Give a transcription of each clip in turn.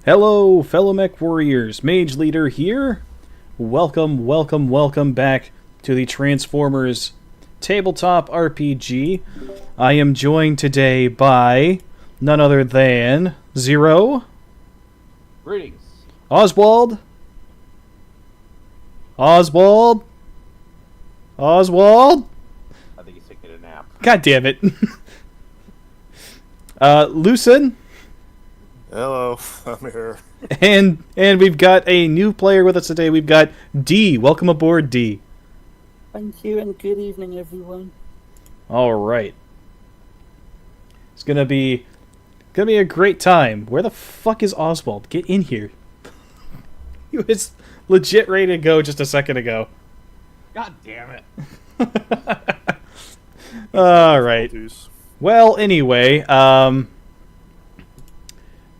Hello, fellow mech warriors. Mage Leader here. Welcome back to the Transformers Tabletop RPG. I am joined today by none other than Zero, Greetings. Oswald, I think he's taking a nap. God damn it, Lucen, Hello, I'm here. and we've got a new player with us today. We've got D. Welcome aboard, D. Thank you and good evening, everyone. All right. It's gonna be a great time. Where the fuck is Oswald? Get in here. He was legit ready to go just a second ago. God damn it. All right. Well, anyway,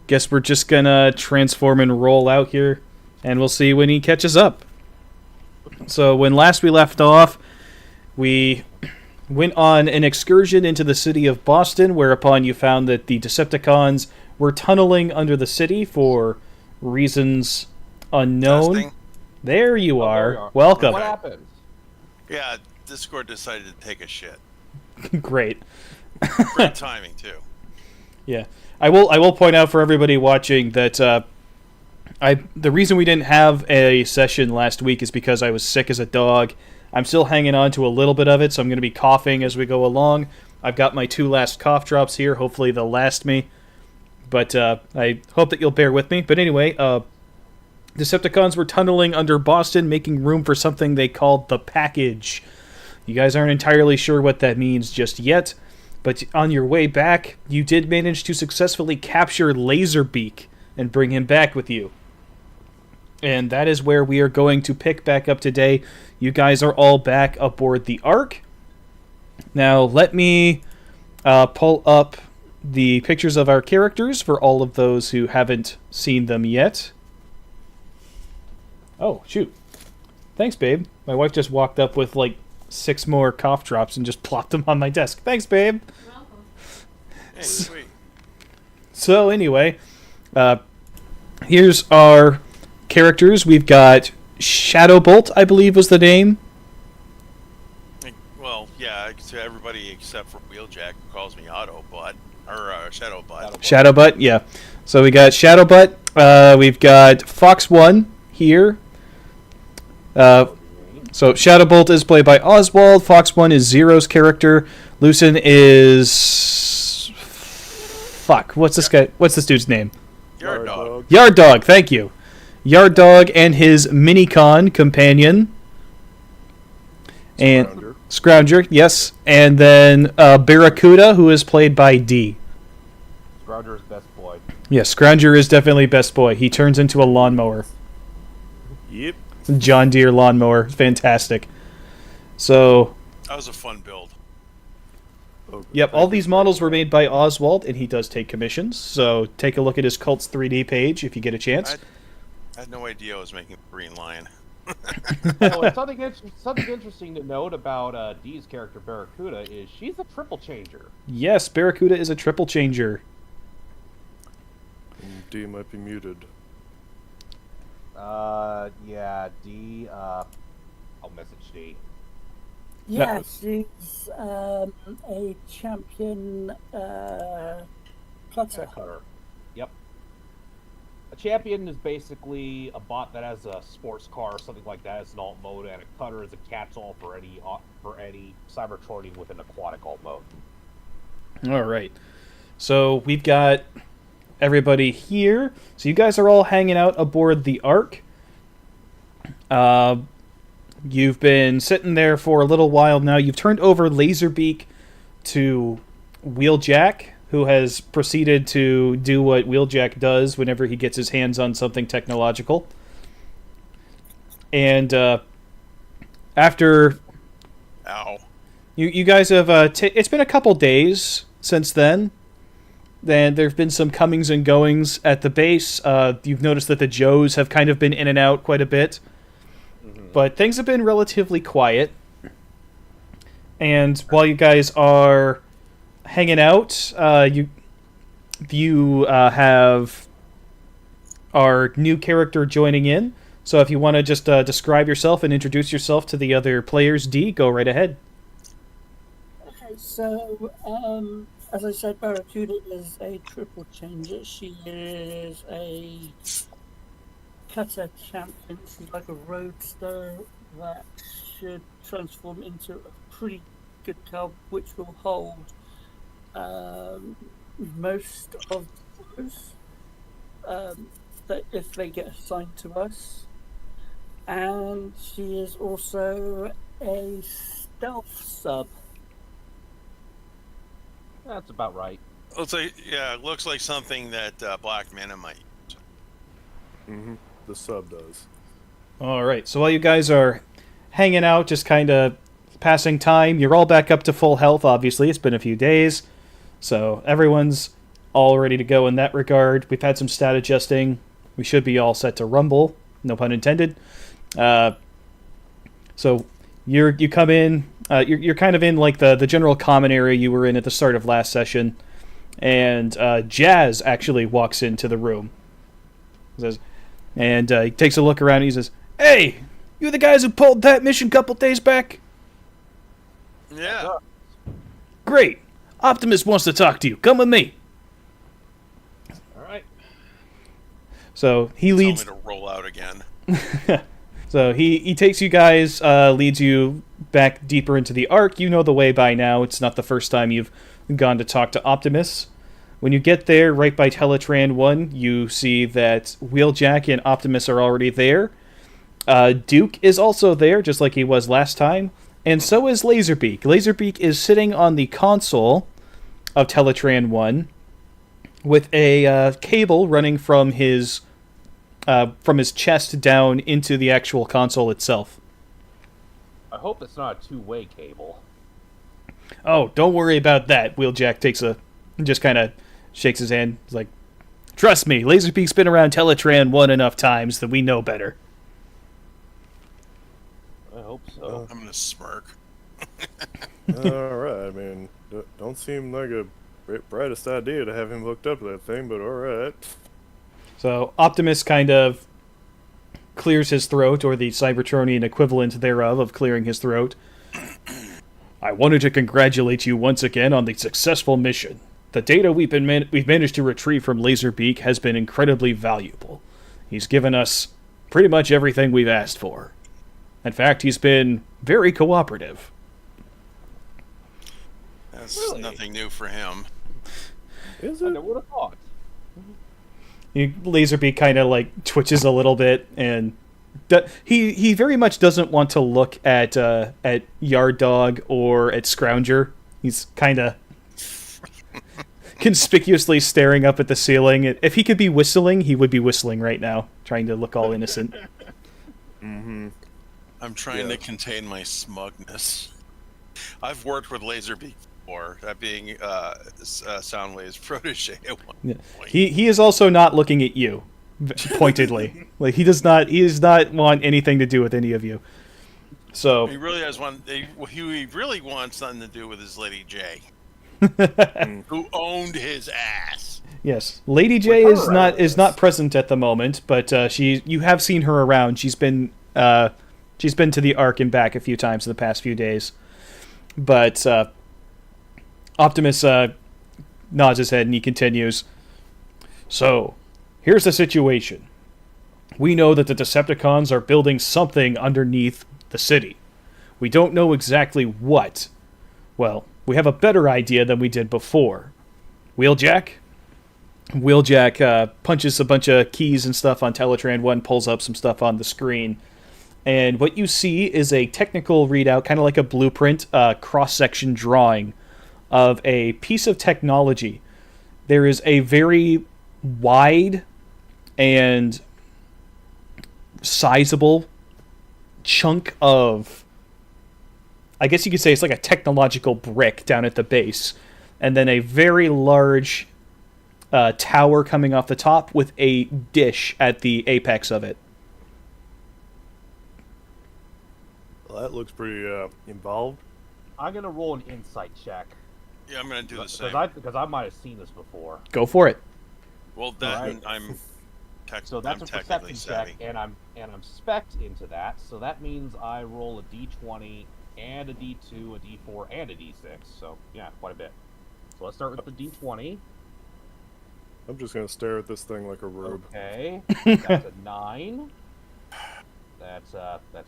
guess we're just gonna transform and roll out here, and we'll see when he catches up. So when last we left off, we went on an excursion into the city of Boston, whereupon you found that the Decepticons were tunneling under the city for reasons unknown. Testing. There you Oh, there are. we are. Welcome. What happened? Yeah, Discord decided to take a shit. Great. Great timing too. Yeah, I will point out for everybody watching that the reason we didn't have a session last week is because I was sick as a dog. I'm still hanging on to a little bit of it, so I'm going to be coughing as we go along. I've got my 2 last cough drops here. Hopefully they'll last me, but I hope that you'll bear with me. But anyway, Decepticons were tunneling under Boston, making room for something they called the package. You guys aren't entirely sure what that means just yet, but on your way back, you did manage to successfully capture Laserbeak and bring him back with you. And that is where we are going to pick back up today. You guys are all back aboard the Ark. Now, let me pull up the pictures of our characters for all of those who haven't seen them yet. Oh, shoot. Thanks, babe. My wife just walked up with, 6 more cough drops and just plopped them on my desk. Thanks, babe. Hey, sweet. So anyway, here's our characters. We've got Shadowbolt, I believe was the name. Well, yeah, to everybody except for Wheeljack, who calls me Autobot or Shadowbot. Shadowbutt, yeah. So we got Shadowbutt. We've got Fox1 here. So Shadowbolt is played by Oswald. Fox1 is Zero's character. Lucen is... Fuck, what's this guy? What's this dude's name? Yard Dog. Yard Dog, thank you. Yard Dog and his Minicon companion. And Scrounger, yes. And then Barracuda, who is played by D. Scrouger's best boy. Yes, Scrounger is definitely best boy. He turns into a lawnmower. Yep. John Deere lawnmower. Fantastic. So, That was a fun build. yep, all these models were made by Oswald, and he does take commissions. So take a look at his Cults 3D page if you get a chance. I had no idea I was making a Green Lion. Something interesting to note about Dee's character Barracuda is she's a triple changer. Yes, Barracuda is a triple changer. D might be muted. Yeah, D. I'll message D. Yeah, she's a champion cutter. Cutter. Yep. A champion is basically a bot that has a sports car or something like that as an alt mode, and a cutter is a catch-all for any Cybertronian with an aquatic alt mode. All right. So we've got everybody here. So you guys are all hanging out aboard the Ark. You've been sitting there for a little while now. You've turned over Laserbeak to Wheeljack, who has proceeded to do what Wheeljack does whenever he gets his hands on something technological. And after... Ow. You guys have... it's been a couple days since then. Then there've been some comings and goings at the base. You've noticed that the Joes have kind of been in and out quite a bit. But things have been relatively quiet. And while you guys are hanging out, you have our new character joining in. So if you want to just describe yourself and introduce yourself to the other players, D, go right ahead. Okay, so as I said, Barracuda is a triple changer. She is a cutter champion. She's like a roadster that should transform into a pretty good car, which will hold most of those that if they get assigned to us. And she is also a stealth sub. That's about right. It looks like something that Black Mana might use. Mm-hmm. The sub does. All right, so while you guys are hanging out, just kind of passing time, you're all back up to full health, obviously. It's been a few days, so everyone's all ready to go in that regard. We've had some stat adjusting. We should be all set to rumble, no pun intended. So you come in, you're kind of in like the general common area you were in at the start of last session, and Jazz actually walks into the room. He takes a look around and he says, "Hey, you the guys who pulled that mission a couple days back?" Yeah. "Great. Optimus wants to talk to you. Come with me." All right. So he leads. Tell me to roll out again. So he takes you guys, leads you back deeper into the Ark. You know the way by now. It's not the first time you've gone to talk to Optimus. When you get there, right by Teletran 1, you see that Wheeljack and Optimus are already there. Duke is also there, just like he was last time. And so is Laserbeak. Laserbeak is sitting on the console of Teletran 1 with a cable running from his chest down into the actual console itself. I hope it's not a two-way cable. Oh, don't worry about that. Wheeljack just kind of shakes his hand. He's like, "Trust me, Laserbeak's been around Teletran 1 enough times that we know better." I hope so. I'm gonna smirk. Alright, I mean, don't seem like a brightest idea to have him hooked up to that thing, but alright. So Optimus kind of clears his throat, or the Cybertronian equivalent thereof of clearing his throat. "I wanted to congratulate you once again on the successful mission. The data we've managed to retrieve from Laserbeak has been incredibly valuable. He's given us pretty much everything we've asked for. In fact, he's been very cooperative." That's Really? nothing new for him. Is I it? never would have thought. Laserbeak kind of like twitches a little bit, and he very much doesn't want to look at Yard Dog or at Scrounger. He's kind of conspicuously staring up at the ceiling. If he could be whistling, he would be whistling right now, trying to look all innocent. Mm-hmm. I'm trying to contain my smugness. I've worked with Laserbeak before, that being Soundwave's protege at one point. He is also not looking at you pointedly. Like he does not want anything to do with any of you. So He really has one. He really wants something to do with his Lady J, who owned his ass. yes, Lady J is not present at the moment, but you have seen her around. She's been to the Ark and back a few times in the past few days. But Optimus nods his head and he continues. "So, here's the situation. We know that the Decepticons are building something underneath the city. We don't know exactly what. Well, we have a better idea than we did before. Wheeljack?" Wheeljack punches a bunch of keys and stuff on Teletran 1, pulls up some stuff on the screen. And what you see is a technical readout, kind of like a blueprint, cross-section drawing of a piece of technology. There is a very wide and sizable chunk of, I guess you could say it's like a technological brick down at the base, and then a very large tower coming off the top with a dish at the apex of it. Well, that looks pretty involved. I'm gonna roll an insight check Yeah, I'm gonna do the same. because I might have seen this before. Go for it. Well, then Alright. I'm So that's I'm a technically perception savvy. check, and I'm spec'd into that. So that means I roll a d20 and a d2, a d4, and a d6. So yeah, quite a bit. So let's start with the d20. I'm just gonna stare at this thing like a rube. Okay, that's a 9. That's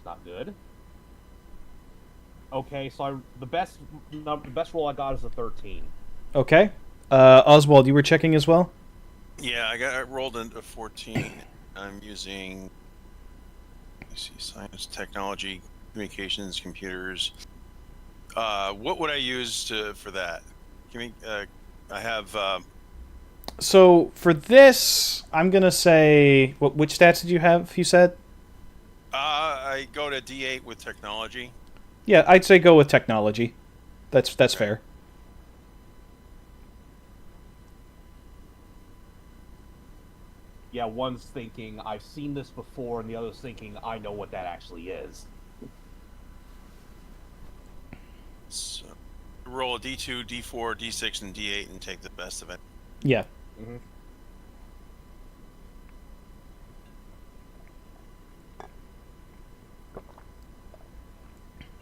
not good. Okay, so the best roll I got is a 13. Okay. Oswald, you were checking as well? Yeah, I rolled a 14. I'm using, let me see, science, technology, communications, computers. What would I use for that? Give me. I have. So for this, I'm gonna say which stats did you have? You said. I go to D8 with technology. Yeah, I'd say go with technology. That's fair. Yeah, one's thinking, I've seen this before, and the other's thinking, I know what that actually is. So, roll a D2, D4, D6, and D8 and take the best of it. Yeah. Mm-hmm.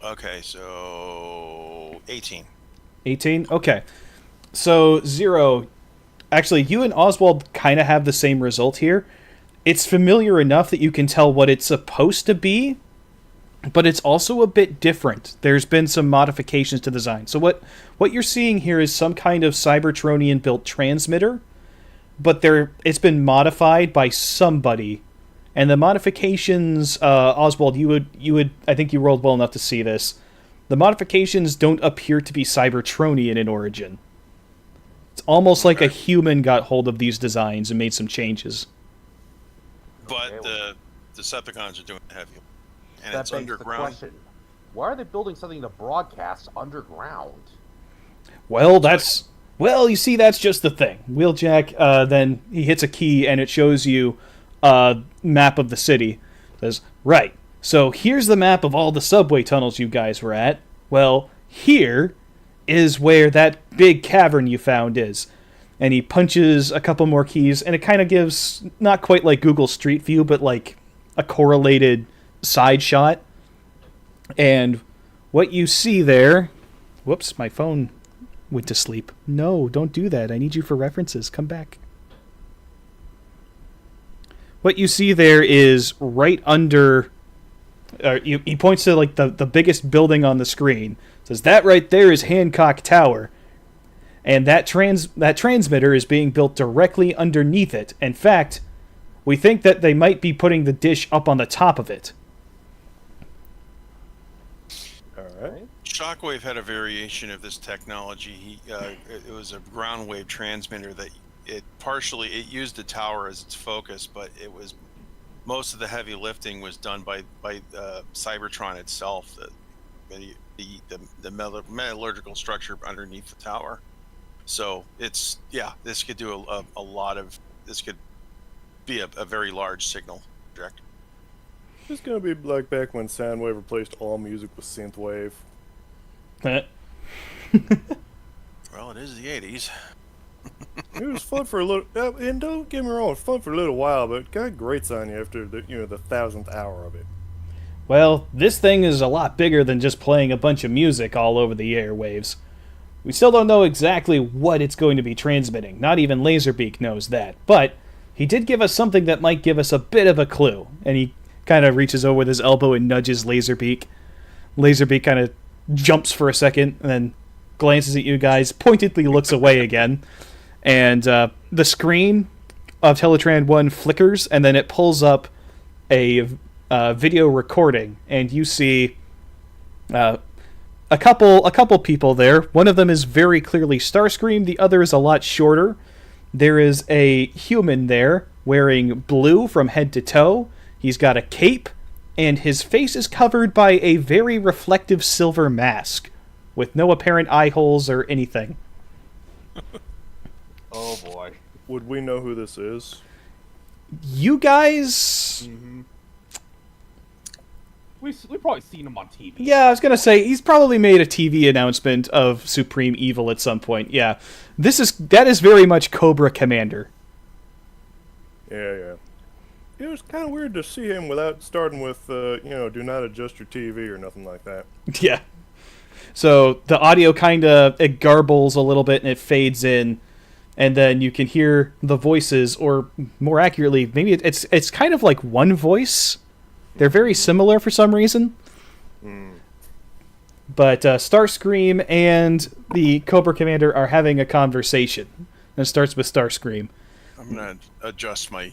Okay, so 18. 18? Okay. So, 0. Actually, you and Oswald kind of have the same result here. It's familiar enough that you can tell what it's supposed to be, but it's also a bit different. There's been some modifications to the design. So what you're seeing here is some kind of Cybertronian-built transmitter, but it's been modified by somebody. And the modifications, Oswald, you would, I think you rolled well enough to see this. The modifications don't appear to be Cybertronian in origin. It's almost like a human got hold of these designs and made some changes. But the Decepticons are doing the heavy, and That it's begs underground. the question, why are they building something to broadcast underground? Well, you see, that's just the thing. Wheeljack, then he hits a key and it shows you a map of the city. It says, right, so here's the map of all the subway tunnels you guys were at. Well, here is where that big cavern you found is. And he punches a couple more keys, and it kind of gives, not quite like Google Street View, but like a correlated side shot. And what you see there... Whoops, my phone went to sleep. No, don't do that. I need you for references. Come back. What you see there is right under... he points to like the biggest building on the screen. Says, that right there is Hancock Tower. And that transmitter is being built directly underneath it. In fact, we think that they might be putting the dish up on the top of it. All right. Shockwave had a variation of this technology. It was a ground wave transmitter that it used the tower as its focus, but most of the heavy lifting was done by Cybertron itself, the metallurgical structure underneath the tower. So this could do a lot of, this could be a very large signal projector. It's gonna be like back when Soundwave replaced all music with synthwave. Well, it is the 80s. It was fun for a little, and don't get me wrong, it was fun for a little while, but it got grates on you after the 1,000th hour of it. Well, this thing is a lot bigger than just playing a bunch of music all over the airwaves. We still don't know exactly what it's going to be transmitting. Not even Laserbeak knows that. But he did give us something that might give us a bit of a clue. And he kind of reaches over with his elbow and nudges Laserbeak. Laserbeak kind of jumps for a second and then glances at you guys, pointedly looks away again. And the screen of Teletran 1 flickers, and then it pulls up a video recording. And you see... A couple people there. One of them is very clearly Starscream. The other is a lot shorter. There is a human there wearing blue from head to toe. He's got a cape, and his face is covered by a very reflective silver mask with no apparent eye holes or anything. Oh boy. Would we know who this is? You guys... Mm-hmm. We've probably seen him on TV. Yeah, I was gonna say, he's probably made a TV announcement of Supreme Evil at some point. Yeah. That is very much Cobra Commander. Yeah. it was kind of weird to see him without starting with, do not adjust your TV or nothing like that. Yeah. So the audio kind of it garbles a little bit and it fades in, and then you can hear the voices, or more accurately, maybe it's kind of like one voice. They're very similar for some reason. But Starscream and the Cobra Commander are having a conversation. And it starts with Starscream. I'm gonna adjust my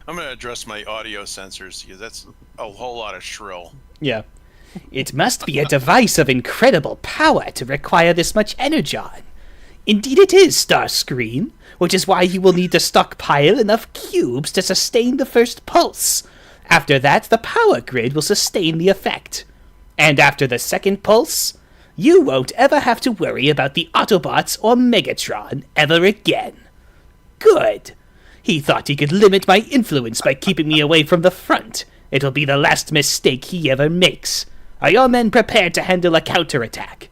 audio sensors because that's a whole lot of shrill. Yeah. It must be a device of incredible power to require this much energon. Indeed it is, Starscream, which is why you will need to stockpile enough cubes to sustain the first pulse. After that, the power grid will sustain the effect. And after the second pulse, you won't ever have to worry about the Autobots or Megatron ever again. Good. He thought he could limit my influence by keeping me away from the front. It'll be the last mistake he ever makes. Are your men prepared to handle a counterattack?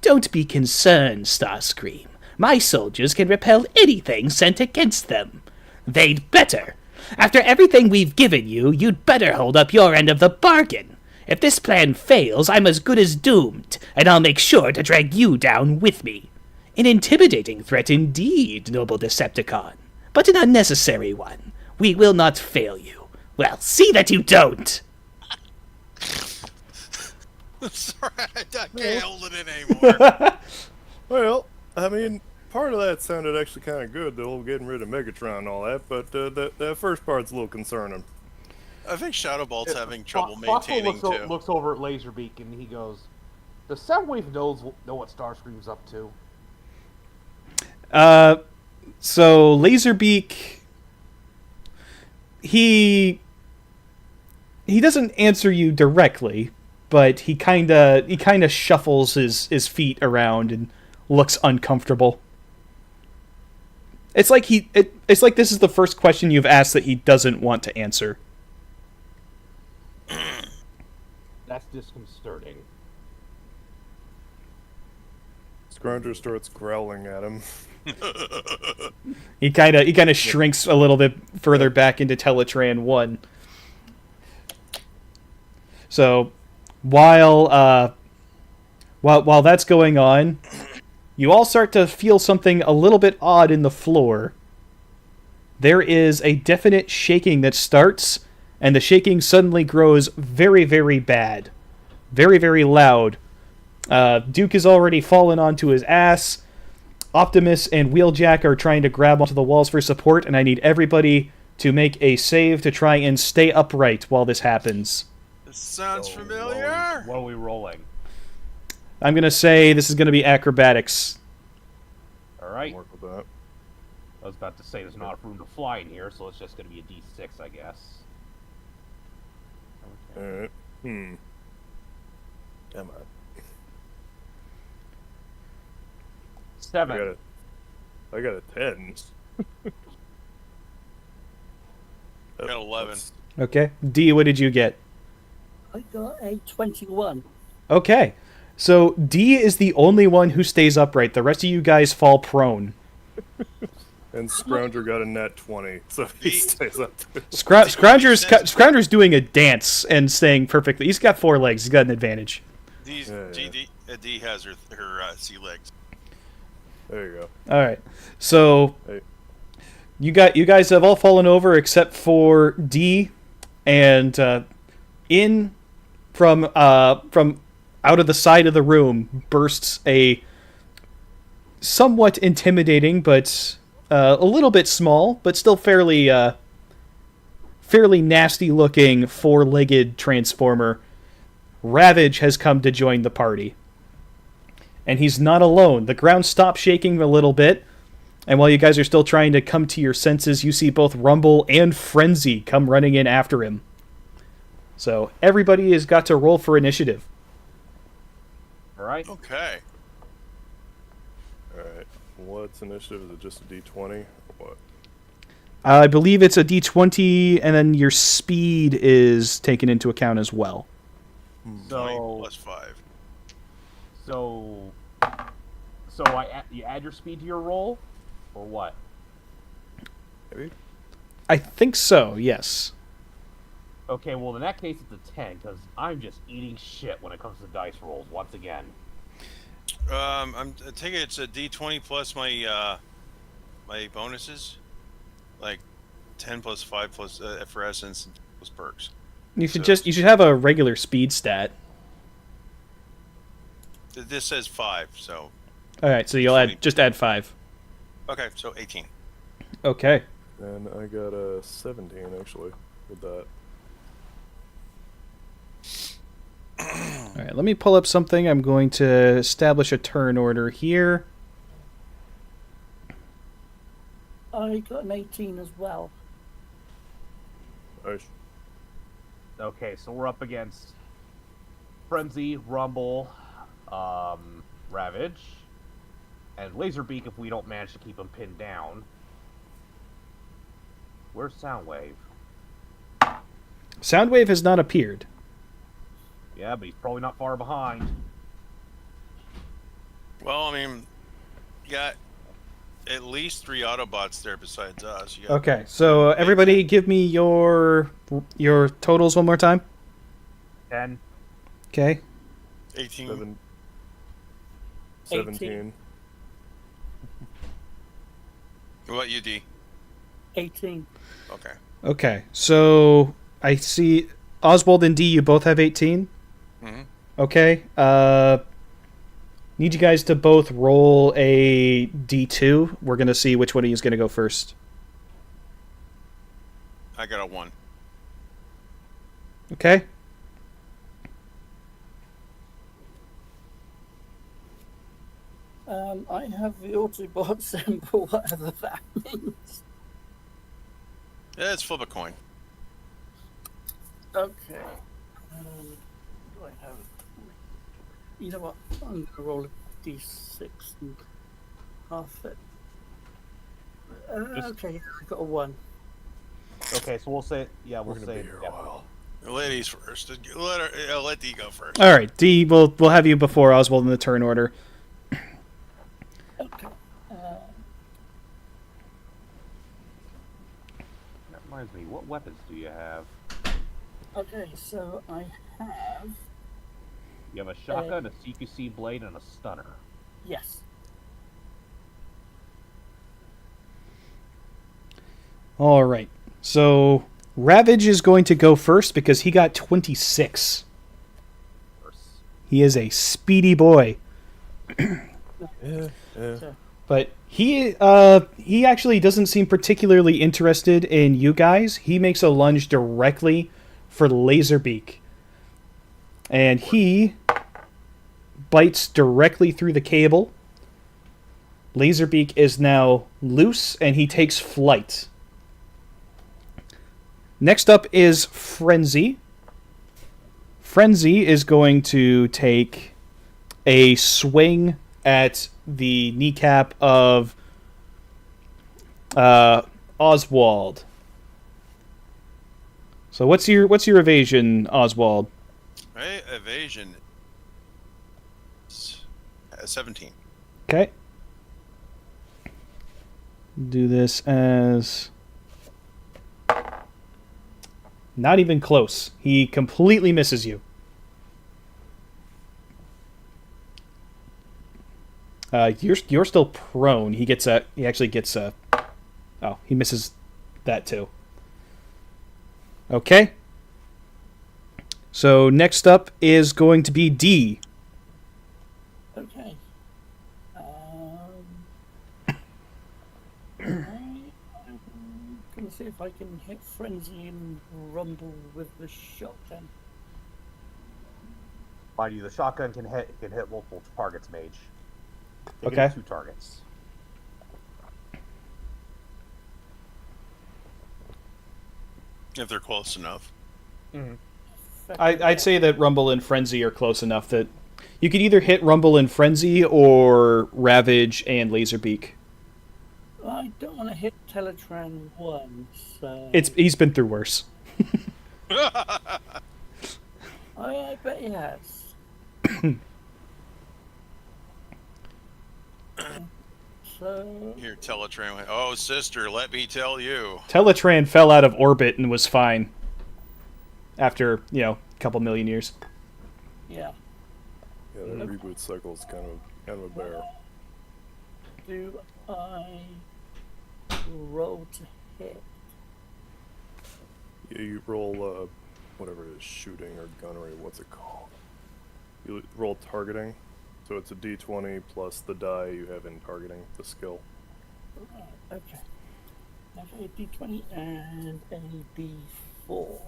Don't be concerned, Starscream. My soldiers can repel anything sent against them. They'd better. After everything we've given you, you'd better hold up your end of the bargain. If this plan fails, I'm as good as doomed, and I'll make sure to drag you down with me. An intimidating threat indeed, noble Decepticon, but an unnecessary one. We will not fail you. Well, see that you don't! Sorry, I can't hold it anymore. Well, I mean, part of that sounded actually kind of good, the whole getting rid of Megatron and all that, but that first part's a little concerning. I think Shadowbolt's having trouble Foxhole maintaining too. looks over at Laserbeak and he goes, "Does Soundwave know what Starscream's up to?" So Laserbeak, he doesn't answer you directly, but he kind of shuffles his feet around and looks uncomfortable. It's like it's like this is the first question you've asked that he doesn't want to answer. That's disconcerting. Scrounger starts growling at him. He kind of shrinks a little bit further back into Teletran 1. So while that's going on, you all start to feel something a little bit odd in the floor. There is a definite shaking that starts, and the shaking suddenly grows very, very bad. Very, very loud. Duke has already fallen onto his ass. Optimus and Wheeljack are trying to grab onto the walls for support, and I need everybody to make a save to try and stay upright while this happens. This sounds familiar. What are we rolling? I'm going to say this is going to be acrobatics. All right. Work with that. I was about to say there's not enough room to fly in here, so it's just going to be a D6, I guess. Okay. Alright. Come on. 7. I got a 10. I got 11. That's- Okay. D, what did you get? I got a 21. Okay. So D is the only one who stays upright. The rest of you guys fall prone. And Scrounger got a net 20, so he stays up. Scrounger's doing a dance and staying perfectly. He's got 4 legs. He's got an advantage. D has her sea legs. There you go. All right. So Hey. you guys have all fallen over except for D, and in from out of the side of the room bursts a somewhat intimidating but a little bit small but still fairly nasty looking 4-legged transformer. Ravage has come to join the party. And he's not alone. The ground stops shaking a little bit, and while you guys are still trying to come to your senses, you see both Rumble and Frenzy come running in after him. So everybody has got to roll for initiative. All right. Okay. Alright. What's initiative? Is it just a d20? Or what? I believe it's a d20, and then your speed is taken into account as well. 20 So, plus 5. so you add your speed to your roll, or what? Maybe? I think so, yes. Okay, well in that case it's a 10 because I'm just eating shit when it comes to dice rolls once again. I'm taking it's a D20 plus my my bonuses, like 10 plus 5 plus for essence and plus perks. You should have a regular speed stat. This says 5, so All right, so you'll add 5. okay, so 18. Okay. And I got a 17 actually with that. All right, let me pull up something. I'm going to establish a turn order here. I got an 18 as well. Nice. Okay, so we're up against Frenzy, Rumble, Ravage, and Laserbeak if we don't manage to keep him pinned down. Where's Soundwave? Soundwave has not appeared. Yeah, but he's probably not far behind. Well, I mean, you got at least 3 Autobots there besides us. You got Okay, so everybody give me your totals one more time. 10. Okay. 18. 17. What about you, D? 18. Okay. Okay, so I see Oswald and D, you both have 18. Mm-hmm. Okay. Need you guys to both roll a D2. We're going to see which one of you is going to go first. I got a 1. Okay. I have the Autobot symbol, whatever that means. Yeah, let's flip a coin. Okay. Do I have... You know what? I'm going to roll a d6 and half it. Okay, I got a 1. Okay, so we'll say, yeah, We're we'll gonna say, be here yeah. a while. Ladies first. Let D go first. All right, D, we'll have you before Oswald in the turn order. Okay. That reminds me, what weapons do you have? Okay, so I have... You have a shotgun, a CQC blade, and a stunner. Yes. All right. So Ravage is going to go first because he got 26. He is a speedy boy. Yeah. But he actually doesn't seem particularly interested in you guys. He makes a lunge directly for Laserbeak. And he bites directly through the cable. Laserbeak is now loose and he takes flight. Next up is Frenzy. Frenzy is going to take a swing at the kneecap of Oswald. So what's your evasion, Oswald? My evasion is 17. Okay. Do this as... Not even close. He completely misses you. You're still prone. He actually gets a... Oh, he misses that too. Okay. So next up is going to be D. Okay. I'm going to see if I can hit Frenzy and Rumble with the shotgun. Mind you, the shotgun can hit multiple targets, Mage. It can Okay. hit 2 targets. If they're close enough. I'd say that Rumble and Frenzy are close enough that you could either hit Rumble and Frenzy or Ravage and Laserbeak. I don't want to hit Teletran 1, so... He's been through worse. I bet he has. So So Here, Teletran went, oh, sister, let me tell you. Teletran fell out of orbit and was fine after, a couple million years. yeah. Yeah, that reboot cycle is kind of a bear. Do I roll to hit? Yeah, you roll whatever it is, shooting or gunnery. What's it called? You roll targeting, so it's a d20 plus the die you have in targeting the skill. Right, okay. Okay, d20 and a d4.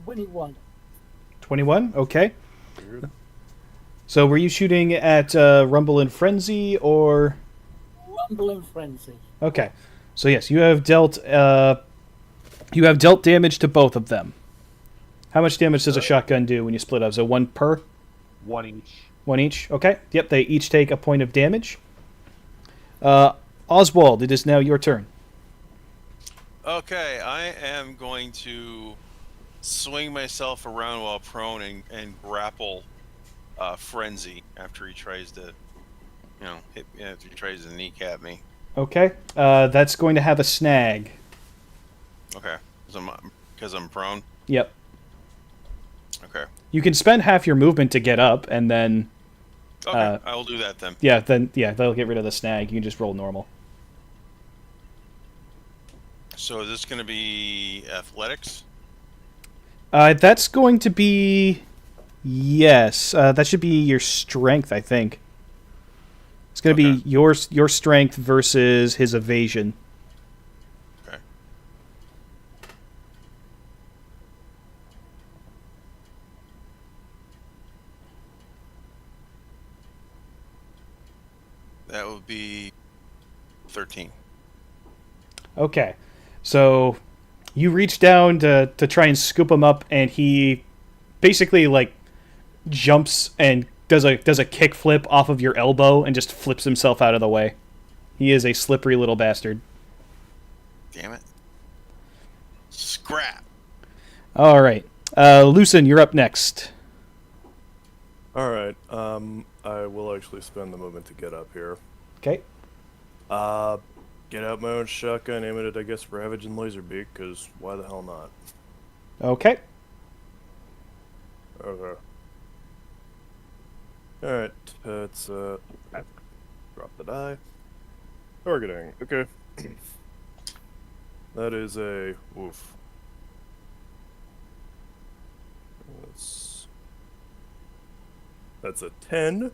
21. 21? Okay. Weird. So were you shooting at Rumble and Frenzy, or... Rumble and Frenzy. Okay. So yes, you have dealt damage to both of them. How much damage does a shotgun do when you split up? So one per? One each. One each? Okay. Yep, they each take a point of damage. Oswald, it is now your turn. Okay, I am going to swing myself around while prone and grapple Frenzy after he tries to, hit me, after he tries to kneecap me. Okay. That's going to have a snag. Okay, because I'm prone. Yep. Okay. You can spend half your movement to get up, and then... Okay, I will do that then. Yeah, that'll get rid of the snag. You can just roll normal. So is this going to be athletics? That's going to be... Yes. That should be your strength, I think. It's going to be your strength versus his evasion. Okay. That would be 13. Okay. So you reach down to try and scoop him up, and he basically jumps and does a kickflip off of your elbow and just flips himself out of the way. He is a slippery little bastard. Damn it. Scrap. All right. Lucen, you're up next. Alright, I will actually spend the movement to get up here. Okay. Get out my own shotgun, aim it at, I guess, Ravage and Laserbeak, because why the hell not? Okay. Okay. Alright, let's, drop the die. Targeting, okay. That is a... Oof. That's a 10.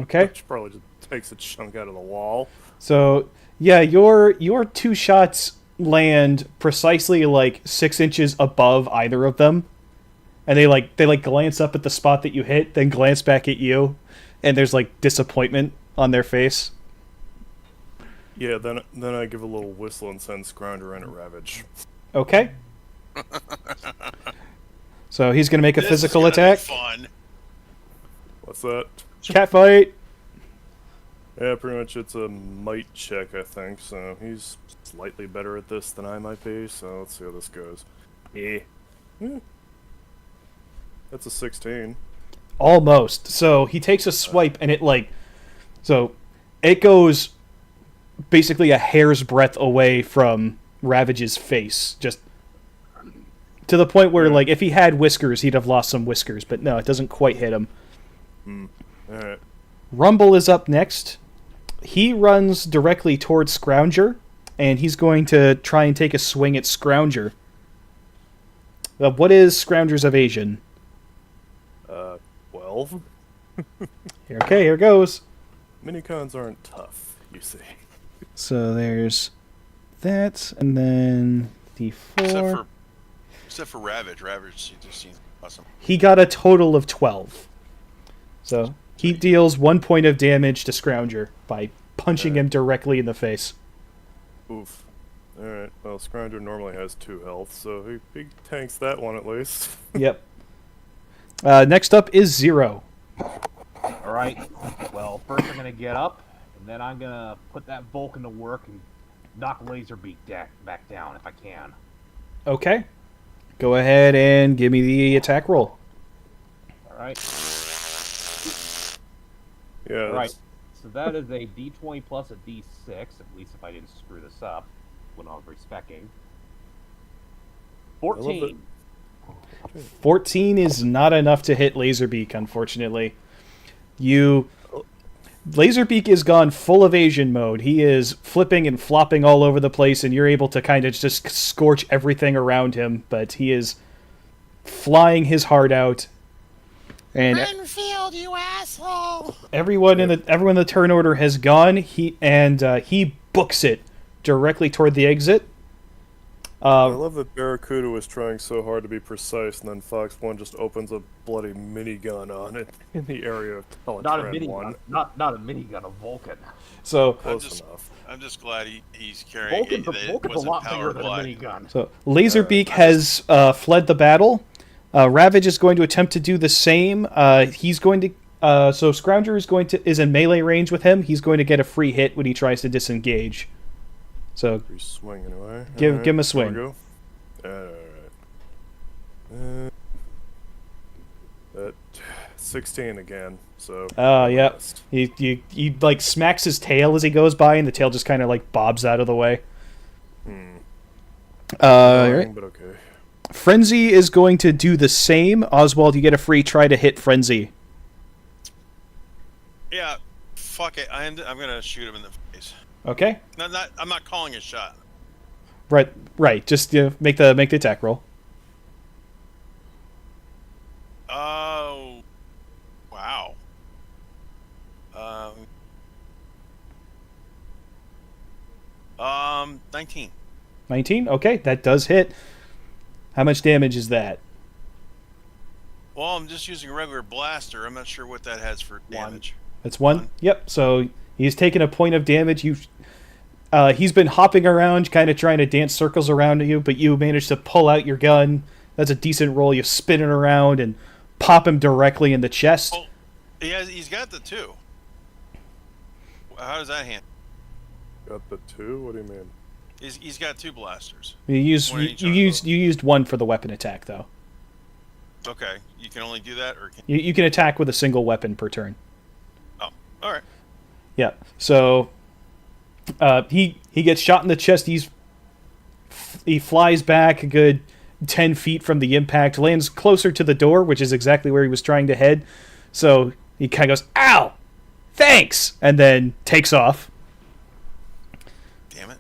Okay. Which probably just takes a chunk out of the wall. So, yeah, your two shots land precisely 6 inches above either of them. And they glance up at the spot that you hit, then glance back at you, and there's disappointment on their face. Yeah, then I give a little whistle and send Scrounger in at Ravage. Okay. So he's going to make a This physical is gonna attack. be fun. What's that? Catfight. Yeah, pretty much it's a might check, I think, so he's slightly better at this than I might be, so let's see how this goes. Yeah. That's a 16. Almost. So he takes a swipe, and it goes basically a hair's breadth away from Ravage's face. Just to the point where, if he had whiskers, he'd have lost some whiskers. But no, it doesn't quite hit him. Alright. Rumble is up next. He runs directly towards Scrounger, and he's going to try and take a swing at Scrounger. What is Scrounger's evasion? 12? Here goes. Minicons aren't tough, you see. So there's that, and then D4. Except for Ravage. Ravage just seems awesome. He got a total of 12. So he deals 1 point of damage to Scrounger by punching him directly in the face. Oof. Alright, well, Scrounger normally has 2 health, so he tanks that one at least. Yep. Next up is Zero. Alright. Well, first I'm going to get up, and then I'm going to put that Vulcan to work and knock Laserbeak back down if I can. Okay. go ahead and give me the attack roll. All right. Yeah. All right. So that is a D20 plus a D6, at least if I didn't screw this up when I was respecing. 14. 14 is not enough to hit Laserbeak, unfortunately. Laserbeak is gone full evasion mode. He is flipping and flopping all over the place, and you're able to kind of just scorch everything around him, but he is flying his heart out. And Renfield, you asshole! everyone in the turn order has gone. He books it directly toward the exit. I love that Barracuda was trying so hard to be precise, and then Fox 1 just opens a bloody minigun on it in the area of Not a Teletran 1. minigun. Not a minigun, a Vulcan. So Close enough. I'm just glad he's carrying it. That it Vulcan's a wasn't lot bigger powered than a by. minigun. So Laserbeak has fled the battle. Ravage is going to attempt to do the same. He's going to. So Scrounger is in melee range with him. He's going to get a free hit when he tries to disengage. So Free swing anyway. Give Alright, him a here swing. we go. Alright. 16 again. So. yeah, missed. he like smacks his tail as he goes by, and the tail just kind of like bobs out of the way. Annoying, but okay. Frenzy is going to do the same. Oswald, you get a free try to hit Frenzy. Yeah, fuck it. I'm gonna shoot him in the face. Okay. I'm not calling a shot. Right. Just make the attack roll. Oh, wow. 19. 19. Okay, that does hit. How much damage is that? Well, I'm just using a regular blaster. I'm not sure what that has for damage. That's one. Yep. So he's taken a point of damage. He's been hopping around, kind of trying to dance circles around you, but you managed to pull out your gun. That's a decent roll. You spin it around and pop him directly in the chest. Oh, he's got the 2. How does that handle? Got the 2? What do you mean? He's got 2 blasters. You used one for the weapon attack though. Okay, you can only do that, or You can attack with a single weapon per turn. oh, all right. Yeah. So he gets shot in the chest. He flies back a good 10 feet from the impact, lands closer to the door, which is exactly where he was trying to head. So he kind of goes, "Ow, thanks," and then takes off. Damn it.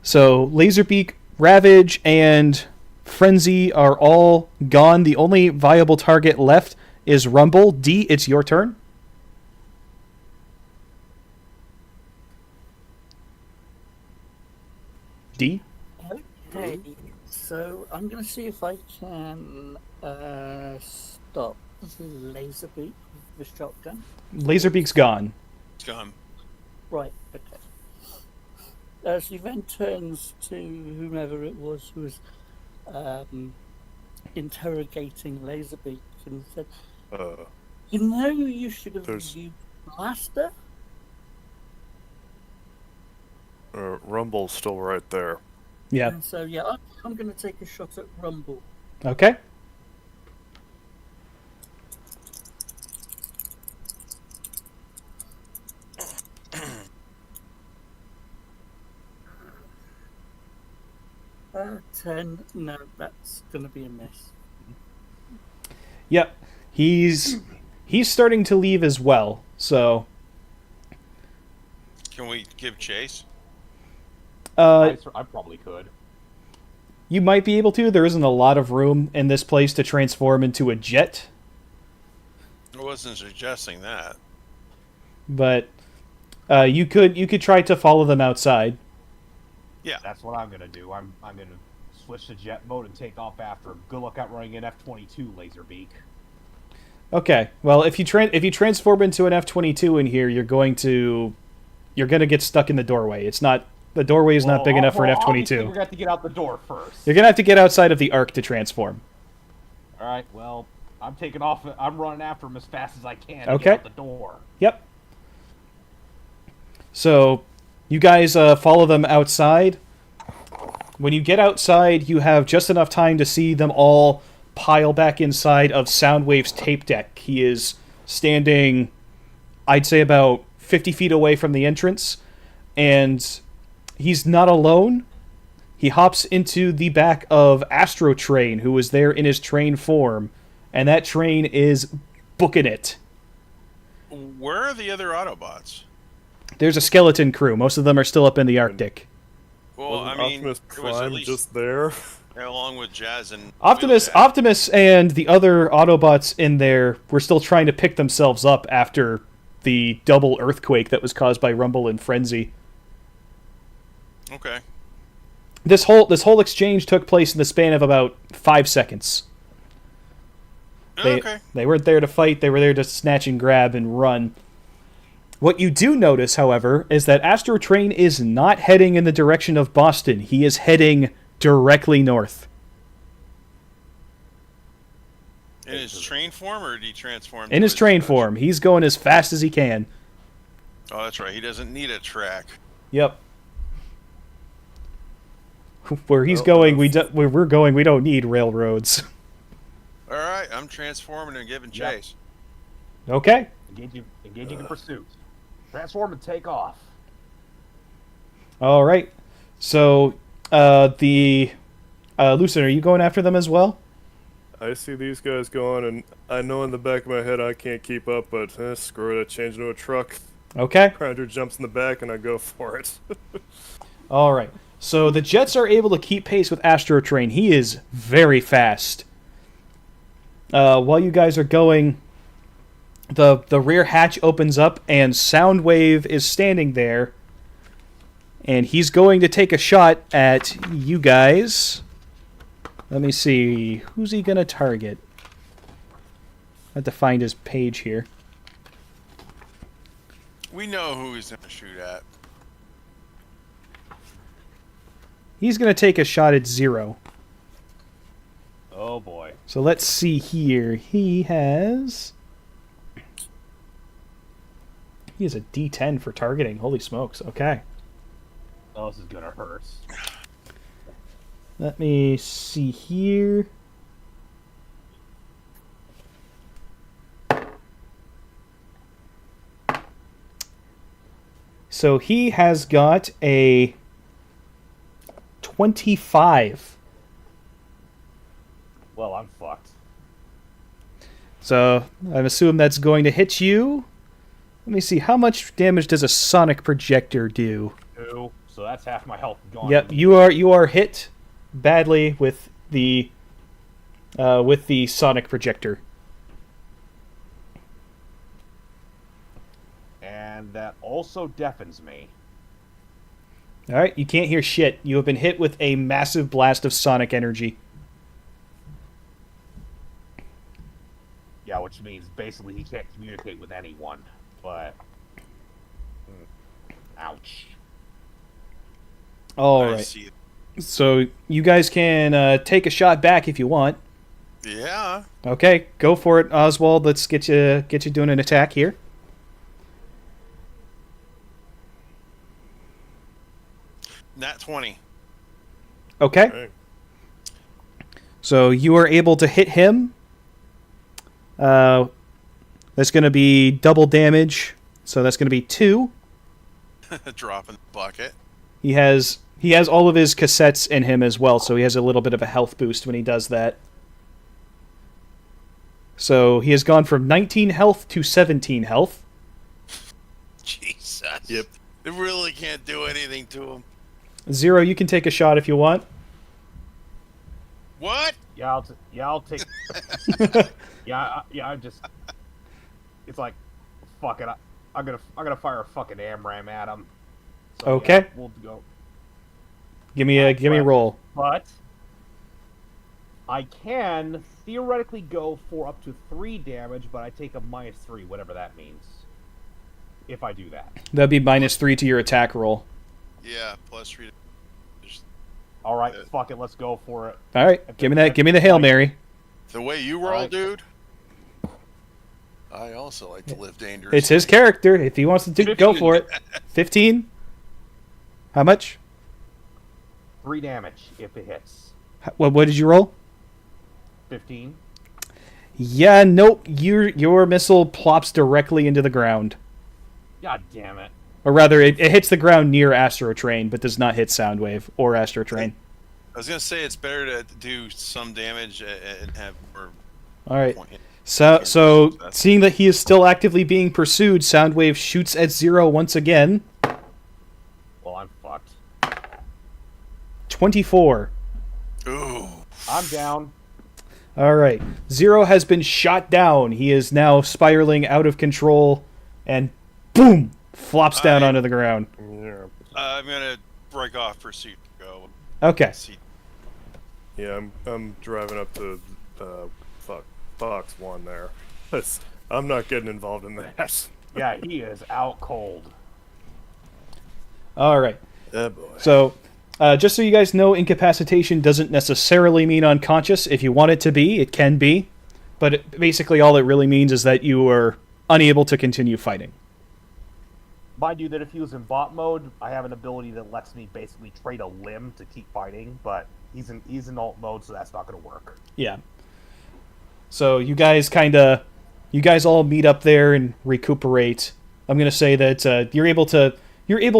So Laserbeak, Ravage, and Frenzy are all gone. The only viable target left is Rumble. D, it's your turn. D? Okay, so I'm going to see if I can stop Laserbeak with the shotgun. Laserbeak's gone. It's gone. Right, okay. She then turns to whomever it was who was interrogating Laserbeak and said, "You know, you should have used blaster." Rumble's still right there. Yeah. And so yeah, I'm going to take a shot at Rumble. Okay. Uh, 10. No, that's going to be a miss. Yep. He's starting to leave as well. So Can we give chase? I probably could. you might be able to. There isn't a lot of room in this place to transform into a jet, I wasn't suggesting that. but you could try to follow them outside. Yeah. That's what I'm gonna do. I'm gonna switch to jet mode and take off after him. Good luck outrunning an F-22 Laserbeak. Okay. Well, if you transform into an F-22 in here, you're going to get stuck in the doorway. The doorway is not big enough for an obviously F-22. We're gonna have to get out the door first. You're gonna have to get outside of the arc to transform. All right. Well, I'm taking off. I'm running after him as fast as I can. To Okay. Get out the door. Yep. So, you guys follow them outside. When you get outside, you have just enough time to see them all pile back inside of Soundwave's tape deck. He is standing, I'd say, about 50 feet away from the entrance, and he's not alone. He hops into the back of Astro Train, who is there in his train form, and that train is booking it. Where are the other Autobots? There's a skeleton crew. Most of them are still up in the Arctic. Well, Wasn't I mean, Optimus it was at Prime least just there? along with Jazz and Optimus, Wheeljack. Optimus, and the other Autobots in there were still trying to pick themselves up after the double earthquake that was caused by Rumble and Frenzy. Okay. This whole exchange took place in the span of about 5 seconds. Okay. They weren't there to fight. They were there to snatch and grab and run. What you do notice, however, is that Astro Train is not heading in the direction of Boston. He is heading directly north. In his train form, or did he transform? In to his train flesh? form. He's going as fast as he can. Oh, that's right. He doesn't need a track. Yep. Where he's Well, going, where we're going, we don't need railroads. All right, I'm transforming and giving Yep. chase. Okay. Engaging in pursuit. Transform and take off. All right. So, Lucid, are you going after them as well? I see these guys going, and I know in the back of my head I can't keep up, but screw it, I change into a truck. Okay. Grinder jumps in the back, and I go for it. All right. So the Jets are able to keep pace with Astro Train. He is very fast. While you guys are going, the rear hatch opens up, and Soundwave is standing there, and he's going to take a shot at you guys. Let me see. Who's he going to target? I have to find his page here. We know who he's going to shoot at. He's going to take a shot at Zero. Oh boy. So let's see here. He has a D10 for targeting. Holy smokes. Okay. Oh, this is gonna hurt. Let me see here. So he has got a 25. Well, I'm fucked. So I'm assuming that's going to hit you. Let me see. How much damage does a sonic projector do? 2, so that's half my health gone. Yep, you are hit badly with the sonic projector. And that also deafens me. All right, you can't hear shit. You have been hit with a massive blast of sonic energy. Yeah, which means basically he can't communicate with anyone. But ouch. All I right. see it. So you guys can take a shot back if you want. Yeah. Okay, go for it, Oswald. Let's get you doing an attack here. Nat 20. Okay. Right. So you are able to hit him. That's going to be double damage. So that's going to be 2. Drop in the bucket. He has all of his cassettes in him as well, so he has a little bit of a health boost when he does that. So he has gone from 19 health to 17 health. Jesus. Yep. They really can't do anything to him. Zero, you can take a shot if you want. What? Yeah, I'll take. I just. It's like, fuck it. I'm gonna fire a fucking AMRAM at him. So, Okay. yeah, we'll go. Give me a roll. But I can theoretically go for up to 3 damage, but I take a -3, whatever that means. If I do that. That'd be -3 to your attack roll. Yeah, plus 3. All right, fuck it. Let's go for it. All right, give me the Hail Mary. The way you roll, Alright. dude. I also like to live dangerous. It's his character. If he wants to go for it. 15? How much? 3 damage if it hits. What did you roll? 15. Yeah, nope. Your missile plops directly into the ground. God damn it. Or rather, it hits the ground near Astro Train, but does not hit Soundwave or Astro Train. I was gonna say it's better to do some damage and have more. All right. So seeing that he is still actively being pursued, Soundwave shoots at Zero once again. Well, I'm fucked. 24. Ooh. I'm down. All right. Zero has been shot down. He is now spiraling out of control, and boom, flops down onto the ground. Yeah. I'm gonna break off pursuit. Go. Okay. Yeah, I'm driving up to Fox 1 there. I'm not getting involved in that. Yeah, he is out cold. All right. Yeah, boy. So, just so you guys know, incapacitation doesn't necessarily mean unconscious. If you want it to be, it can be. But basically all it really means is that you are unable to continue fighting. Mind you that if he was in bot mode, I have an ability that lets me basically trade a limb to keep fighting, but he's in alt mode, so that's not going to work. Yeah. So you guys all meet up there and recuperate. I'm going to say that you're able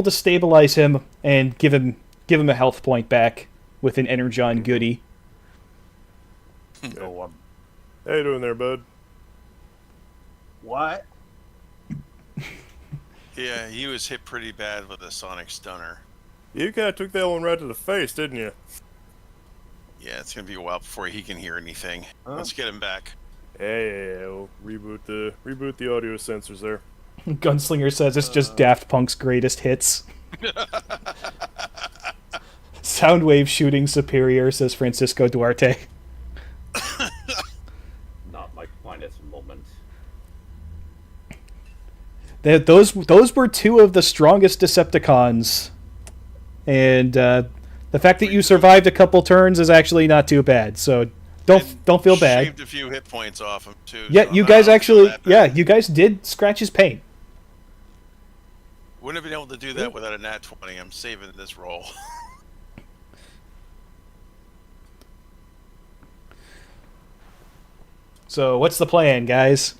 to stabilize him and give him a health point back with an Energon goodie. So, How you doing there, bud? what? Yeah, he was hit pretty bad with a sonic stunner. You kind of took that one right to the face, didn't you? Yeah, it's gonna be a while before he can hear anything. Let's get him back. Hey, we'll reboot the audio sensors there. Gunslinger says it's just Daft Punk's greatest hits. Soundwave shooting superior, says Francisco Duarte. Not my finest moment. Those were two of the strongest Decepticons, and the fact that you survived a couple turns is actually not too bad. So don't feel bad. Shaved a few hit points off him too. Yeah, so you I guys don't feel actually, that bad. yeah, you guys did scratch his pain. Wouldn't have been able to do that without a nat 20. I'm saving this roll. So what's the plan, guys?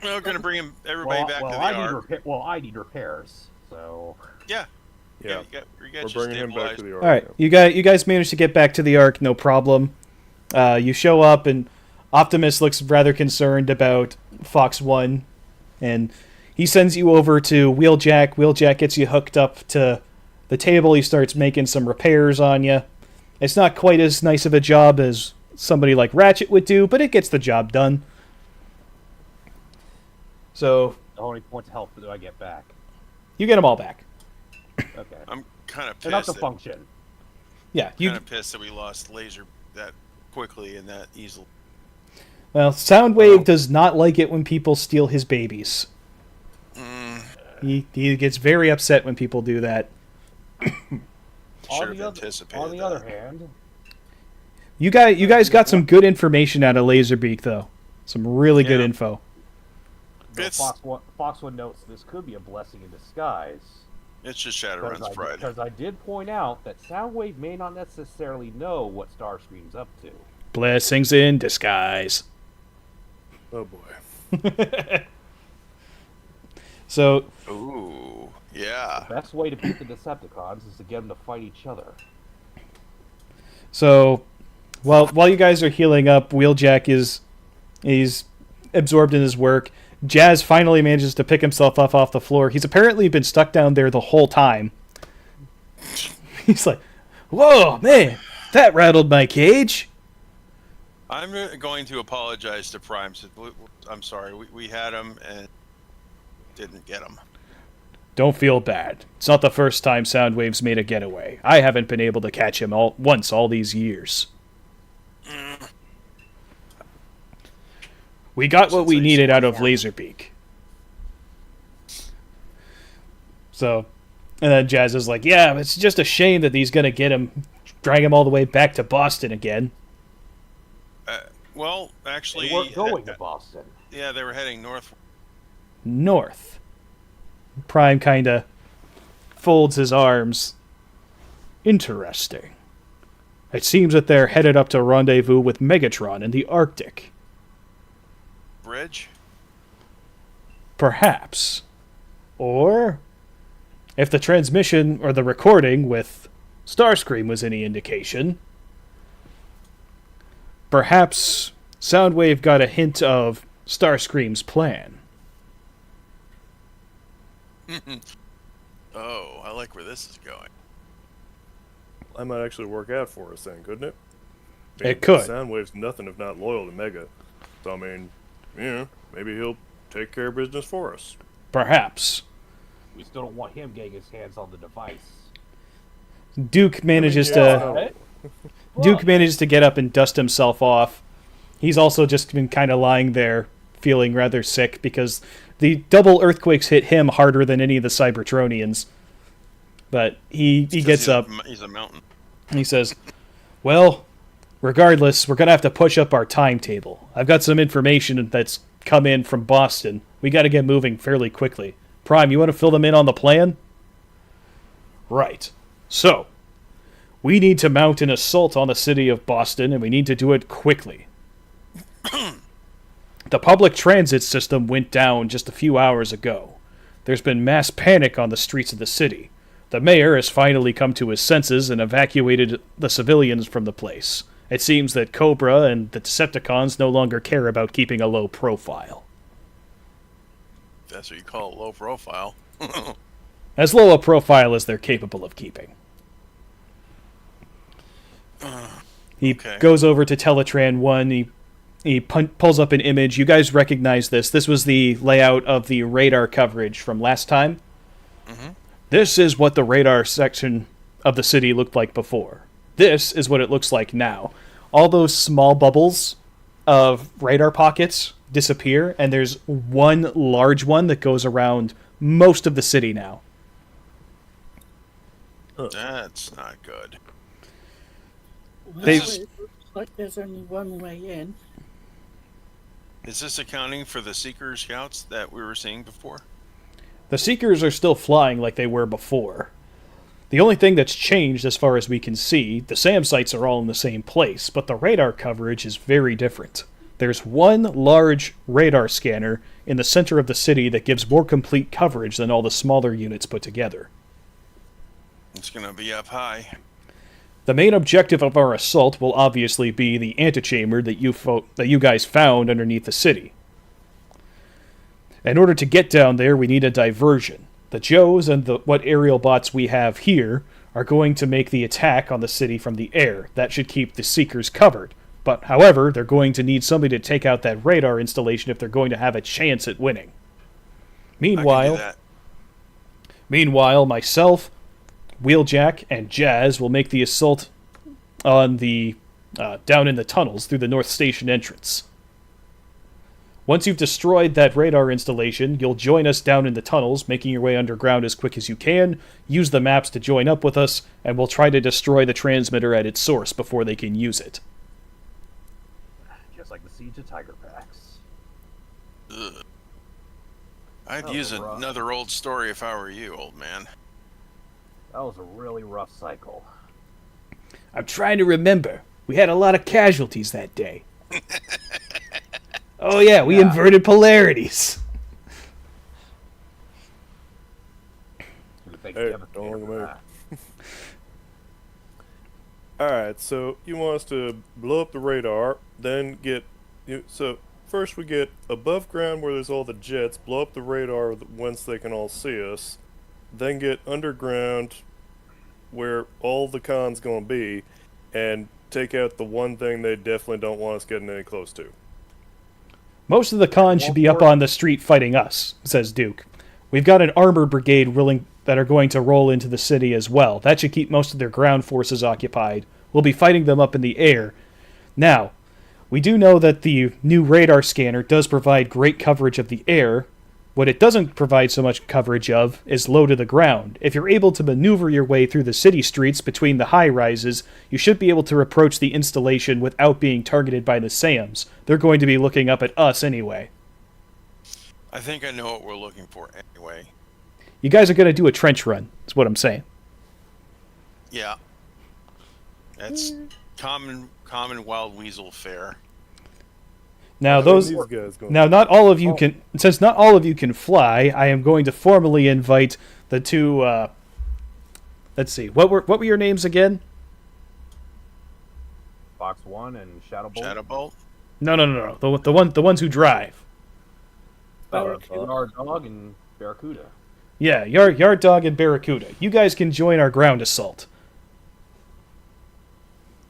We're gonna bring everybody back to the arc. I need repairs, so... Yeah. Yeah. You We're bringing him back to the arc. All right, yeah. you guys managed to get back to the Ark, no problem. You show up, and Optimus looks rather concerned about Fox 1, and he sends you over to Wheeljack. Wheeljack gets you hooked up to the table. He starts making some repairs on you. It's not quite as nice of a job as somebody like Ratchet would do, but it gets the job done. So How many points of health do I get back? you get them all back. Okay. I'm kind of Enough to pissed. function. Yeah, Kind of pissed that we lost Laser that quickly and that easily. Well, Soundwave does not like it when people steal his babies. He gets very upset when people do that. Should have anticipated On the other hand, You guys got some good information out of Laserbeak, though. Some really good Yeah. info. Fox One notes this could be a blessing in disguise. It's just Shadowrun's pride. Because I did point out that Soundwave may not necessarily know what Starscream's up to. Blessings in disguise. Oh boy. So, Ooh, yeah. Best way to beat the Decepticons is to get them to fight each other. while you guys are healing up, Wheeljack he's absorbed in his work. Jazz finally manages to pick himself up off the floor. He's apparently been stuck down there the whole time. He's like, "Whoa, man, that rattled my cage." I'm going to apologize to Prime. I'm sorry. We had him and didn't get him. Don't feel bad. It's not the first time Soundwave's made a getaway. I haven't been able to catch him once all these years. We got what we needed out of Laserbeak. So, and then Jazz is like, "Yeah, it's just a shame that he's gonna drag him all the way back to Boston again." Well, actually, They weren't going to Boston. Yeah, they were heading north. North. Prime kind of folds his arms. Interesting. It seems that they're headed up to rendezvous with Megatron in the Arctic. Bridge? Perhaps. Or, if the transmission or the recording with Starscream was any indication, perhaps Soundwave got a hint of Starscream's plan. Oh, I like where this is going. That might actually work out for us then, couldn't it? It could. Soundwave's nothing if not loyal to Mega. So, I mean, maybe he'll take care of business for us. Perhaps. We still don't want him getting his hands on the device. Duke manages Duke manages to get up and dust himself off. He's also just been kind of lying there, feeling rather sick, because the double earthquakes hit him harder than any of the Cybertronians. But he gets up. He's a mountain. And he says, well, regardless, we're going to have to push up our timetable. I've got some information that's come in from Boston. We got to get moving fairly quickly. Prime, you want to fill them in on the plan? Right. So, we need to mount an assault on the city of Boston, and we need to do it quickly. The public transit system went down just a few hours ago. There's been mass panic on the streets of the city. The mayor has finally come to his senses and evacuated the civilians from the place. It seems that Cobra and the Decepticons no longer care about keeping a low profile. That's what you call a low profile. As low a profile as they're capable of keeping. He goes over to Teletran 1. He pulls up an image. You guys recognize this. This was the layout of the radar coverage from last time. Mm-hmm. This is what the radar section of the city looked like before. This is what it looks like now. All those small bubbles of radar pockets disappear, and there's one large one that goes around most of the city now. That's not good. Well, it looks like there's only one way in. Is this accounting for the Seeker Scouts that we were seeing before? The Seekers are still flying like they were before. The only thing that's changed as far as we can see, the SAM sites are all in the same place, but the radar coverage is very different. There's one large radar scanner in the center of the city that gives more complete coverage than all the smaller units put together. It's going to be up high. The main objective of our assault will obviously be the antechamber that you guys found underneath the city. In order to get down there, we need a diversion. The Joes and what aerial bots we have here are going to make the attack on the city from the air. That should keep the Seekers covered. But, however, they're going to need somebody to take out that radar installation if they're going to have a chance at winning. Meanwhile, myself, Wheeljack, and Jazz will make the assault on the down in the tunnels through the North Station entrance. Once you've destroyed that radar installation, you'll join us down in the tunnels, making your way underground as quick as you can, use the maps to join up with us, and we'll try to destroy the transmitter at its source before they can use it. Just like the Siege of Tiger Packs. Ugh. I'd use another old story if I were you, old man. That was a really rough cycle. I'm trying to remember. We had a lot of casualties that day. Oh yeah, we inverted polarities. Hey, don't look at me. Alright, so you want us to blow up the radar, then so first we get above ground where there's all the jets, blow up the radar whence they can all see us, then get underground where all the con's gonna be, and take out the one thing they definitely don't want us getting any close to. Most of the cons should be up on the street fighting us, says Duke. We've got an armor brigade that are going to roll into the city as well. That should keep most of their ground forces occupied. We'll be fighting them up in the air. Now, we do know that the new radar scanner does provide great coverage of the air. What it doesn't provide so much coverage of is low to the ground. If you're able to maneuver your way through the city streets between the high-rises, you should be able to approach the installation without being targeted by the SAMs. They're going to be looking up at us anyway. I think I know what we're looking for anyway. You guys are going to do a trench run, is what I'm saying. Yeah. That's common wild weasel fare. Now Where are those. these guys going? Now, not all of you can. Since not all of you can fly, I am going to formally invite the two. Let's see. What were your names again? Fox 1 and Shadowbolt. Shadowbolt. No. The ones who drive. Barracuda. Our dog and Barracuda. Yeah, Yard Dog and Barracuda. You guys can join our ground assault.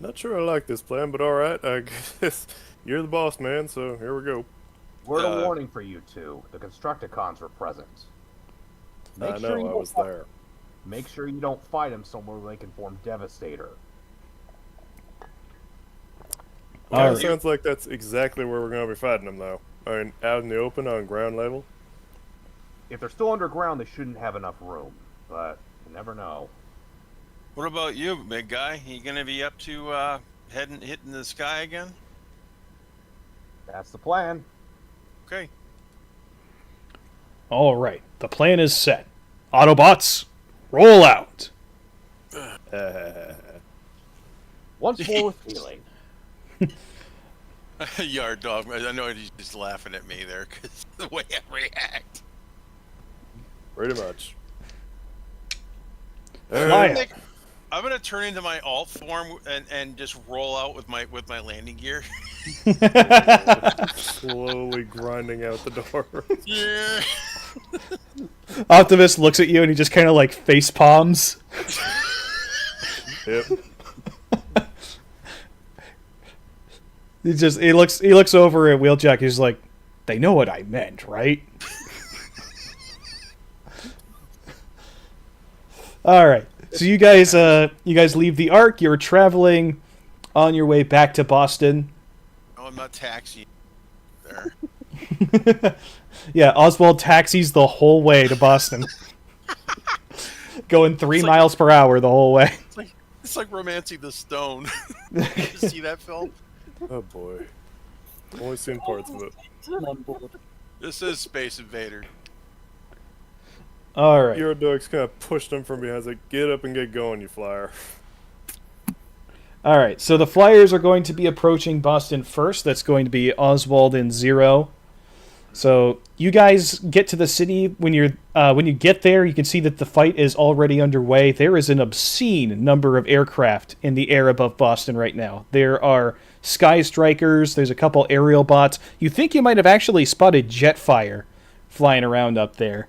Not sure I like this plan, but alright, I guess you're the boss, man, so here we go. Word of warning for you two. The Constructicons were present. I know, I was there. Make sure you don't fight them somewhere where they can form Devastator. Yeah, Alright. it sounds like that's exactly where we're going to be fighting them, though. I mean, out in the open on ground level. If they're still underground, they shouldn't have enough room. But you never know. What about you, big guy? You gonna be up to hitting the sky again? That's the plan. Okay. All right. The plan is set. Autobots, roll out. Once more with healing. Yard dog. I know he's just laughing at me there because the way I react. Pretty much. Fly. I'm gonna turn into my alt form and just roll out with my landing gear. Slowly grinding out the door. Yeah. Optimus looks at you and he just kind of like face palms. Yep. He looks over at Wheeljack. He's like, "They know what I meant, right?" All right. So you guys leave the Ark. You're traveling on your way back to Boston. No, I'm not taxiing there. Yeah, Oswald taxis the whole way to Boston, going 3 miles per hour the whole way. It's like Romancing the Stone. You see that film? Oh boy. Only seen parts of it. On board. This is Space Invader. All right. Your dog's kind of pushed him from behind. He's like, get up and get going, you flyer. All right. So the Flyers are going to be approaching Boston first. That's going to be Oswald and Zero. So you guys get to the city. When you get there, you can see that the fight is already underway. There is an obscene number of aircraft in the air above Boston right now. There are Sky Strikers. There's a couple aerial bots. You think you might have actually spotted Jetfire flying around up there.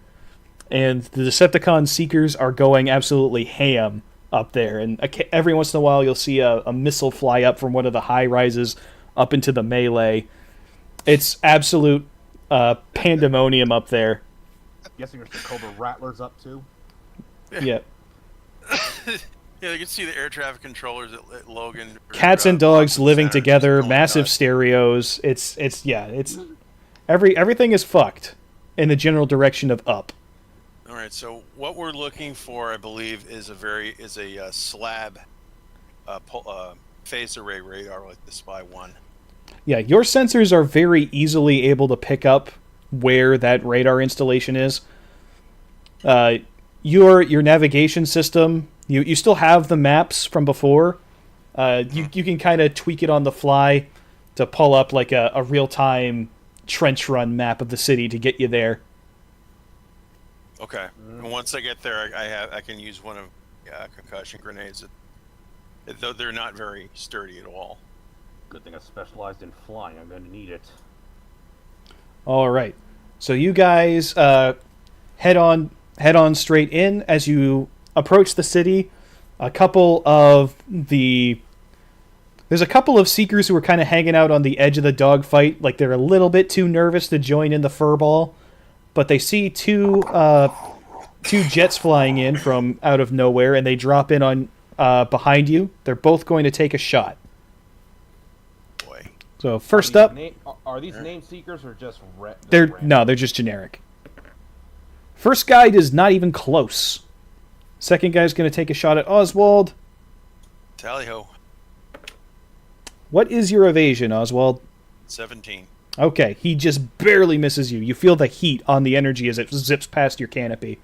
And the Decepticon Seekers are going absolutely ham up there. And every once in a while, you'll see a missile fly up from one of the high rises up into the melee. It's absolute pandemonium up there. Guessing there's the Cobra Rattlers up too. Yeah. Yeah, you can see the air traffic controllers at Logan. Cats and dogs Boston living Center, together, just going massive nuts. stereos. It's everything is fucked in the general direction of up. All right, so what we're looking for, I believe, is a slab phase array radar like the Spy 1. Yeah, your sensors are very easily able to pick up where that radar installation is. Your navigation system, you still have the maps from before. You can kind of tweak it on the fly to pull up like a real-time trench run map of the city to get you there. Okay, and once I get there, I can use one of concussion grenades. Though they're not very sturdy at all. Good thing I specialized in flying. I'm going to need it. All right. So you guys head on straight in. As you approach the city, there's a couple of Seekers who are kind of hanging out on the edge of the dogfight, like they're a little bit too nervous to join in the furball, but they see two jets flying in from out of nowhere, and they drop in on behind you. They're both going to take a shot. Boy. So first up, Are these name seekers or just they're just generic. First guy is not even close. Second guy's going to take a shot at Oswald. Tally-ho. What is your evasion, Oswald? 17. Okay, he just barely misses you. You feel the heat on the energy as it zips past your canopy.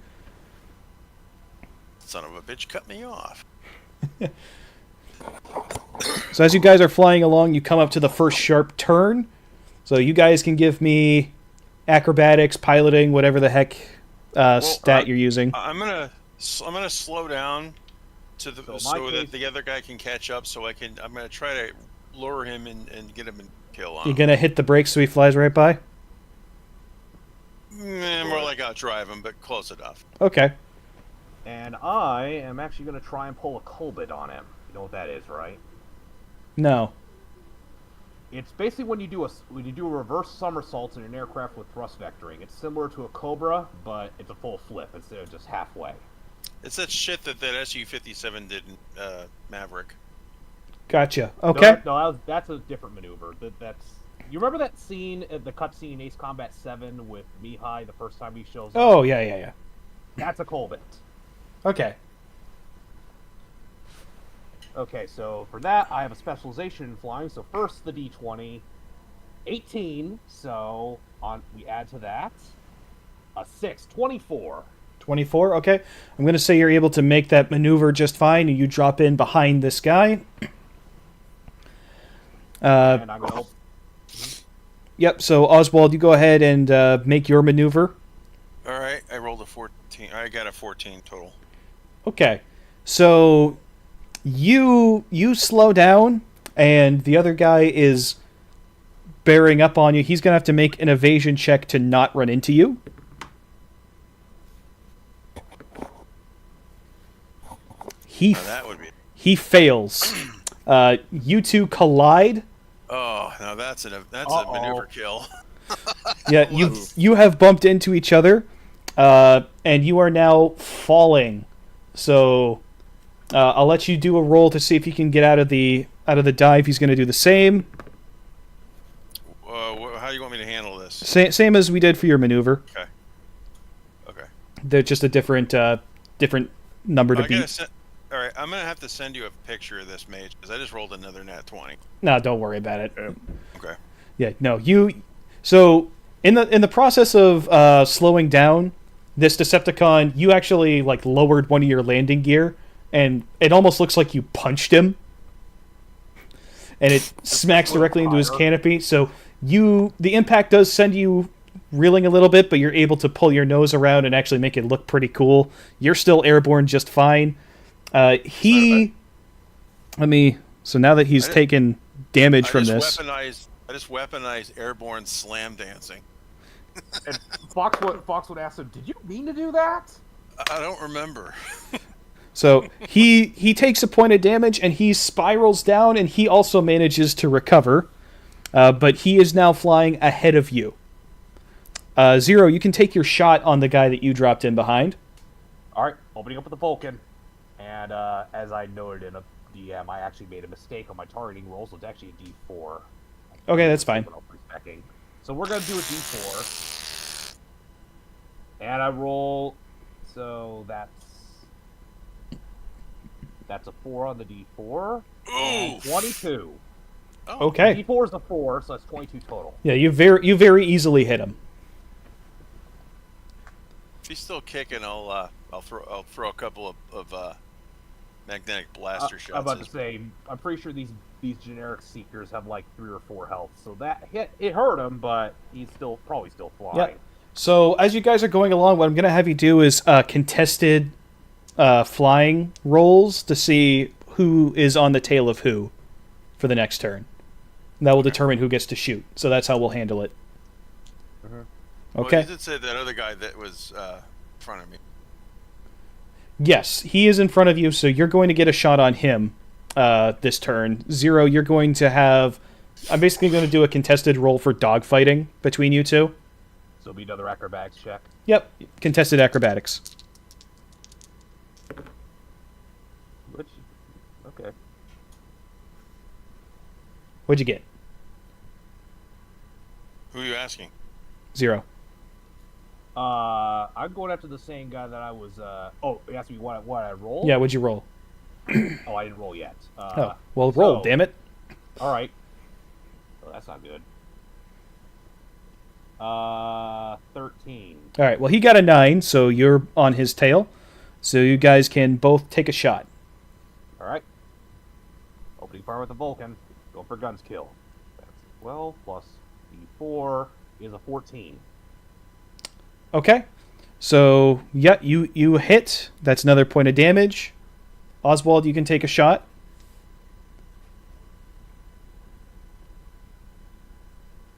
Son of a bitch cut me off. So as you guys are flying along, you come up to the first sharp turn. So you guys can give me acrobatics, piloting, whatever the heck stat you're using. I'm gonna slow down to the so that the other guy can catch up. I'm gonna try to lure him and get him a kill on. You're gonna hit the brakes so he flies right by? More like I'll drive him, but close enough. Okay. And I am actually going to try and pull a Colbit on him. You know what that is, right? No. It's basically when you do a reverse somersault in an aircraft with thrust vectoring. It's similar to a Cobra, but it's a full flip instead of just halfway. It's that shit that SU-57 did in Maverick. Gotcha. Okay. No, that's a different maneuver. You remember that scene, the cutscene in Ace Combat 7 with Mihai the first time he shows up? Oh, yeah. That's a Colbit. Okay. Okay, so for that, I have a specialization in flying. So first, the D20. 18, so we add to that. A 6, 24. 24, okay. I'm going to say you're able to make that maneuver just fine, and you drop in behind this guy. And I'm going to... Yep, so Oswald, you go ahead and make your maneuver. All right, I rolled a 14. I got a 14 total. Okay, so you slow down, and the other guy is bearing up on you. He's going to have to make an evasion check to not run into you. He fails. You two collide. Oh, now that's a maneuver kill. Yeah, you have bumped into each other, and you are now falling. So I'll let you do a roll to see if you can get out of the dive. He's going to do the same. How do you want me to handle this? Same as we did for your maneuver. Okay. They're just a different number to beat. All right, I'm gonna have to send you a picture of this mage because I just rolled another nat 20. No, don't worry about it. Okay. Yeah, no, you. So in the process of slowing down this Decepticon, you actually lowered one of your landing gear, and it almost looks like you punched him, and it smacks directly into his canopy. So the impact does send you reeling a little bit, but you're able to pull your nose around and actually make it look pretty cool. You're still airborne just fine. So now that he's taken damage from this. I just weaponized airborne slam dancing. And Fox would ask him, "Did you mean to do that?" I don't remember. So he takes a point of damage and he spirals down, and he also manages to recover, but he is now flying ahead of you. Zero, you can take your shot on the guy that you dropped in behind. All right, opening up with the Vulcan. And as I noted in a DM, I actually made a mistake on my targeting roll, so it's actually a D4. Okay, that's fine. So we're going to do a D4. And I roll... So that's a 4 on the D4. And 22. Oh. Okay. The D4 is a 4, so that's 22 total. Yeah, you very easily hit him. If he's still kicking, I'll throw a couple of magnetic blaster shots. I'm about to say, I'm pretty sure these generic seekers have 3 or 4 health, so that it hurt him, but he's probably still flying. Yep. So as you guys are going along, what I'm going to have you do is contested flying rolls to see who is on the tail of who for the next turn. And that will determine who gets to shoot. So that's how we'll handle it. Okay. Well, you did say that other guy that was in front of me. Yes, he is in front of you, so you're going to get a shot on him this turn. Zero, you're going to have... I'm basically going to do a contested roll for dogfighting between you two. So it'll be another acrobatics check. Yep, contested acrobatics. Okay. What'd you get? Who are you asking? 0. I'm going after the same guy that I was. Oh, you asked me what I rolled? Yeah, what'd you roll? Oh, I didn't roll yet. Well, roll, damn it. All right. Oh, that's not good. 13. All right, well, he got a 9, so you're on his tail. So you guys can both take a shot. All right. Opening fire with the Vulcan. Going for guns kill. That's 12 plus D4 is a 14. Okay. So, yeah, you hit. That's another point of damage. Oswald, you can take a shot.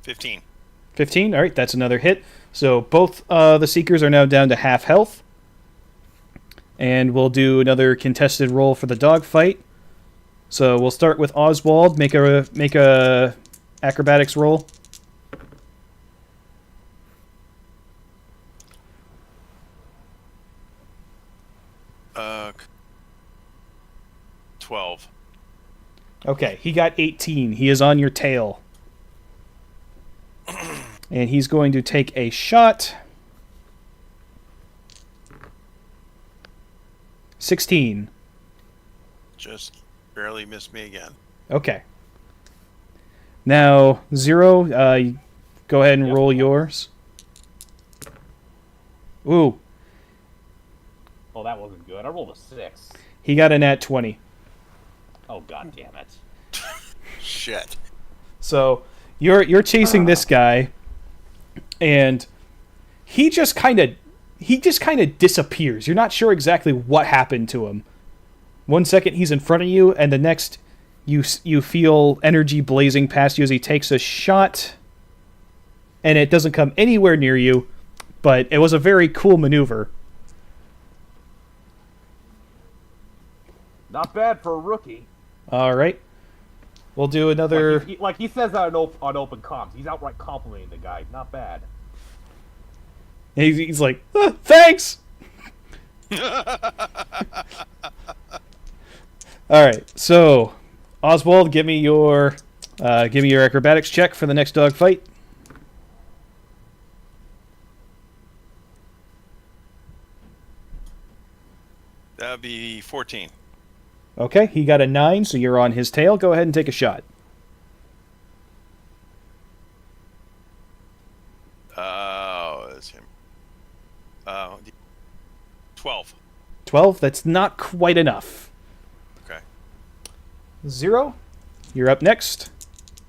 15. 15. All right, that's another hit. So both the Seekers are now down to half health. And we'll do another contested roll for the dogfight. So we'll start with Oswald. Make a acrobatics roll. Uh, 12. Okay, he got 18. He is on your tail. And he's going to take a shot. 16. Just barely missed me again. Okay. Now, Zero, go ahead and Yep. roll yours. Ooh, Oh, that wasn't good. I rolled a 6. he got a nat 20. Oh, god damn it. Shit. So you're chasing this guy, and he just kind of disappears. You're not sure exactly what happened to him. One second he's in front of you, and the next you feel energy blazing past you as he takes a shot, and it doesn't come anywhere near you. But it was a very cool maneuver. Not bad for a rookie. All right, we'll do another. Like he says that on open comms. He's outright complimenting the guy. Not bad. He's like, thanks. All right, so Oswald, give me your acrobatics check for the next dog fight. That'd be 14. Okay, he got a 9, so you're on his tail. Go ahead and take a shot. Oh, that's him. 12. 12, that's not quite enough. Okay. Zero, you're up next.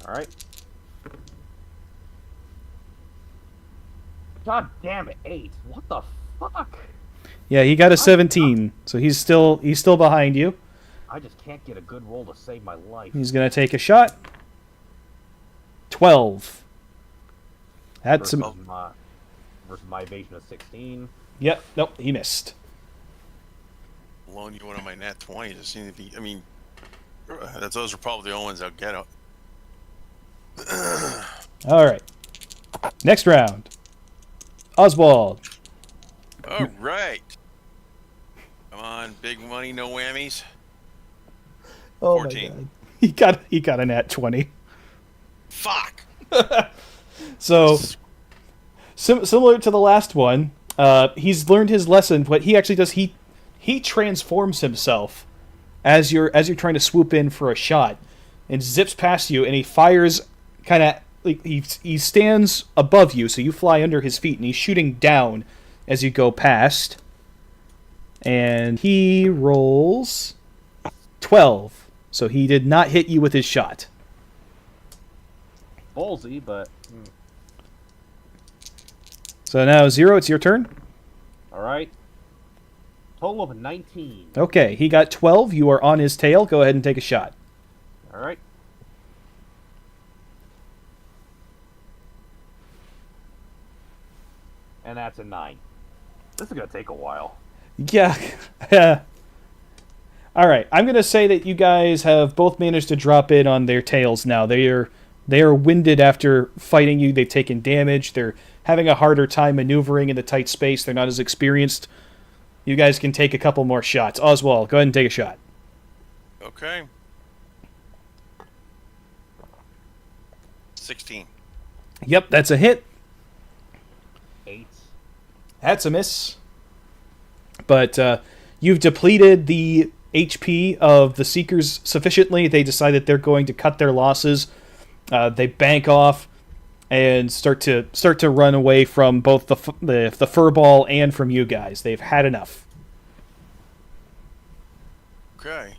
All right. God damn it, 8. What the fuck? Yeah, he got a 17, so he's still behind you. I just can't get a good roll to save my life. He's going to take a shot. 12. That's versus some. my evasion of 16. Yep, nope, he missed. Loan you one of my nat 20s. It seemed to be. I mean, those are probably the only ones I'll get out. All right. Next round. Oswald. All right. Come on, big money, no whammies. Oh 14. my God. He got a nat 20. Fuck. So, similar to the last one, he's learned his lesson. What he actually does, he transforms himself as you're trying to swoop in for a shot, and zips past you, and he fires kind of like he stands above you, so you fly under his feet, and he's shooting down as you go past. And he rolls 12, so he did not hit you with his shot. Ballsy, but... So now, Zero, it's your turn. Alright. Total of 19. Okay, he got 12. You are on his tail. Go ahead and take a shot. Alright. And that's a 9. This is going to take a while. Yeah. All right, I'm going to say that you guys have both managed to drop in on their tails now. They are winded after fighting you. They've taken damage. They're having a harder time maneuvering in the tight space. They're not as experienced. You guys can take a couple more shots. Oswald, go ahead and take a shot. Okay. 16. Yep, that's a hit. 8. That's a miss. But you've depleted the HP of the Seekers sufficiently. They decide that they're going to cut their losses. They bank off and start to run away from both the furball and from you guys. They've had enough. Okay.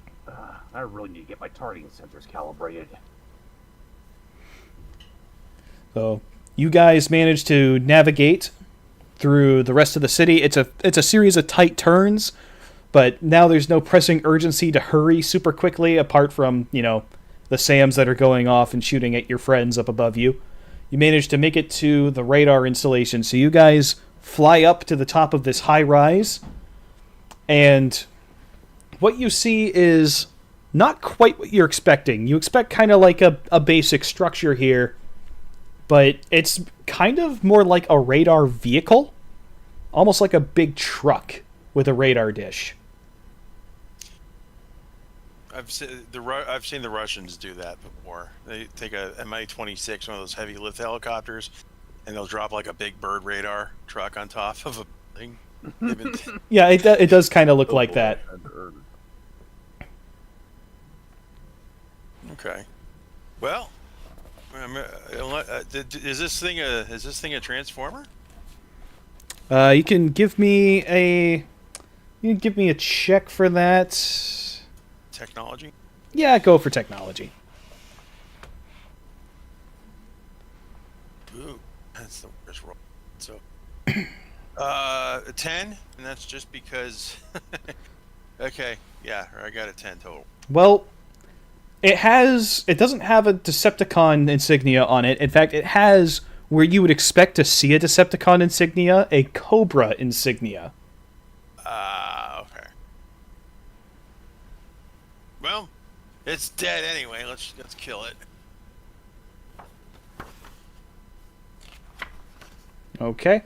I really need to get my targeting sensors calibrated. So you guys manage to navigate through the rest of the city. It's a series of tight turns, but now there's no pressing urgency to hurry super quickly, apart from, the SAMs that are going off and shooting at your friends up above you. You manage to make it to the radar installation, so you guys fly up to the top of this high rise, and what you see is not quite what you're expecting. You expect kind of like a basic structure here, but it's kind of more like a radar vehicle, almost like a big truck with a radar dish. I've seen the Russians do that before. They take a Mi-26, one of those heavy lift helicopters, and they'll drop like a big bird radar truck on top of a thing. Yeah, it does kind of look like that. Okay. Well, is this thing a transformer? You can give me a check for that. Technology? Yeah, go for technology. Ooh, that's the worst roll. So, 10, and that's just because. Okay, yeah, I got a 10 total. Well, it doesn't have a Decepticon insignia on it. In fact, it has where you would expect to see a Decepticon insignia, a Cobra insignia. Okay. Well, it's dead anyway. Let's kill it. Okay.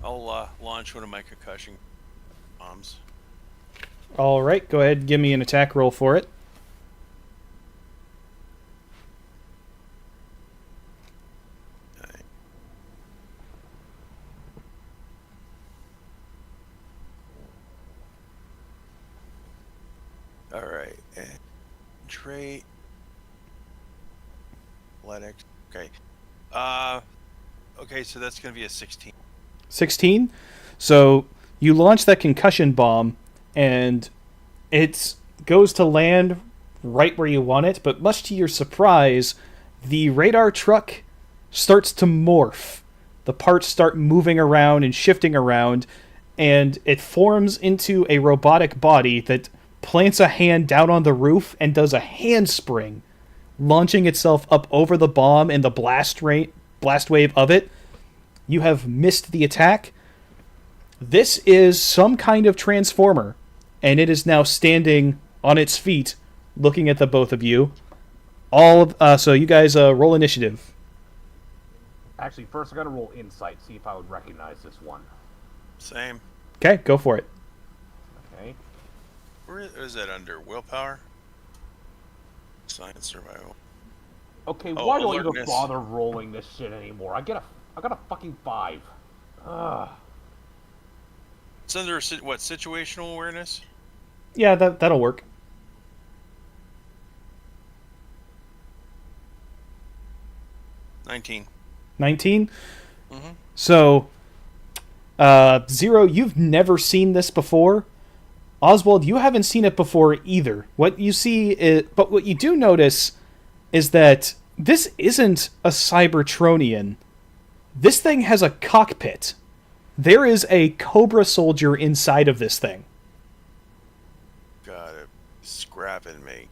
I'll launch one of my concussion bombs. All right, go ahead and give me an attack roll for it. All right. Trait. Athletics. Okay. Okay, so that's going to be a 16. 16. So you launch that concussion bomb, and it goes to land right where you want it, but much to your surprise, the radar truck starts to morph. The parts start moving around and shifting around, and it forms into a robotic body that plants a hand down on the roof and does a handspring, launching itself up over the bomb and the blast wave of it. You have missed the attack. This is some kind of transformer, and it is now standing on its feet, looking at the both of you. So you guys roll initiative. Actually, first I gotta roll insight, see if I would recognize this one. Same. Okay, go for it. Okay. Where is that under? Willpower? Science, survival. Okay, Oh, why don't you alertness. even bother rolling this shit anymore? I got a fucking 5. Ugh. It's under what? Situational awareness? Yeah, that'll work. 19. 19? Mm-hmm. So, Zero, you've never seen this before. Oswald, you haven't seen it before either. What you do notice is that this isn't a Cybertronian. This thing has a cockpit. There is a Cobra soldier inside of this thing. Got it. Scrapping me.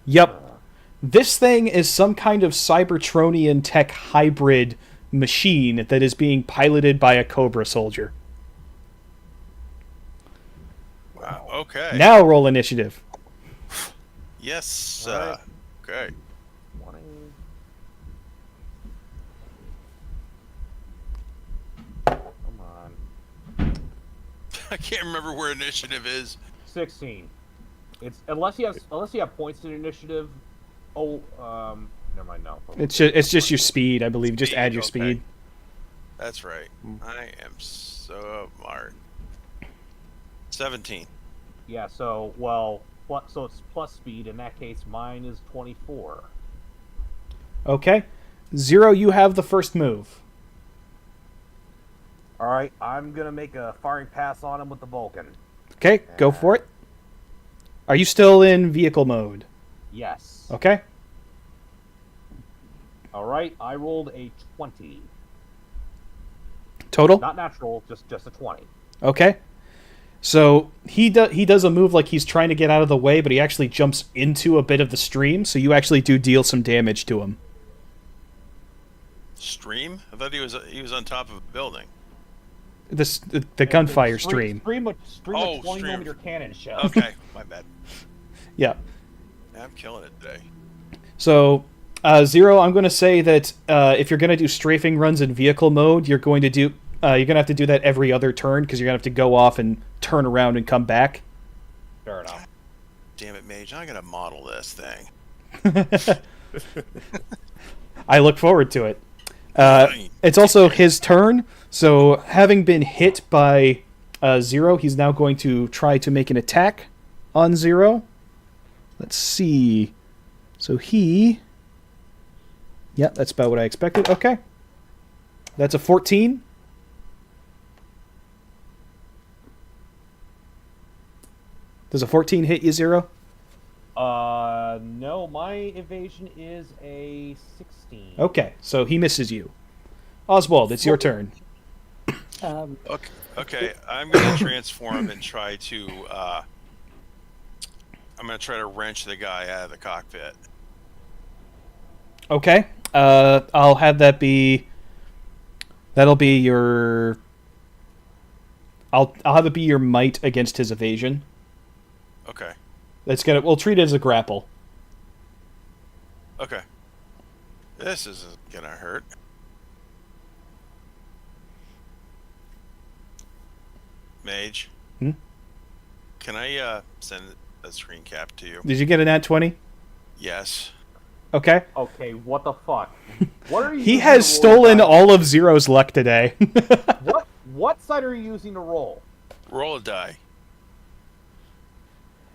Yep. This thing is some kind of Cybertronian tech hybrid machine that is being piloted by a Cobra soldier. Wow. Okay. Now roll initiative. Yes. Alright. Okay. 20. Come on. I can't remember where initiative is. 16. It's unless you have points in initiative. Oh, never mind. No. It's just your speed, I believe. Just add your Okay. speed. That's right. I am so smart. 17. Yeah. So so it's plus speed. In that case, mine is 24. Okay. Zero, you have the first move. All right. I'm gonna make a firing pass on him with the Vulcan. Okay, go for it. Are you still in vehicle mode? Yes. Okay. All right. I rolled a 20. Total? Not natural, just a 20. Okay. So he does a move like he's trying to get out of the way, but he actually jumps into a bit of the stream, so you actually do deal some damage to him. Stream? I thought he was on top of a building. The gunfire stream. Stream a Oh, 20 stream. millimeter cannon shell. Okay, my bad. Yeah. I'm killing it today. So, Zero, I'm going to say that if you're going to do strafing runs in vehicle mode, you're going to have to do that every other turn, because you're going to have to go off and turn around and come back. Fair enough. Damn it, Mage! I gotta model this thing. I look forward to it. It's also his turn, so having been hit by Zero, he's now going to try to make an attack on Zero. Let's see. So he... Yep, that's about what I expected. Okay. That's a 14. Does a 14 hit you, Zero? No, my evasion is a 16. Okay, so he misses you. Oswald, it's your turn. Okay, I'm gonna transform and try to. I'm gonna try to wrench the guy out of the cockpit. Okay. I'll have that be... That'll be your... I'll have it be your might against his evasion. Okay. We'll treat it as a grapple. Okay. This isn't gonna hurt. Mage. Hmm? Can I send a screen cap to you? Did you get a nat 20? Yes. Okay. Okay, what the fuck? What are you He using has to roll stolen die? all of Zero's luck today. What side are you using to roll? Roll a die.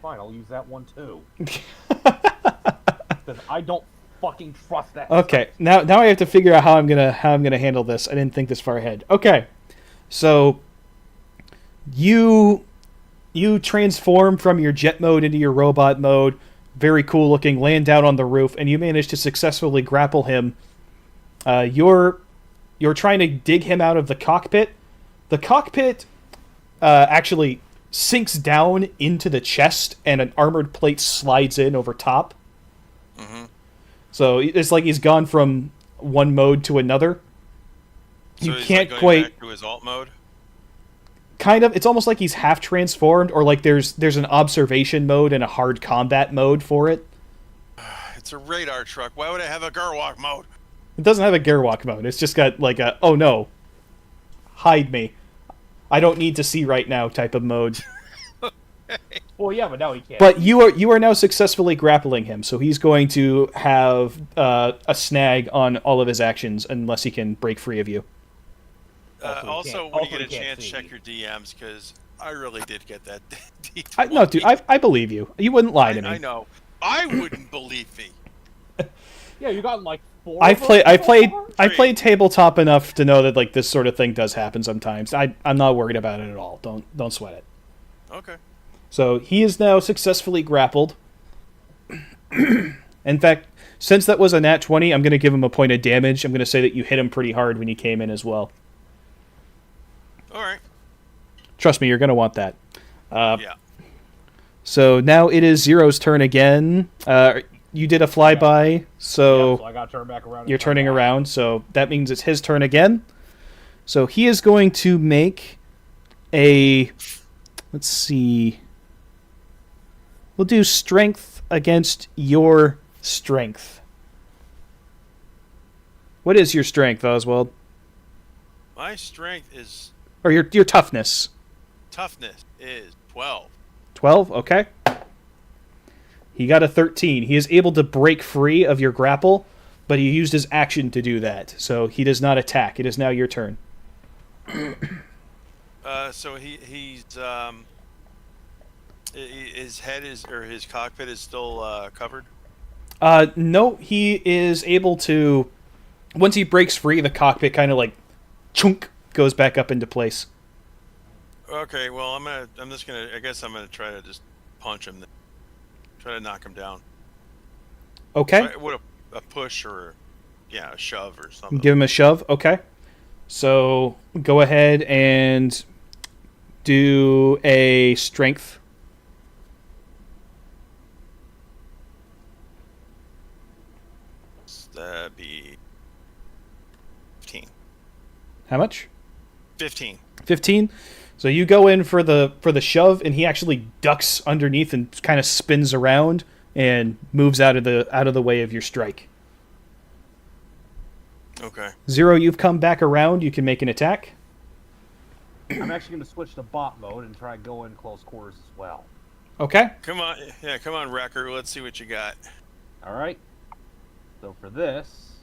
Fine, I'll use that one too. Because I don't fucking trust that. Okay, now I have to figure out how I'm gonna handle this. I didn't think this far ahead. Okay, so you transform from your jet mode into your robot mode. Very cool looking. Land down on the roof, and you manage to successfully grapple him. You're trying to dig him out of the cockpit. The cockpit actually sinks down into the chest, and an armored plate slides in over top. Mm-hmm. So it's like he's gone from one mode to another. So You he's can't like quite... going back to his alt mode. Kind of. It's almost like he's half transformed, or like there's an observation mode and a hard combat mode for it. It's a radar truck. Why would I have a Garwalk mode? It doesn't have a Gerwalk mode. It's just got like a, oh no, hide me. I don't need to see right now type of mode. Well, yeah, but now he can't. But you are now successfully grappling him, so he's going to have a snag on all of his actions unless he can break free of you. Also, when you get a chance, check your DMs, because I really did get that. No, dude, I believe you. You wouldn't lie to me. I know. I wouldn't believe me. Yeah, you got like 4. I of them? played tabletop enough to know that like this sort of thing does happen sometimes. I'm not worried about it at all. Don't sweat it. Okay. So he is now successfully grappled. In fact, since that was a nat 20, I'm going to give him a point of damage. I'm going to say that you hit him pretty hard when he came in as well. All right. Trust me, you're going to want that. Yeah. So now it is Zero's turn again. You did a flyby, so, So I got to turn back around. you're turning around. So that means it's his turn again. So he is going to make a... Let's see... We'll do strength against your strength. What is your strength, Oswald? My strength is... Or your toughness? Toughness is 12. 12? Okay. He got a 13. He is able to break free of your grapple, but he used his action to do that. So he does not attack. It is now your turn. So he's his head is, or his cockpit is still covered? No, he is able to... Once he breaks free, the cockpit kind of like chunk goes back up into place. Okay, well, I guess I'm gonna try to just punch him then. Try to knock him down. Okay. Try, what a push or a shove or something. Give him a shove. Okay. So go ahead and do a strength. That'd be 15. How much? 15. 15. So you go in for the shove, and he actually ducks underneath and kind of spins around and moves out of the way of your strike. Okay. Zero, you've come back around. You can make an attack. I'm actually going to switch to bot mode and try to go in close quarters as well. Okay. Come on, Wrecker. Let's see what you got. All right. So for this,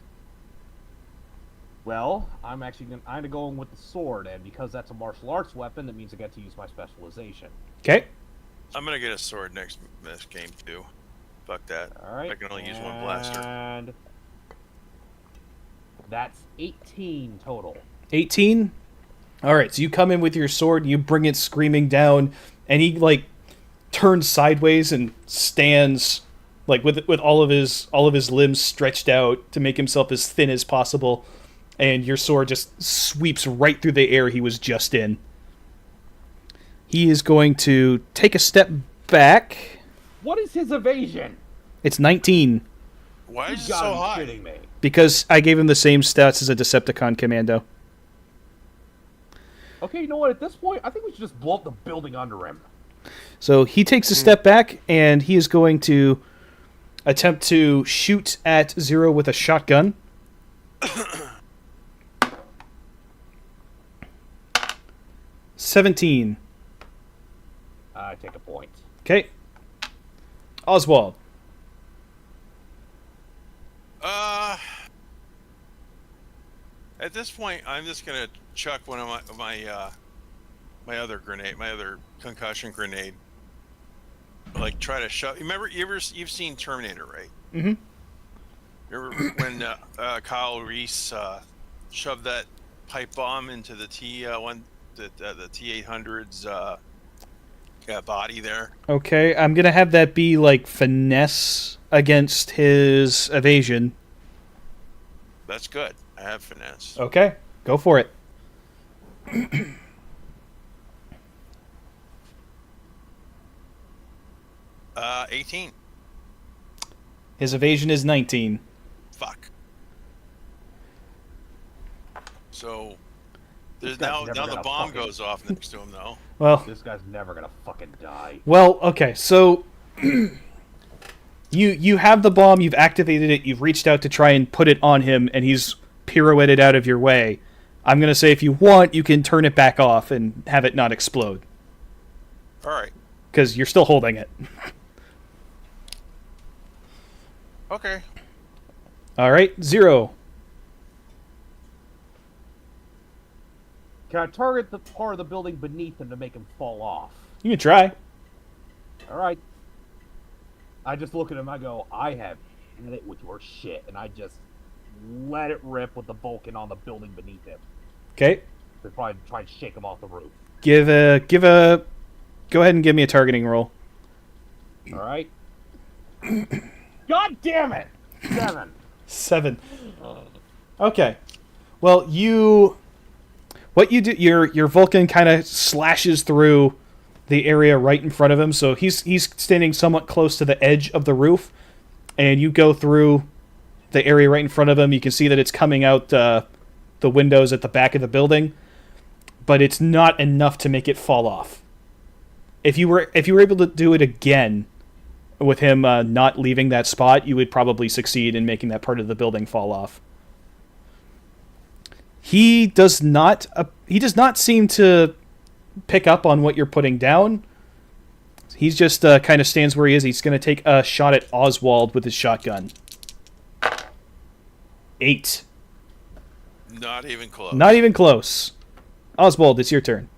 well, I'm going with the sword, and because that's a martial arts weapon, that means I get to use my specialization. Okay. I'm gonna get a sword next game too. Fuck that. All right. I can only use one blaster. And that's 18 total. 18. All right. So you come in with your sword, you bring it screaming down, and he turns sideways and stands with all of his limbs stretched out to make himself as thin as possible, and your sword just sweeps right through the air he was just in. He is going to take a step back. What is his evasion? It's 19. Why is it You so gotta be high? kidding me. Because I gave him the same stats as a Decepticon commando. Okay, you know what? At this point, I think we should just blow up the building under him. So he takes a step back, and he is going to attempt to shoot at Zero with a shotgun. 17. I take a point. Okay. Oswald. At this point, I'm just gonna chuck one of my other grenade, my other concussion grenade. Try to shove. You've seen Terminator, right? Mm-hmm. Remember when Kyle Reese shoved that pipe bomb into the the T-800's body there? Okay, I'm gonna have that be finesse against his evasion. That's good. I have finesse. Okay, go for it. 18. His evasion is 19. Fuck. So This there's guy's now never the gonna bomb fucking- goes off next to him though. Well, This guy's never gonna fucking die. okay, so you have the bomb, you've activated it, you've reached out to try and put it on him, and he's pirouetted out of your way. I'm gonna say if you want, you can turn it back off and have it not explode. All right. Because you're still holding it. Okay. All right, Zero. Can I target the part of the building beneath him to make him fall off? You can try. All right. I just look at him. I go, I have had it with your shit, and I just let it rip with the Vulcan on the building beneath him. Okay. To probably try and shake him off the roof. Go ahead and give me a targeting roll. All right. God damn it! 7. 7. Okay. Well, what you do, your Vulcan kind of slashes through the area right in front of him, so he's standing somewhat close to the edge of the roof, and you go through the area right in front of him. You can see that it's coming out the windows at the back of the building, but it's not enough to make it fall off. If you were able to do it again with him not leaving that spot, you would probably succeed in making that part of the building fall off. He does not seem to pick up on what you're putting down. He's just kind of stands where he is. He's going to take a shot at Oswald with his shotgun. 8. Not even close. Not even close. Oswald, it's your turn.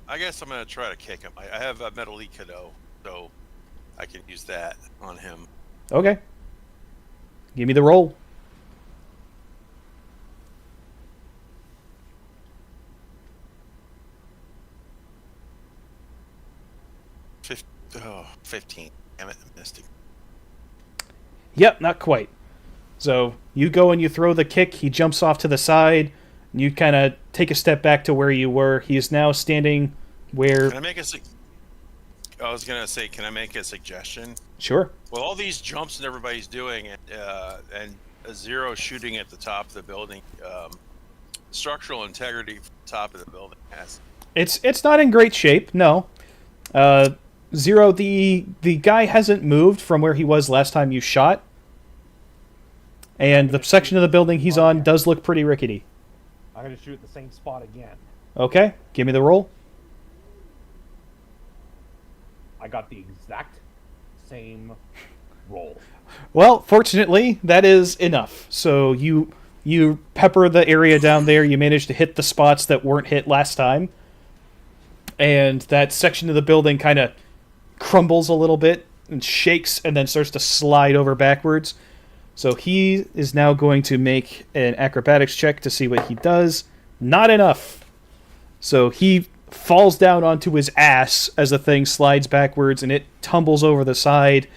I guess I'm gonna try to kick him. I have a Metal Cadeau, so I can use that on him. Okay. Give me the roll. Oh, 15. Damn it, I missed it. Yep, not quite. So you go and you throw the kick. He jumps off to the side. And you kind of take a step back to where you were. He is now standing where... Can I make a I was going to say, can I make a suggestion? Sure. With all these jumps that everybody's doing, and a zero shooting at the top of the building, structural integrity from the top of the building has... It's not in great shape, no. Zero, the guy hasn't moved from where he was last time you shot. And the section of the building he's on does look pretty rickety. I'm going to shoot at the same spot again. Okay, give me the roll. I got the exact same roll. Well, fortunately, that is enough. So you pepper the area down there. You manage to hit the spots that weren't hit last time. And that section of the building kind of crumbles a little bit and shakes and then starts to slide over backwards. So he is now going to make an acrobatics check to see what he does. Not enough. So he falls down onto his ass as the thing slides backwards and it tumbles over the side.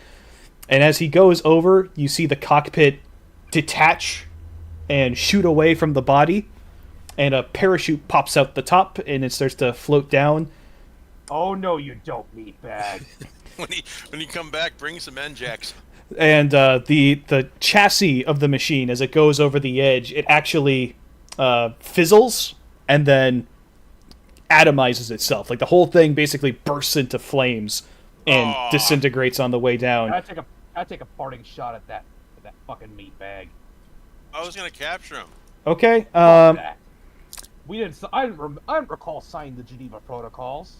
And as he goes over, you see the cockpit detach and shoot away from the body. And a parachute pops out the top and it starts to float down. Oh no, you don't, meatbag. when you come back, bring some NJAX. And the chassis of the machine, as it goes over the edge, it actually fizzles and then atomizes itself. Like the whole thing basically bursts into flames and disintegrates on the way down. I take a parting shot at that fucking meatbag. I was gonna capture him. Okay. Fuck that. We didn't. I don't recall signing the Geneva Protocols.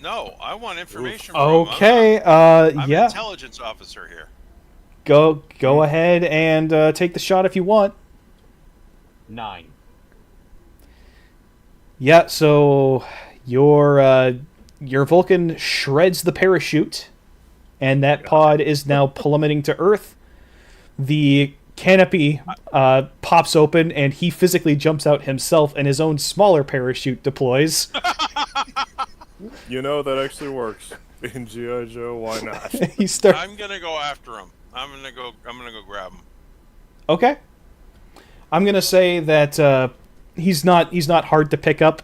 No, I want information. Okay. I'm an Yeah. intelligence officer here. Go ahead and take the shot if you want. 9. Yeah. So your Vulcan shreds the parachute, and that pod is now plummeting to Earth. The canopy pops open, and he physically jumps out himself, and his own smaller parachute deploys. You know, that actually works. In G.I. Joe, why not? He starts. I'm gonna go after him. I'm gonna go grab him. Okay. I'm gonna say that he's not hard to pick up.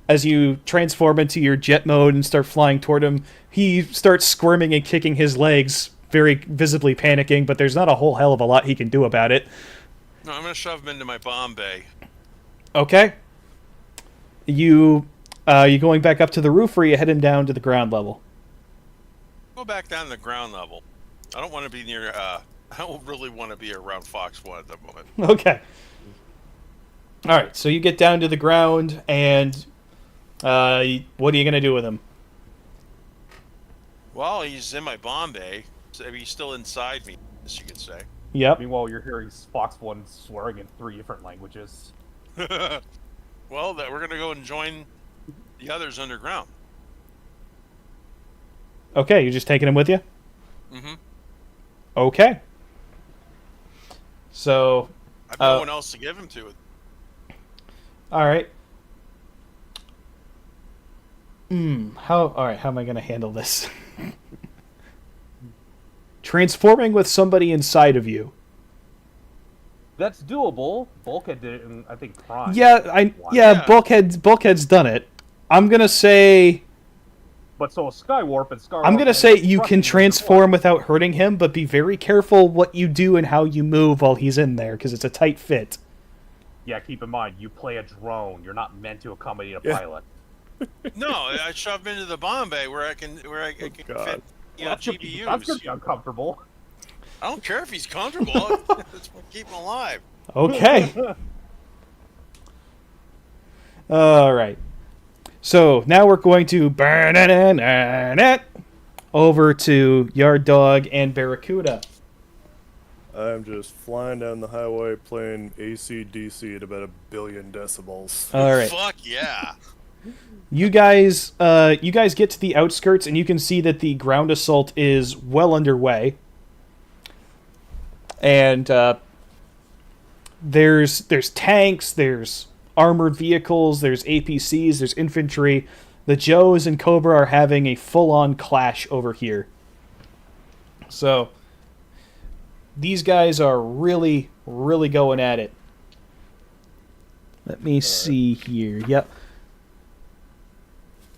As you transform into your jet mode and start flying toward him, he starts squirming and kicking his legs, very visibly panicking, but there's not a whole hell of a lot he can do about it. No, I'm gonna shove him into my bomb bay. Okay. You going back up to the roof, or are you heading down to the ground level? Go back down to the ground level. I don't want to be near. I don't really want to be around Fox 1 at the moment. Okay. All right. So you get down to the ground, and what are you gonna do with him? Well, he's in my bomb bay. So he's still inside me, as you could say. Yep. Meanwhile, you're hearing Fox 1 swearing in 3 different languages. Well, we're gonna go and join the others underground. Okay. You're just taking him with you. Mm-hmm. Okay. So. I've no one else to give him to. All right. All right, how am I going to handle this? Transforming with somebody inside of you. That's doable. Bulkhead did it in, I think, Prime. Yeah. Bulkhead's done it. I'm going to say But so a Skywarp and Skywarp... I'm going to say you can transform without hurting him, but be very careful what you do and how you move while he's in there, because it's a tight fit. Yeah, keep in mind, you play a drone. You're not meant to accommodate a pilot. No, I shoved him into the bomb bay where I can fit. GPUs. That's gonna be uncomfortable. I don't care if he's comfortable. Let's keep him alive. Okay. All right. So now we're going to burn it over to Yard Dog and Barracuda. I'm just flying down the highway playing AC/DC at about 1 billion decibels. All right. Fuck yeah. You guys get to the outskirts, and you can see that the ground assault is well underway. And there's tanks, there's armored vehicles, there's APCs, there's infantry, the Joes and Cobra are having a full-on clash over here. So, these guys are really, really going at it. Let me see here. Yep.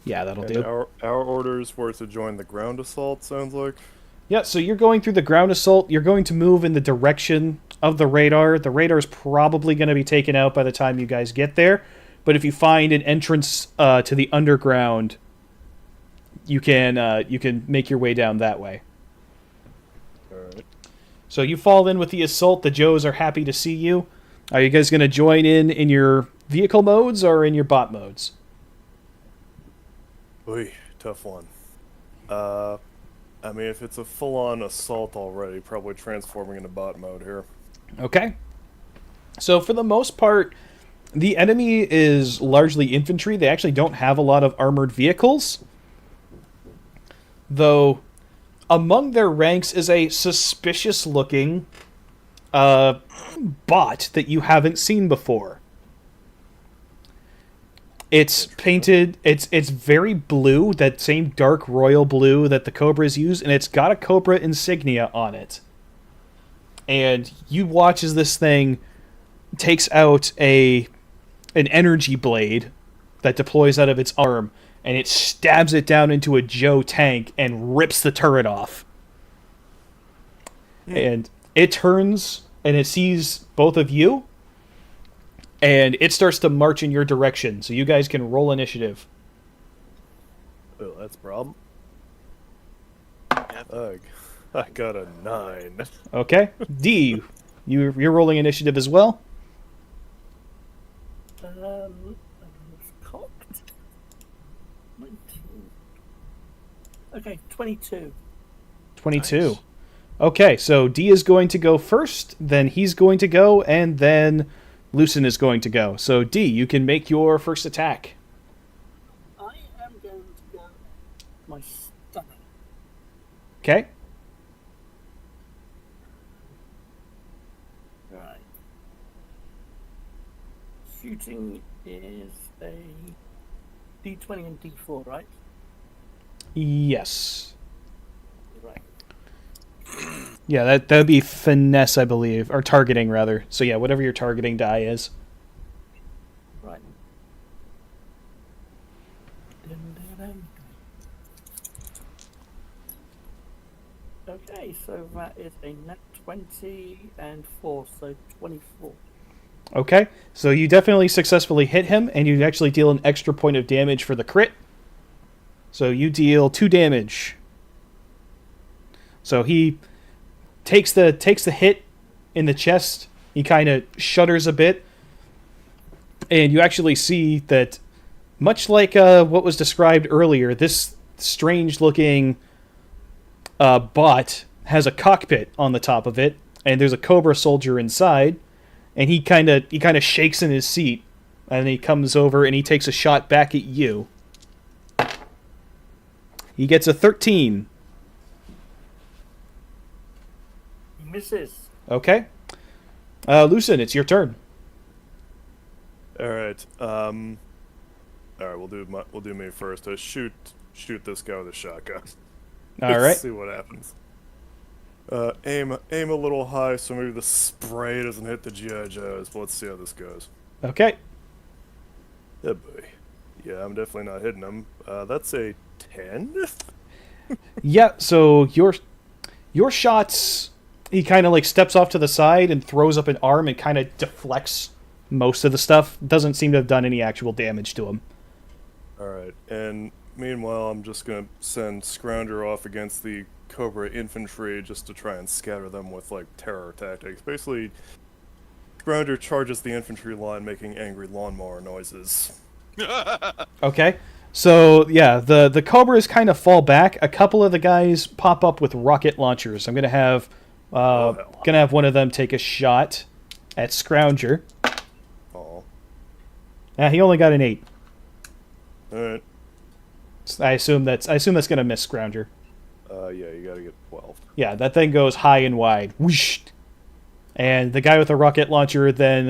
Yeah, that'll do. Our orders were to join the ground assault, sounds like. Yeah, so you're going through the ground assault. You're going to move in the direction of the radar. The radar is probably going to be taken out by the time you guys get there. But if you find an entrance to the underground, you can make your way down that way. Alright. So you fall in with the assault. The Joes are happy to see you. Are you guys going to join in your vehicle modes or in your bot modes? Oy, tough one. I mean, if it's a full-on assault already, probably transforming into bot mode here. Okay. So for the most part, the enemy is largely infantry. They actually don't have a lot of armored vehicles. Though, among their ranks is a suspicious-looking bot that you haven't seen before. It's painted, it's very blue, that same dark royal blue that the Cobras use, and it's got a Cobra insignia on it. And you watch as this thing takes out an energy blade that deploys out of its arm, and it stabs it down into a Joe tank and rips the turret off. And it turns, and it sees both of you, and it starts to march in your direction, so you guys can roll initiative. Oh, that's a problem. Yep. I got a 9. Okay. D, you're rolling initiative as well? I was cocked. 19. Okay, 22. 22. Nice. Okay, so D is going to go first, then he's going to go, and then Lucen is going to go. So D, you can make your first attack. I am going to go my stunner. Okay. Right. Shooting is a D20 and D4, right? Yes. Right. Yeah, that would be finesse, I believe, or targeting rather. So yeah, whatever your targeting die is. Right. Dun, dun, dun. Okay, so that is a nat 20 and 4, so 24. Okay, so you definitely successfully hit him, and you actually deal an extra point of damage for the crit. So you deal 2 damage. So he takes the hit in the chest. He kind of shudders a bit, and you actually see that, much like what was described earlier, this strange-looking bot has a cockpit on the top of it, and there's a Cobra soldier inside, and he kind of shakes in his seat, and he comes over and he takes a shot back at you. He gets a 13. Misses. Okay. Lucen, it's your turn. Alright, alright, we'll do me first. Shoot this guy with a shotgun. All right. Let's see what happens. Aim a little high so maybe the spray doesn't hit the G.I. Joes, but let's see how this goes. Okay. Yeah, boy. Yeah, I'm definitely not hitting him. That's a 10? Yeah, so your shots, he kind of like steps off to the side and throws up an arm and kind of deflects most of the stuff. Doesn't seem to have done any actual damage to him. Alright, and meanwhile I'm just gonna send Scrounger off against the Cobra infantry just to try and scatter them with, like, terror tactics. Basically, Scrounger charges the infantry line making angry lawnmower noises. Okay. So, yeah, the Cobras kind of fall back. A couple of the guys pop up with rocket launchers. I'm going to have one of them take a shot at Scrounger. Oh. He only got an 8. Alright. I assume that's going to miss Scrounger. Yeah, you gotta get 12. Yeah, that thing goes high and wide. Whoosh! And the guy with the rocket launcher then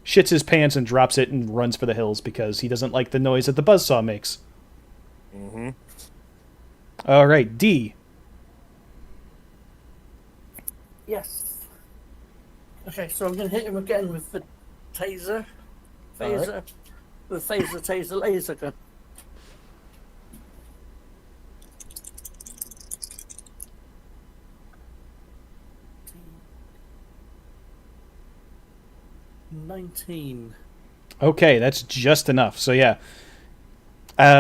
shits his pants and drops it and runs for the hills because he doesn't like the noise that the buzzsaw makes. Mm-hmm. All right, D. Yes. Okay, so I'm going to hit him again with the taser. All right. Phaser. The phaser taser laser gun. $19. Okay, that's just enough. So yeah,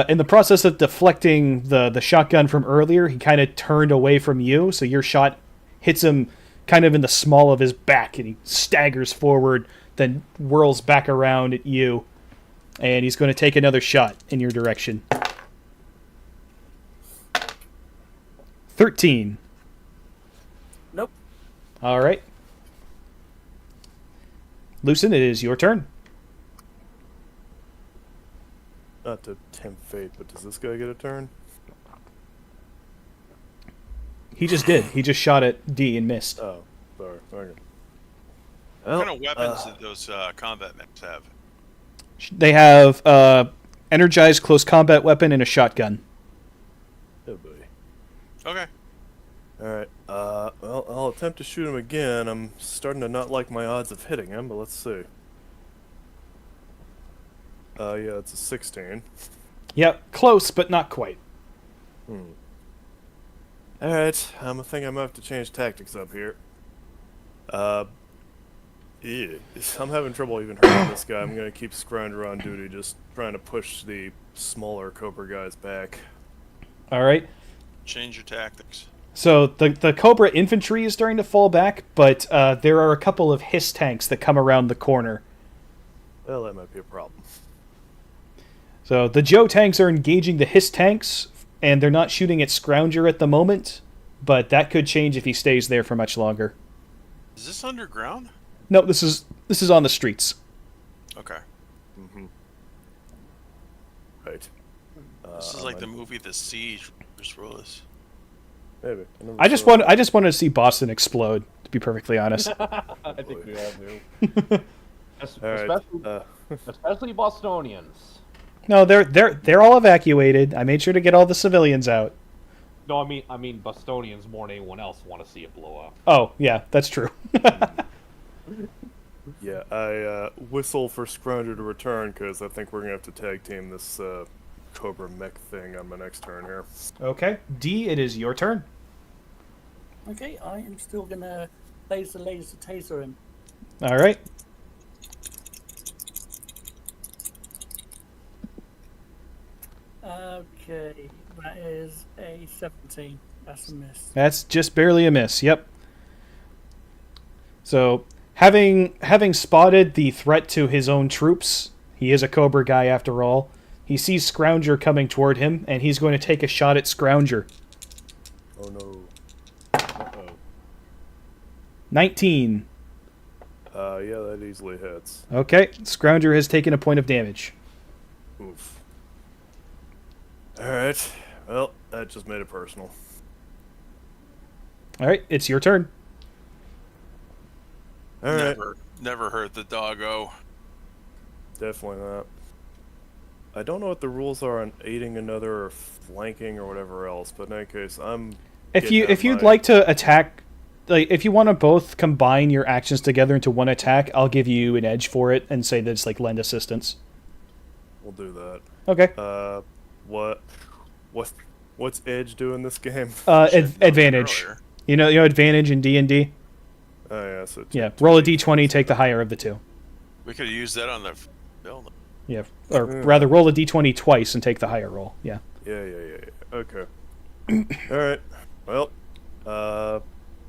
in the process of deflecting the shotgun from earlier, he kind of turned away from you, so your shot hits him kind of in the small of his back, and he staggers forward, then whirls back around at you, and he's going to take another shot in your direction. 13. Nope. All right. Lucen, it is your turn. Not to tempt fate, but does this guy get a turn? He just did. He just shot at D and missed. Oh, sorry. Okay. What kind of weapons did those combat mechs have? They have energized close combat weapon and a shotgun. Oh boy. Okay. Alright, well, I'll attempt to shoot him again. I'm starting to not like my odds of hitting him, but let's see. Yeah, it's a 16. Yep, close, but not quite. Alright, I think I'm gonna have to change tactics up here. Yeah, I'm having trouble even hurting this guy. I'm gonna keep Scrounger on duty, just trying to push the smaller Cobra guys back. All right. Change your tactics. So the Cobra infantry is starting to fall back, but there are a couple of Hiss tanks that come around the corner. Well, that might be a problem. So the Joe tanks are engaging the Hiss tanks, and they're not shooting at Scrounger at the moment, but that could change if he stays there for much longer. Is this underground? No, this is on the streets. Okay. Mm-hmm. Right. This is like the movie The Siege. Bruce Willis. Maybe. I just wanted to see Boston explode, to be perfectly honest. I think we all do. Especially Bostonians. No, they're all evacuated. I made sure to get all the civilians out. No, I mean Bostonians more than anyone else want to see it blow up. Oh, yeah, that's true. Yeah, I whistle for Scrounger to return because I think we're gonna have to tag team this Cobra mech thing on my next turn here. Okay, D, it is your turn. Okay, I am still going to laser taser him. All right. Okay, that is a 17. That's a miss. That's just barely a miss. Yep. So, having spotted the threat to his own troops, he is a Cobra guy after all. He sees Scrounger coming toward him, and he's going to take a shot at Scrounger. Oh no. Uh-oh. 19. Yeah, that easily hits. Okay, Scrounger has taken a point of damage. Oof. Alright. Well, that just made it personal. All right, it's your turn. Alright. Never hurt the doggo. Definitely not. I don't know what the rules are on aiding another or flanking or whatever else, but in any case, I'm... If you'd like to attack, like if you want to both combine your actions together into one attack, I'll give you an edge for it and say that it's like lend assistance. We'll do that. Okay. What's edge do in this game? Advantage. Earlier. You know advantage in D&D? Oh yeah, so... Yeah, roll a d20, take the higher of the two. We could have used that on the building. Yeah, or rather, roll a d20 twice and take the higher roll. Yeah. Yeah. Okay. Alright. Well,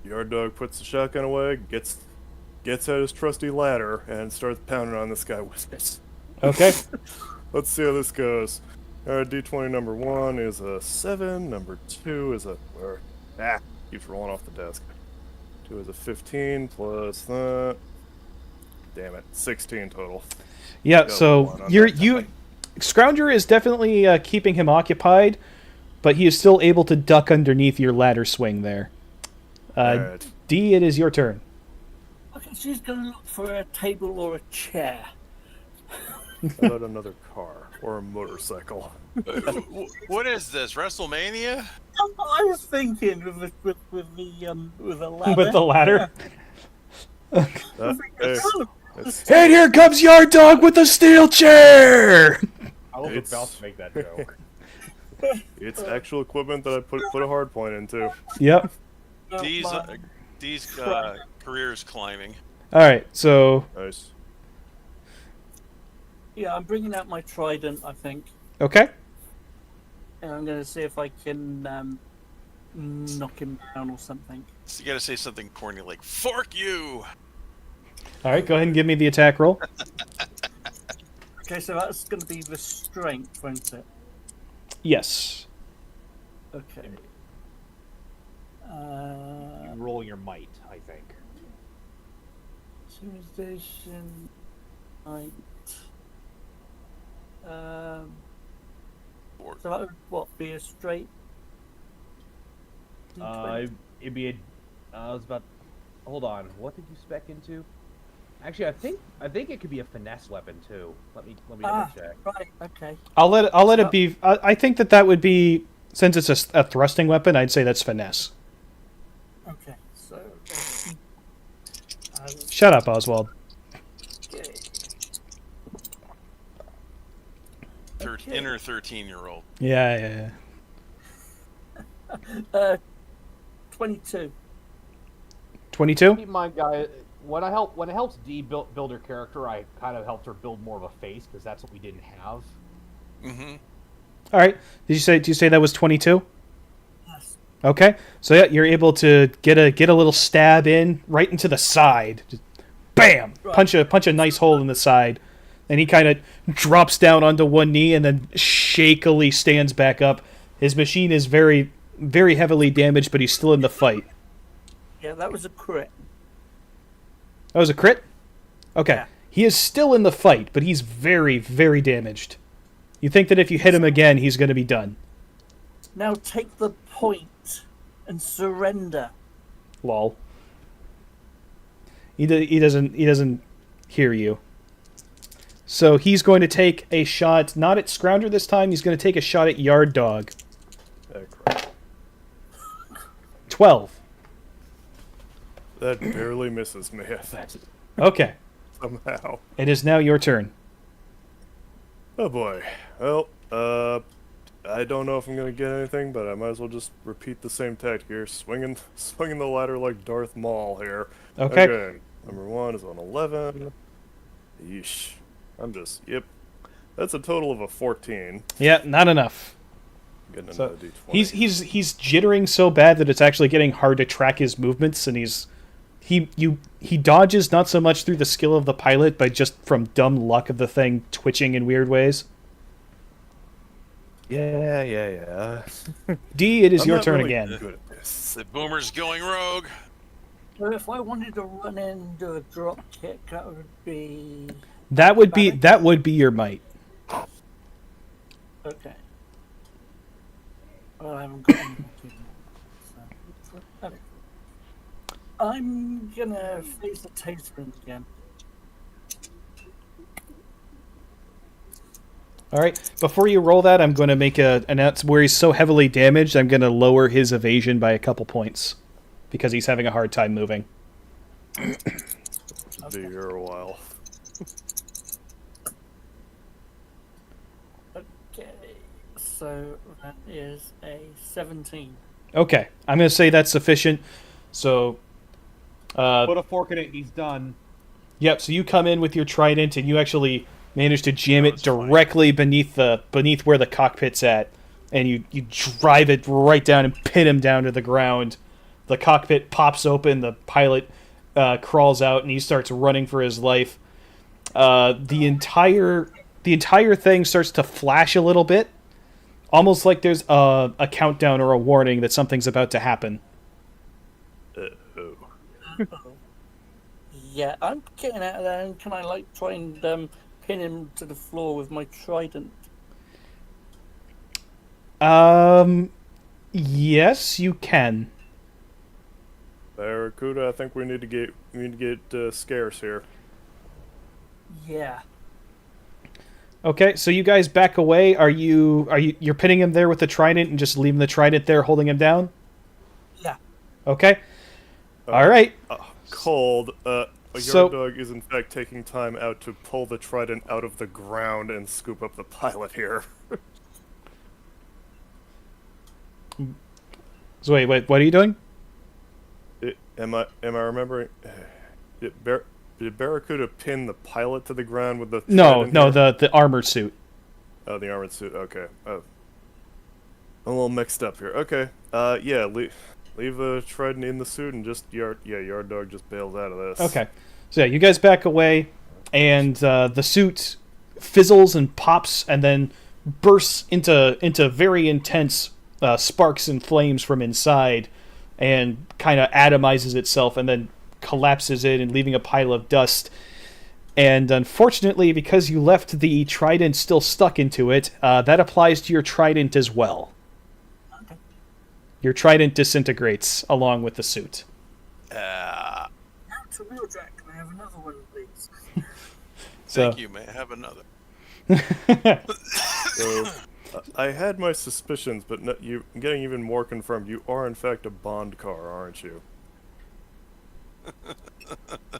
Yard Dog puts the shotgun away, gets out his trusty ladder, and starts pounding on this guy with it. Okay. Let's see how this goes. Alright, D20 number 1 is a 7, number 2 is a... keeps rolling off the desk. 2 is a 15, plus that... Damn it, 16 total. Yeah, Go so on that you Scrounger is definitely keeping him occupied, but he is still able to duck underneath your ladder swing there. Alright. D, it is your turn. Okay, she's going to look for a table or a chair. How about another car or a motorcycle? What is this, WrestleMania? I was thinking with the ladder. With the ladder. Hey, And here comes Yard Dog with a steel chair. I was It's- about to make that joke. it's actual equipment that I put a hard point into. Yep. Yeah. These careers climbing. All right. So Nice. Yeah, I'm bringing out my trident, I think. okay. And I'm going to see if I can knock him down or something. So you gotta say something corny like "fork you." All right. Go ahead and give me the attack roll. Okay, so that's going to be the strength, won't it? Yes. Okay. And roll your might, I think. Civilization. Might. Fork. So that would what be a straight? D20? It'd be a. I was about. Hold on. What did you spec into? Actually, I think it could be a finesse weapon too. Let me double check. Right. Okay. I'll let it be. I think that would be, since it's a thrusting weapon. I'd say that's finesse. Okay. So. Shut up, Oswald. Okay. Inner 13-year-old. Yeah. 22. 22. Keep in mind, guy, when it helps Dee build her character, I kind of helped her build more of a face because that's what we didn't have. Mm-hmm. All right. Did you say that was 22? Yes. Okay. So yeah, you're able to get a little stab in right into the side. Just bam! Right. Punch a nice hole in the side. And he kind of drops down onto one knee and then shakily stands back up. His machine is very, very heavily damaged, but he's still in the fight. Yeah, that was a crit. That was a crit? Okay. Yeah. He is still in the fight, but he's very, very damaged. You think that if you hit him again, he's going to be done. Now take the point and surrender. Lol. He doesn't hear you. So he's going to take a shot, not at Scrounger this time, he's going to take a shot at Yard Dog. Crap. 12. That barely misses me, I think. Okay. Somehow. It is now your turn. Oh boy. Well, I don't know if I'm gonna get anything, but I might as well just repeat the same tactic here. Swinging the ladder like Darth Maul here. Okay. Number 1 is on 11. Yeesh. Yep. That's a total of a 14. Yeah, not enough. Getting So another D20. he's jittering so bad that it's actually getting hard to track his movements, and he dodges not so much through the skill of the pilot, but just from dumb luck of the thing twitching in weird ways. Yeah. D, it is I'm your not turn really again. good at this. The boomer's going rogue. So if I wanted to run in and do a drop kick, that would be... That would be your might. Okay. Well, I haven't got any more so. Okay. I'm gonna face the taser again. All right. Before you roll that, I'm going to make a announce where he's so heavily damaged. I'm going to lower his evasion by a couple points because he's having a hard time moving. Be here a while. Okay, so that is a 17. Okay, I'm going to say that's sufficient. So, Put a fork in it, and he's done. yep. So you come in with your trident and you actually manage to jam it directly beneath where the cockpit's at, and you drive it right down and pin him down to the ground. The cockpit pops open. The pilot crawls out and he starts running for his life. The entire thing starts to flash a little bit, almost like there's a countdown or a warning that something's about to happen. Yeah, I'm getting out of there, and can I try and pin him to the floor with my trident? Yes, you can. Barracuda, I think we need to get scarce here. Yeah. Okay, so you guys back away. You're pinning him there with the trident and just leaving the trident there, holding him down? Yeah. Okay. All right. Cold. So- Yard Dog is in fact taking time out to pull the trident out of the ground and scoop up the pilot here. So wait, what are you doing? Am I remembering? Did Barracuda pin the pilot to the ground with the No, trident here? the armored suit. Oh, the armored suit. Okay. Oh. I'm a little mixed up here. Okay. Yeah. Leave the trident in the suit and just Yard Dog just bails out of this. Okay. So yeah, you guys back away, and the suit fizzles and pops, and then bursts into very intense sparks and flames from inside, and kind of atomizes itself, and then collapses in and leaving a pile of dust. And unfortunately, because you left the trident still stuck into it, that applies to your trident as well. Okay. Your trident disintegrates along with the suit. Now to Wheeljack, can I have another one, please? So, Thank you, may I have another? So, I had my suspicions, but I'm getting even more confirmed. You are in fact a Bond car, aren't you?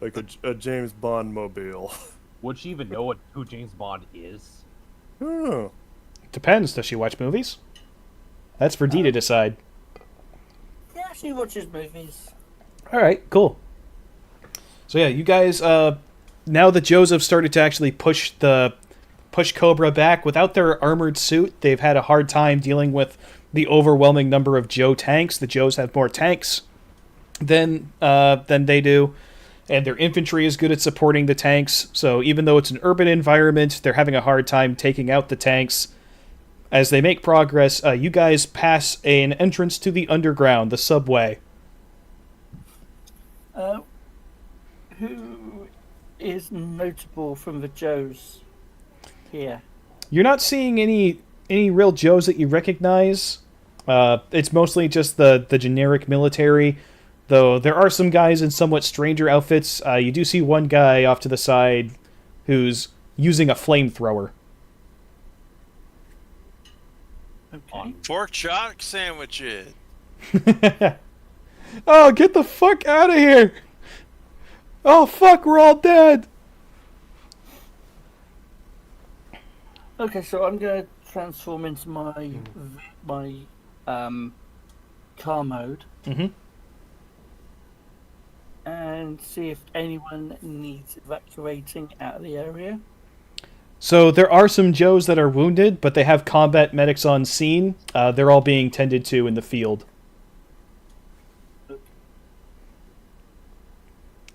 Like a James Bond mobile. Would she even know who James Bond is? Oh. depends. Does she watch movies? That's for Dee to decide. Yeah, she watches movies. All right, cool. So yeah, you guys. Now that Joseph started to actually push Cobra back without their armored suit, they've had a hard time dealing with the overwhelming number of Joe tanks. The Joes have more tanks than they do, and their infantry is good at supporting the tanks. So even though it's an urban environment, they're having a hard time taking out the tanks. As they make progress, you guys pass an entrance to the underground, the subway. Who is notable from the Joes here? You're not seeing any real Joes that you recognize. It's mostly just the generic military, though there are some guys in somewhat stranger outfits. You do see one guy off to the side who's using a flamethrower. Okay. Pork chop sandwiches. Oh, get the fuck out of here! Oh, fuck, we're all dead! Okay, so I'm going to transform into my car mode Mm-hmm. and see if anyone needs evacuating out of the area. So there are some Joes that are wounded, but they have combat medics on scene. They're all being tended to in the field.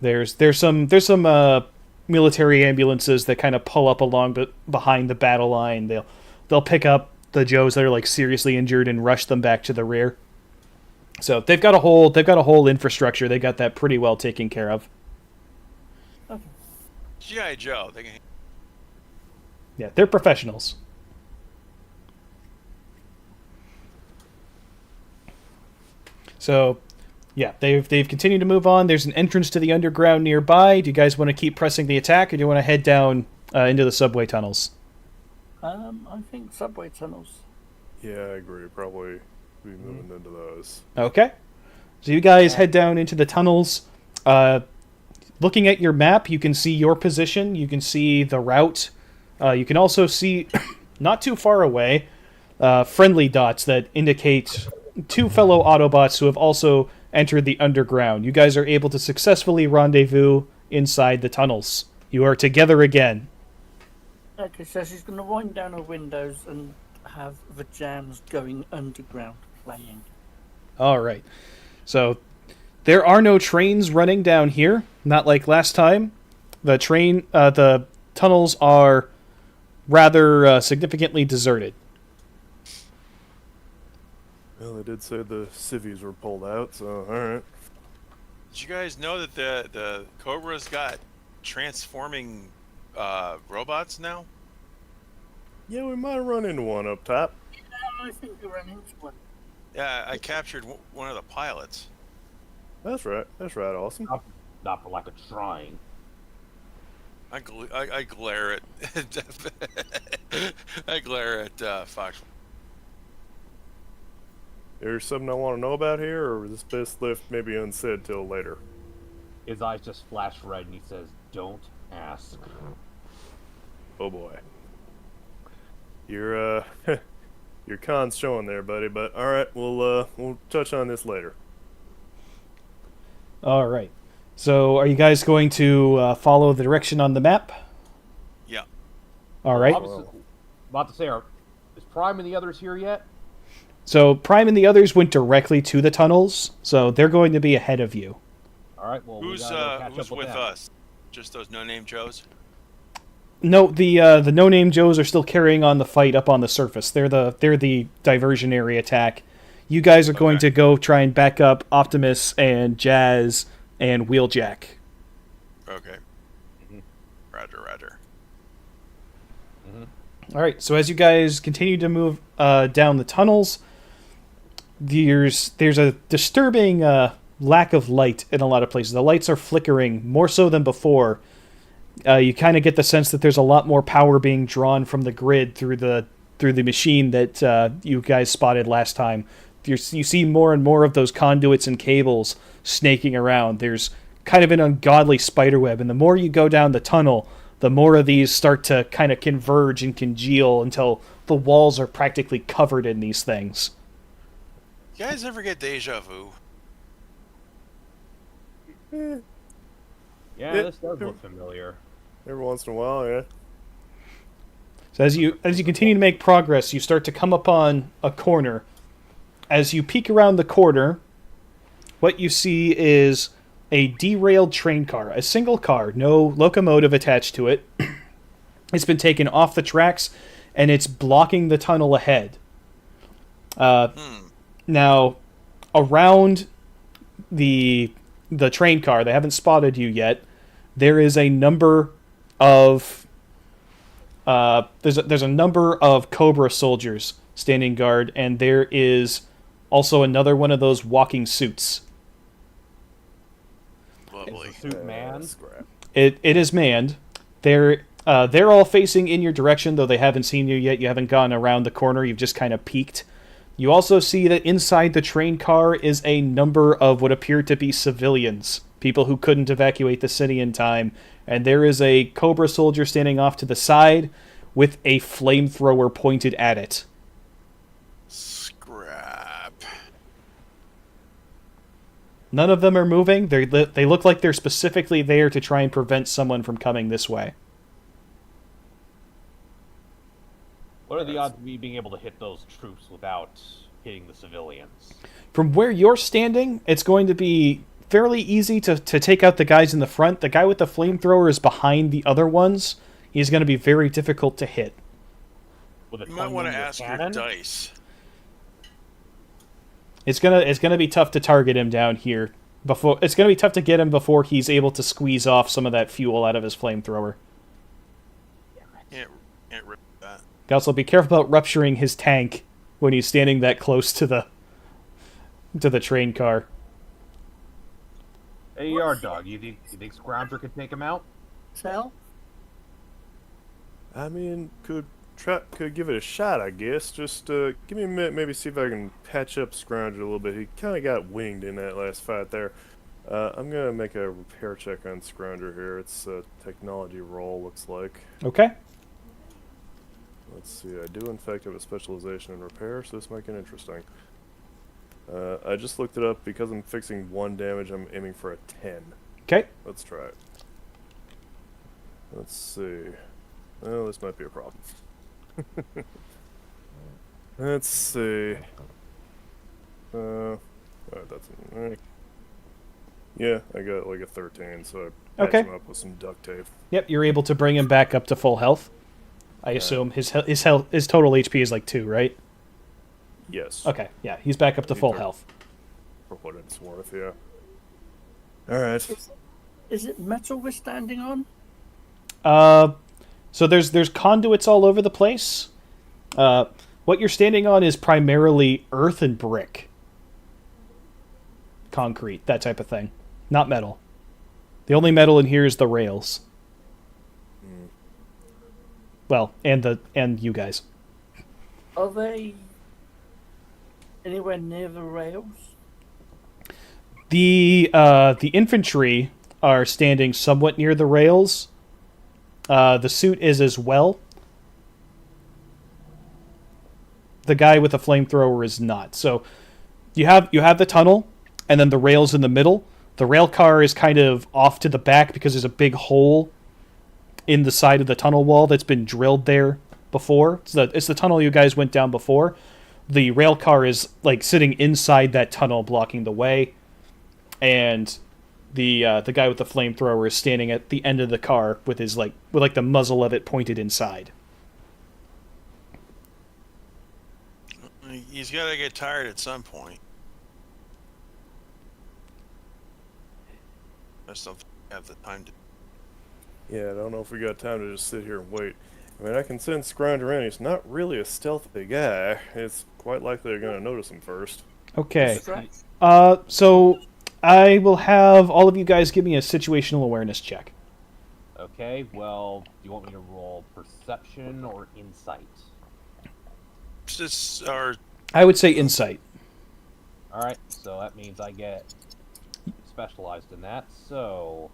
There's some military ambulances that kind of pull up along behind the battle line. They'll pick up the Joes that are like seriously injured and rush them back to the rear. So they've got a whole infrastructure. They got that pretty well taken care of. Okay. G.I. Joe. They can... Yeah, they're professionals. So, yeah, they've continued to move on. There's an entrance to the underground nearby. Do you guys want to keep pressing the attack, or do you want to head down into the subway tunnels? I think subway tunnels. Yeah, I agree. Probably be moving into those. Okay. So you guys head down into the tunnels. Looking at your map, you can see your position. You can see the route. You can also see, not too far away, friendly dots that indicate two fellow Autobots who have also entered the underground. You guys are able to successfully rendezvous inside the tunnels. You are together again. Okay, so she's going to wind down her windows and have the jams going underground playing. All right. So there are no trains running down here, not like last time. The tunnels are rather significantly deserted. Well, they did say the civvies were pulled out, so alright. Did you guys know that the Cobra's got transforming robots now? Yeah, we might have run into one up top. I think we ran into one. Yeah, I captured one of the pilots. That's right, awesome. Not for lack of trying. I glare at I glare at Fox. There's something I want to know about here, or is this best left maybe unsaid till later? His eyes just flash red, and he says, "Don't ask." Oh boy. Your your con's showing there, buddy. But all right, we'll touch on this later. All right. So, are you guys going to follow the direction on the map? Yeah. All right. Obviously, about to say, is Prime and the others here yet? So, Prime and the others went directly to the tunnels, so they're going to be ahead of you. All right. Well, Who's we gotta go catch who's up with them. us? Just those no-name Joes? No, the no-name Joes are still carrying on the fight up on the surface. They're the diversionary attack. You guys are going Okay. to go try and back up Optimus and Jazz and Wheeljack. Okay. Roger. All right. So as you guys continue to move down the tunnels, there's a disturbing lack of light in a lot of places. The lights are flickering more so than before. You kind of get the sense that there's a lot more power being drawn from the grid through the machine that you guys spotted last time. You see more and more of those conduits and cables snaking around. There's kind of an ungodly spiderweb, and the more you go down the tunnel, the more of these start to kind of converge and congeal until the walls are practically covered in these things. You guys ever get deja vu? Yeah, Yeah. this does look familiar. Every once in a while, yeah. So as you continue to make progress, you start to come upon a corner. As you peek around the corner, what you see is a derailed train car, a single car, no locomotive attached to it. It's been taken off the tracks, and it's blocking the tunnel ahead. Now, around the train car, they haven't spotted you yet. There is a number of there's a number of Cobra soldiers standing guard, and there is also another one of those walking suits. Lovely. Is the suit man? Scrap. It is manned. They're all facing in your direction, though they haven't seen you yet. You haven't gone around the corner. You've just kind of peeked. You also see that inside the train car is a number of what appear to be civilians, people who couldn't evacuate the city in time, and there is a Cobra soldier standing off to the side with a flamethrower pointed at it. Scrap. None of them are moving. They look like they're specifically there to try and prevent someone from coming this way. What are the odds of me being able to hit those troops without hitting the civilians? From where you're standing, it's going to be fairly easy to take out the guys in the front. The guy with the flamethrower is behind the other ones. He's going to be very difficult to hit. With a You might want to 20mm ask your cannon? dice. It's gonna be tough to target him down here. It's gonna be tough to get him before he's able to squeeze off some of that fuel out of his flamethrower. Can't rip that. Also, be careful about rupturing his tank when he's standing that close to the train car. Hey, yard dog. You think Scrounger could take him out? Sal? I mean, could give it a shot, I guess. Just give me a minute, maybe see if I can patch up Scrounger a little bit. He kind of got winged in that last fight there. I'm gonna make a repair check on Scrounger here. It's a technology roll, looks like. Okay. Let's see. I do in fact have a specialization in repair, so this might get interesting. I just looked it up. Because I'm fixing 1 damage, I'm aiming for a 10. Okay. Let's try it. Let's see. Well, this might be a problem. Let's see. Alright, that's yeah, I got like a 13, so I patched Okay. him up with some duct tape. Yep, you're able to bring him back up to full health. I assume his total HP is like 2, right? Yes. Okay, yeah, he's back up to He full took- health. For what it's worth, yeah. Alright. Is it metal we're standing on? So there's conduits all over the place. What you're standing on is primarily earth and brick. Concrete, that type of thing. Not metal. The only metal in here is the rails. Well, and you guys. Are they anywhere near the rails? The infantry are standing somewhat near the rails. The suit is as well. The guy with the flamethrower is not. So you have the tunnel, and then the rails in the middle. The rail car is kind of off to the back because there's a big hole in the side of the tunnel wall that's been drilled there before. It's the tunnel you guys went down before. The rail car is like sitting inside that tunnel, blocking the way, and the guy with the flamethrower is standing at the end of the car with his with the muzzle of it pointed inside. He's got to get tired at some point. I just don't think I have the time to. Yeah, I don't know if we got time to just sit here and wait. I mean, I can send Scrounger in. He's not really a stealthy guy. It's quite likely they're going to notice him first. Okay. So I will have all of you guys give me a situational awareness check. Okay, well, do you want me to roll perception or insight? Just our. I would say insight. Alright, so that means I get specialized in that, so...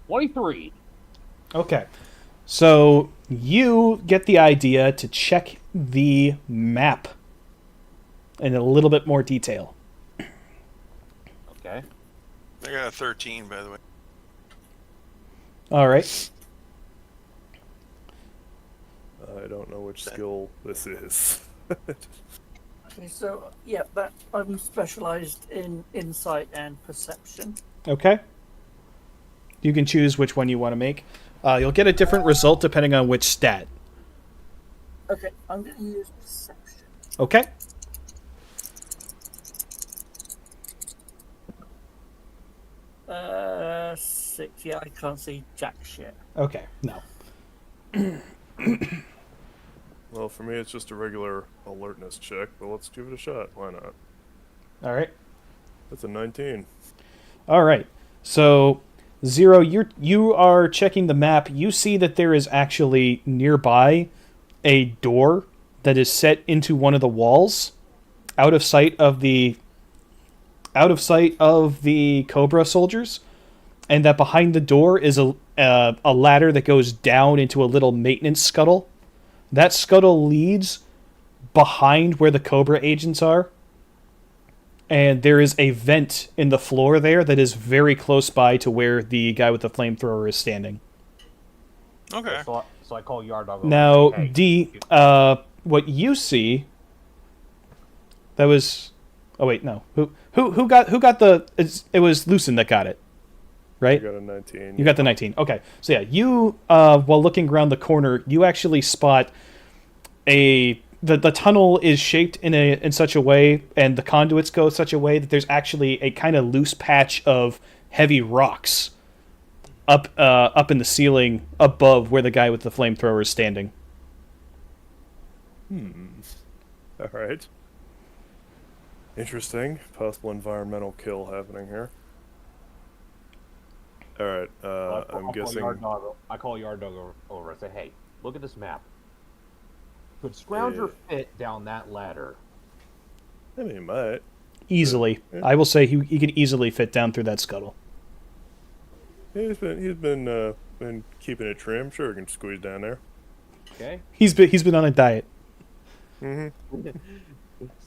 23! Okay. So you get the idea to check the map in a little bit more detail. Okay. I got a 13, by the way. All right. I don't know which skill this is. Okay, so yeah, that I'm specialized in insight and perception. Okay. You can choose which one you want to make. You'll get a different result depending on which stat. Okay, I'm going to use perception. Okay. Six. Yeah, I can't see jack shit. Okay. No. Well, for me, it's just a regular alertness check, but let's give it a shot. Why not? All right. That's a 19. All right. So, Zero, you are checking the map. You see that there is actually nearby a door that is set into one of the walls, out of sight of the Cobra soldiers, and that behind the door is a ladder that goes down into a little maintenance scuttle. That scuttle leads behind where the Cobra agents are. And there is a vent in the floor there that is very close by to where the guy with the flamethrower is standing. Okay. So I call Yard Dog over. Now, Hey, D, what you see, that was... Oh, wait, no. Who got the... It was Lucen that got it, right? I got a 19. You got the 19. Okay. So yeah, you, while looking around the corner, you actually spot the tunnel is shaped in such a way, and the conduits go such a way that there's actually a kind of loose patch of heavy rocks up in the ceiling above where the guy with the flamethrower is standing. All right. Interesting. Possible environmental kill happening here. All right. I'm guessing. I call Yard Dog over and say, hey, look at this map. Could Scrounger fit down that ladder? I mean, he might. Easily. Yeah. I will say he can easily fit down through that scuttle. He's been keeping it trim. Sure, he can squeeze down there. Okay. He's been on a diet. Mm-hmm.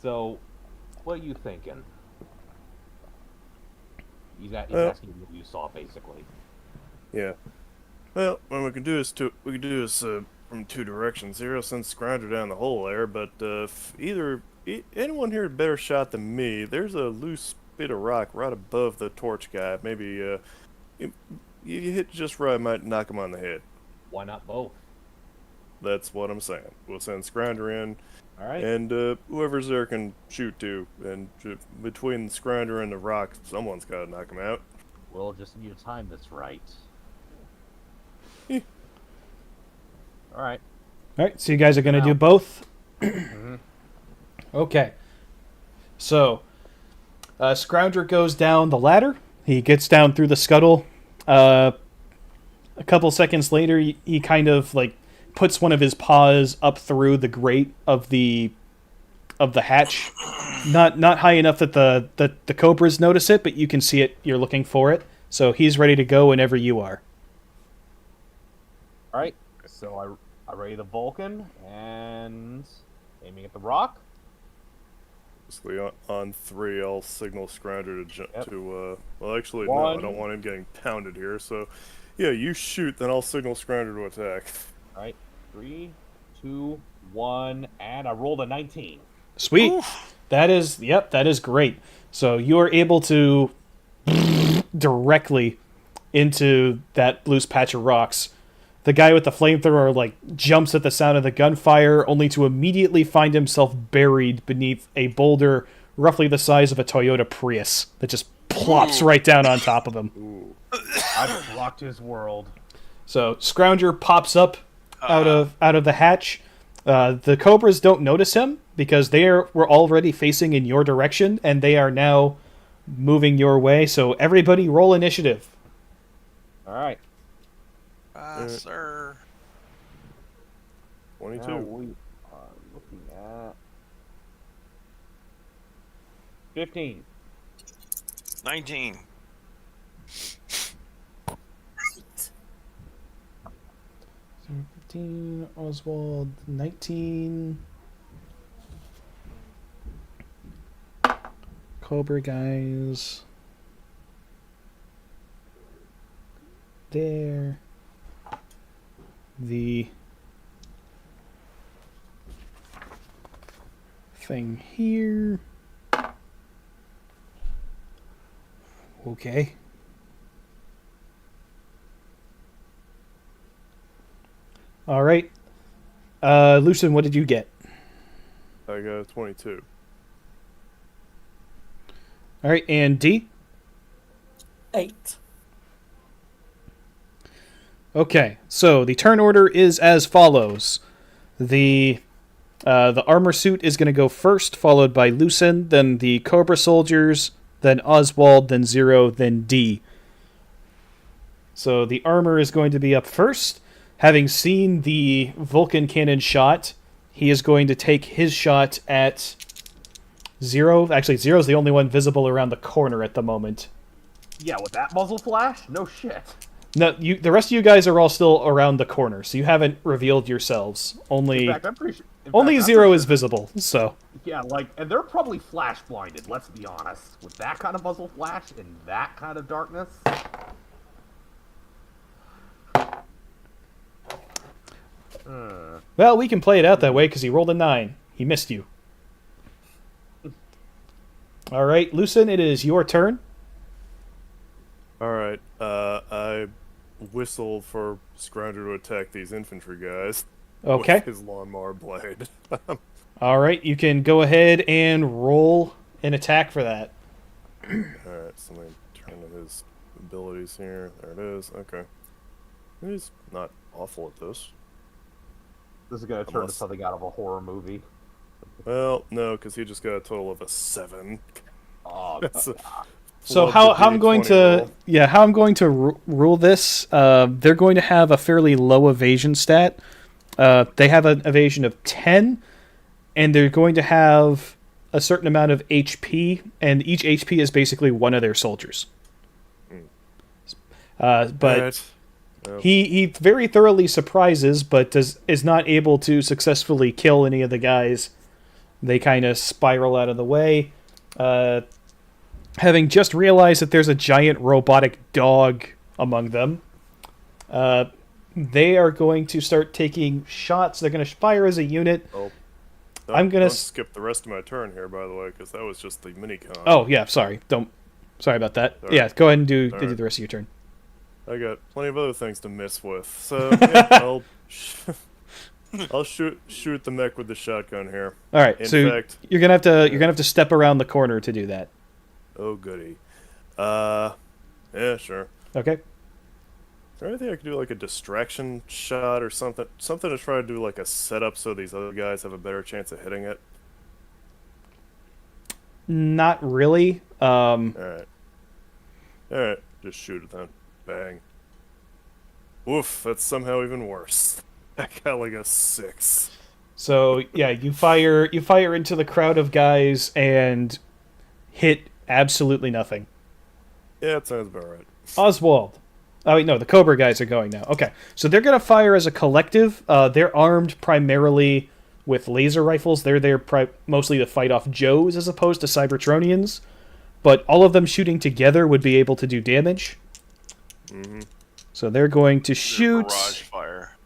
So, what are you thinking? He's asking you what you saw, basically. Yeah. Well, what we can do is from two directions. Zero sends Scrounger down the hole there, but if anyone here had better shot than me, there's a loose bit of rock right above the torch guy. Maybe you hit just right, might knock him on the head. Why not both? That's what I'm saying. We'll send Scrounger in, All right. and whoever's there can shoot too. And between Scrounger and the rock, someone's got to knock him out. We'll just need to time this right. Eh. All right. All right, so you guys are going to do both? Okay. So, Scrounger goes down the ladder. He gets down through the scuttle, A couple seconds later, he kind of like puts one of his paws up through the grate of the hatch, not high enough that the cobras notice it, but you can see it. You're looking for it, so he's ready to go whenever you are. All right, so I ready the Vulcan and aiming at the rock. Basically, on 3, I'll signal Scrounger to jump Yep. to. Well, actually, no, One. I don't want him getting pounded here. So, yeah, you shoot, then I'll signal Scrounger to attack. All right, 3, 2, 1, and I rolled a 19. Sweet. That is great. So you are able to directly into that loose patch of rocks. The guy with the flamethrower like jumps at the sound of the gunfire, only to immediately find himself buried beneath a boulder roughly the size of a Toyota Prius that just plops right down on top of him. Ooh. I blocked his world. So Scrounger pops up out of the hatch. The Cobras don't notice him because were already facing in your direction, and they are now moving your way. So everybody roll initiative. All right. Sir. 22. Now we are looking at 15. 19. 15, Oswald, 19. Cobra guys. There. The thing here. Okay. All right. Lucien, what did you get? I got 22. All right, and D? 8. Okay, so the turn order is as follows. The armor suit is going to go first, followed by Lucien, then the Cobra soldiers, then Oswald, then Zero, then D. So the armor is going to be up first. Having seen the Vulcan cannon shot, he is going to take his shot at Zero. Actually, Zero's the only one visible around the corner at the moment. Yeah, with that muzzle flash? No shit. No, the rest of you guys are all still around the corner, so you haven't revealed yourselves. Only In fact, I'm pretty sure. only Zero is visible, so... Yeah, like, and they're probably flash blinded, let's be honest. With that kind of muzzle flash in that kind of darkness. Well, we can play it out that way, because he rolled a 9. He missed you. Alright, Lucien, it is your turn. Alright, I whistled for Scrounger to attack these infantry guys. Okay. With his lawnmower blade. Alright, you can go ahead and roll an attack for that. Alright, so let me turn to his abilities here. There it is. Okay. He's not awful at this. This is going to turn into something out of a horror movie. Well, no, because he just got a total of a 7. Oh, That's a So flub how the I'm going D20 to roll. how I'm going to rule this? They're going to have a fairly low evasion stat. They have an evasion of 10, and they're going to have a certain amount of HP, and each HP is basically one of their soldiers. But Alright. Well, he very thoroughly surprises, but is not able to successfully kill any of the guys. They kind of spiral out of the way. Having just realized that there's a giant robotic dog among them, they are going to start taking shots. They're going to fire as a unit. I'm gonna don't skip the rest of my turn here, by the way, because that was just the mini-con. Oh, yeah, sorry. Sorry about that. Sorry. Yeah, go ahead and do Sorry. the rest of your turn. I got plenty of other things to miss with, so yeah, I'll shoot the mech with the shotgun here. All right, In so fact, you're gonna have to step around the corner to do that. oh goody. Yeah, sure. Okay. Is there anything I could do, like a distraction shot or something? Something to try to do like a setup so these other guys have a better chance of hitting it? Not really. Alright. Alright, just shoot it then. Bang. Woof, that's somehow even worse. I got like a 6. So yeah, you fire into the crowd of guys and hit absolutely nothing. Yeah, it sounds about right. Oswald. Oh wait, no, the Cobra guys are going now. Okay, so they're gonna fire as a collective. They're armed primarily with laser rifles. They're there mostly to fight off Joes as opposed to Cybertronians. But all of them shooting together would be able to do damage. Mm-hmm. So they're going to They're shoot barrage fire.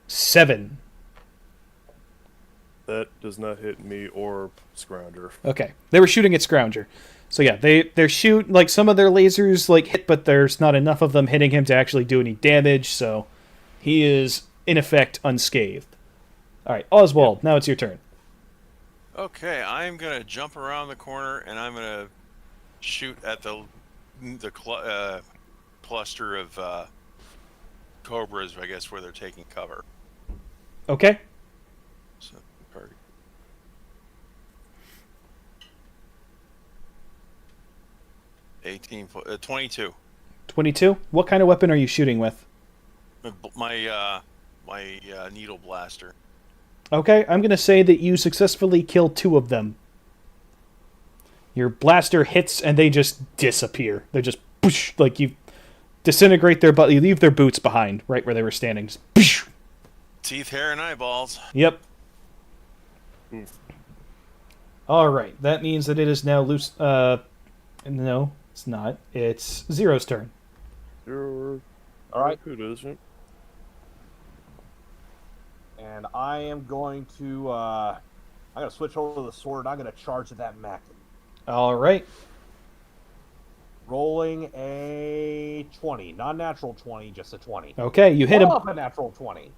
7. That does not hit me or Scrounger. Okay, they were shooting at Scrounger. So yeah, they're shoot like some of their lasers like hit, but there's not enough of them hitting him to actually do any damage. So he is in effect unscathed. All right, Oswald, now it's your turn. Okay, I'm gonna jump around the corner and I'm gonna shoot at the cluster of cobras, I guess, where they're taking cover. Okay. So, target. $18, 22. 22. What kind of weapon are you shooting with? My needle blaster. Okay, I'm going to say that you successfully kill 2 of them. Your blaster hits and they just disappear. They're just poosh, like you disintegrate their butt. You leave their boots behind, right where they were standing. Just, poosh. Teeth, hair, and eyeballs. Yep. All right, that means that it is now loose. No, it's not. It's Zero's turn. Sure. All right. It isn't. And I am going to I'm gonna switch over to the sword and I'm gonna charge at that mech. All right. Rolling a 20. Non-natural 20, just a 20. Okay, you hit him. Off a natural 20.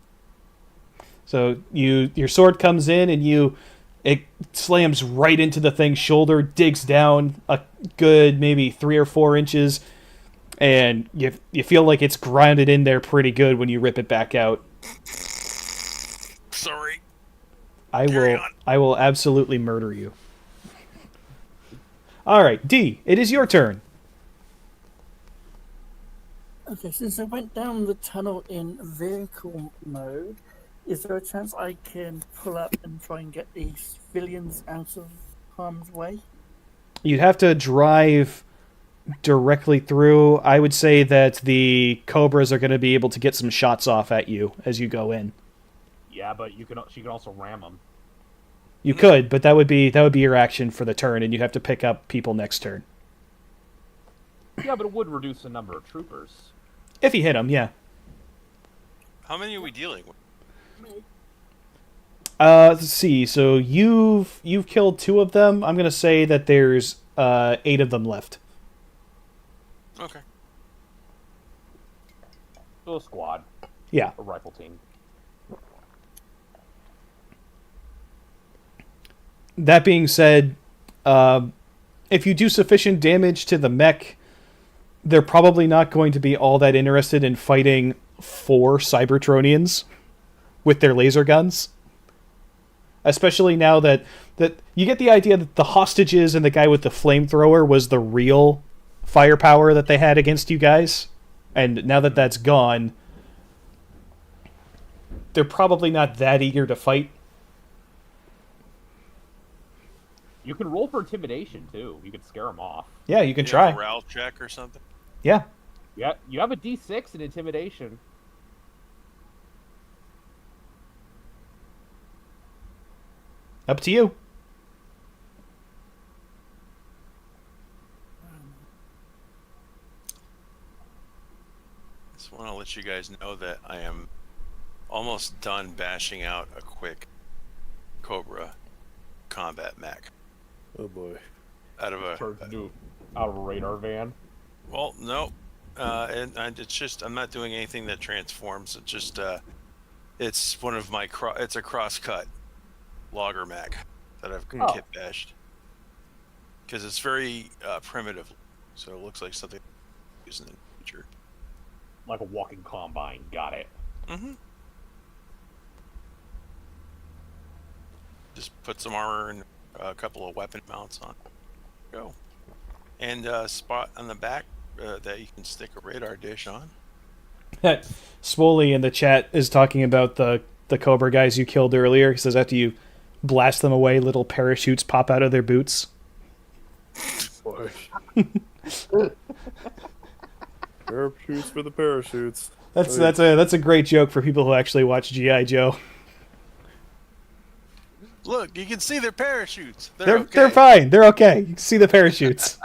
So your sword comes in and it slams right into the thing's shoulder, digs down a good maybe 3 or 4 inches, and you feel like it's grounded in there pretty good when you rip it back out. Sorry. I will absolutely murder you. All right, D, it is your turn. Okay, since I went down the tunnel in vehicle mode, is there a chance I can pull up and try and get these civilians out of harm's way? You'd have to drive directly through. I would say that the Cobras are going to be able to get some shots off at you as you go in. Yeah, but she can also ram them. You could, but that would be your action for the turn, and you have to pick up people next turn. Yeah, but it would reduce the number of troopers. If you hit them, yeah. How many are we dealing with? Let's see. So you've killed 2 of them. I'm gonna say that there's 8 of them left. Okay. So a squad. Yeah. A rifle team. That being said, if you do sufficient damage to the mech, they're probably not going to be all that interested in fighting 4 Cybertronians with their laser guns. Especially now that you get the idea that the hostages and the guy with the flamethrower was the real firepower that they had against you guys. And now that that's gone, they're probably not that eager to fight. You can roll for intimidation, too. You can scare them off. Yeah, you can Yeah, try. morale check or something. Yeah. Yeah, you have a D6 in intimidation. Up to you. Just want to let you guys know that I am almost done bashing out a quick Cobra combat mech Oh boy. out of Turns a. into out of a radar van. Well, no, and it's just I'm not doing anything that transforms. It's just it's one of my it's a cross-cut logger mech that I've kit bashed because it's very primitive, so it looks like something used in the future. Like a walking combine. Got it. Mm-hmm. Just put some armor and a couple of weapon mounts on. Go. And spot on the back that you can stick a radar dish on. Swoley in the chat is talking about the Cobra guys you killed earlier. He says after you blast them away, little parachutes pop out of their boots. Parachutes for the parachutes. That's a great joke for people who actually watch G.I. Joe. Look, you can see their parachutes. They're okay. fine. They're okay. You can see the parachutes.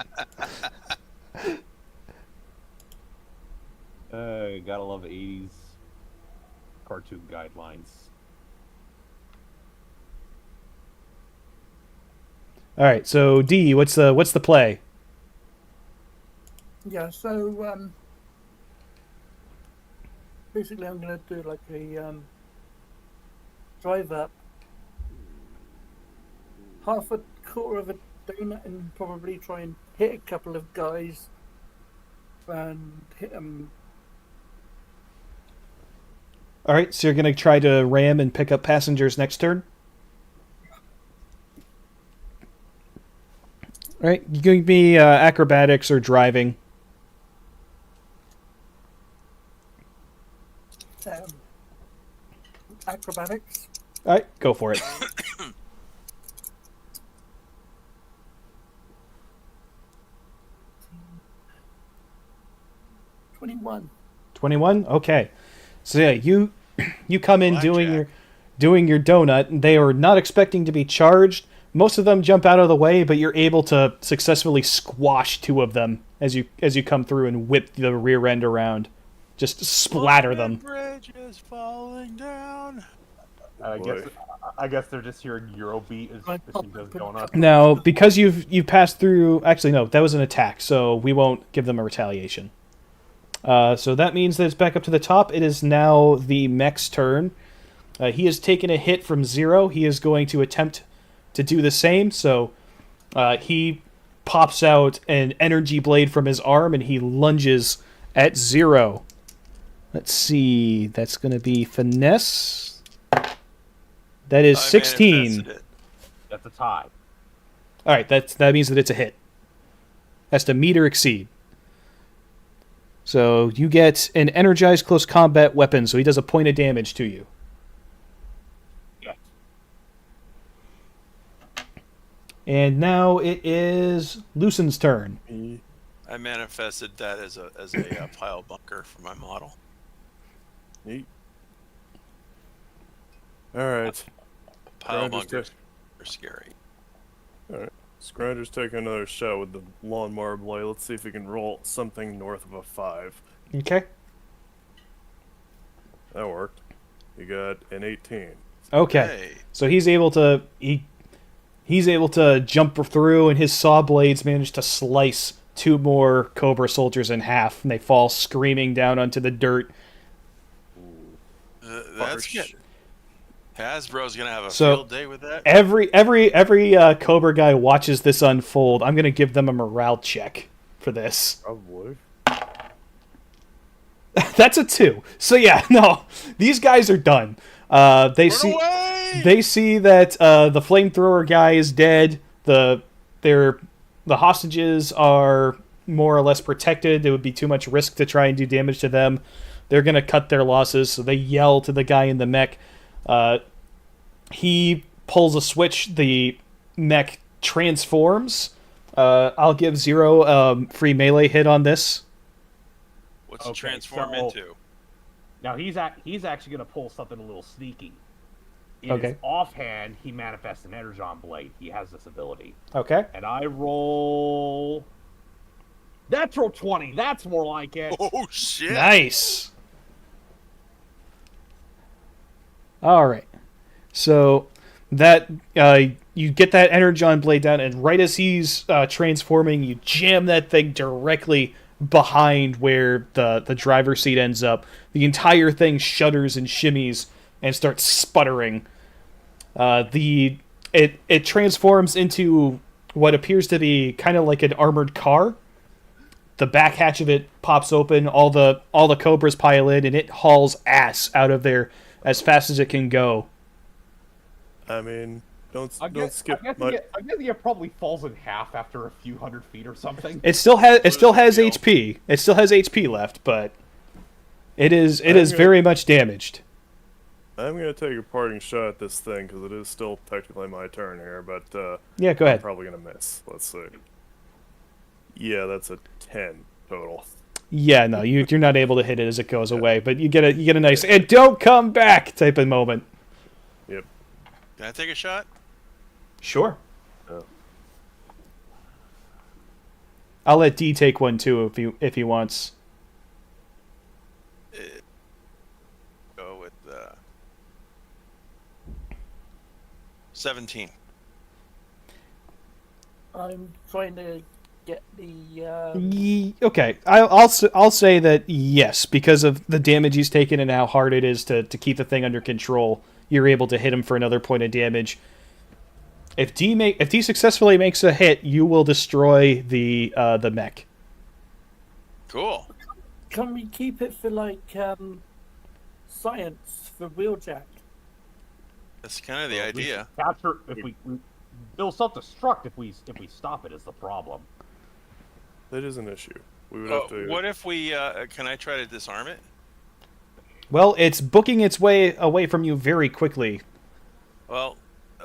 Gotta love 80s cartoon guidelines. All right. So D, what's the play? Yeah, so basically I'm going to do like a drive up half a quarter of a donut and probably try and hit a couple of guys and hit them. All right. So you're gonna try to ram and pick up passengers next turn. All right. You can be acrobatics or driving. Acrobatics. All right. Go for it. 21. 21. Okay. So yeah, you come in Blackjack. doing your donut, and they are not expecting to be charged. Most of them jump out of the way, but you're able to successfully squash two of them as you come through and whip the rear end around. Just splatter them. Bridge is falling down. I guess they're just hearing Eurobeat as machine going on. Now, because you've passed through, actually no, that was an attack, so we won't give them a retaliation. So that means that it's back up to the top. It is now the mech's turn. He has taken a hit from 0. He is going to attempt to do the same. So he pops out an energy blade from his arm and he lunges at 0. Let's see. That's going to be finesse. That is 16. manifested it. That's a tie. All right, that means that it's a hit. Has to meet or exceed. So you get an energized close combat weapon, so he does a point of damage to you. Yeah. And now it is Lucen's turn. I manifested that as a pile bunker for my model. Neat. Alright. Pile Grinders bunkers are scary. Alright. Scrouger's taking another shot with the lawnmower blade. Let's see if he can roll something north of a 5. Okay. That worked. He got an 18. Okay. Hey, So he's able to he's able to jump through, and his saw blades manage to slice 2 more Cobra soldiers in half, and they fall screaming down onto the dirt. that's good. Hasbro's gonna have a So, field day with that. Every Cobra guy watches this unfold. I'm gonna give them a morale check for this. Probably. That's a 2. So yeah, no, these guys are done. They Run away! see that the flamethrower guy is dead. The hostages are more or less protected. It would be too much risk to try and do damage to them. They're gonna cut their losses, so they yell to the guy in the mech. He pulls a switch. The mech transforms. I'll give 0 free melee hit on this. What's it Okay, transform so- into? Now he's actually going to pull something a little sneaky. In Okay. his offhand, he manifests an energon blade. He has this ability. Okay. And I roll... Natural 20. That's more like it. Oh shit! Nice. All right. So that you get that energon blade down, and right as he's transforming, you jam that thing directly behind where the driver's seat ends up. The entire thing shudders and shimmies and starts sputtering. It transforms into what appears to be kind of like an armored car. The back hatch of it pops open. All the Cobras pile in, and it hauls ass out of there as fast as it can go. I mean, don't skip I guess it probably falls in half after a few hundred feet or something. It still has Heal. HP. It still has HP left, but it is very much damaged. I'm gonna take a parting shot at this thing because it is still technically my turn here, but Yeah, go I'm ahead. probably gonna miss. Let's see. Yeah, that's a 10 total. Yeah, no, you're not able to hit it as it goes away, but you get a nice "and don't come back" type of moment. Yep. Can I take a shot? Sure. Oh. I'll let D take one too if he wants. Go with 17. I'm trying to get the. Okay, I'll say that yes, because of the damage he's taken and how hard it is to keep the thing under control, you're able to hit him for another point of damage. If D successfully makes a hit, you will destroy the mech. Cool. Can we keep it for science for Wheeljack? That's kind of the idea. Capture if we they'll self-destruct if we stop it is the problem. That is an issue. We would have to. What if we? Can I try to disarm it? Well, it's booking its way away from you very quickly. Well,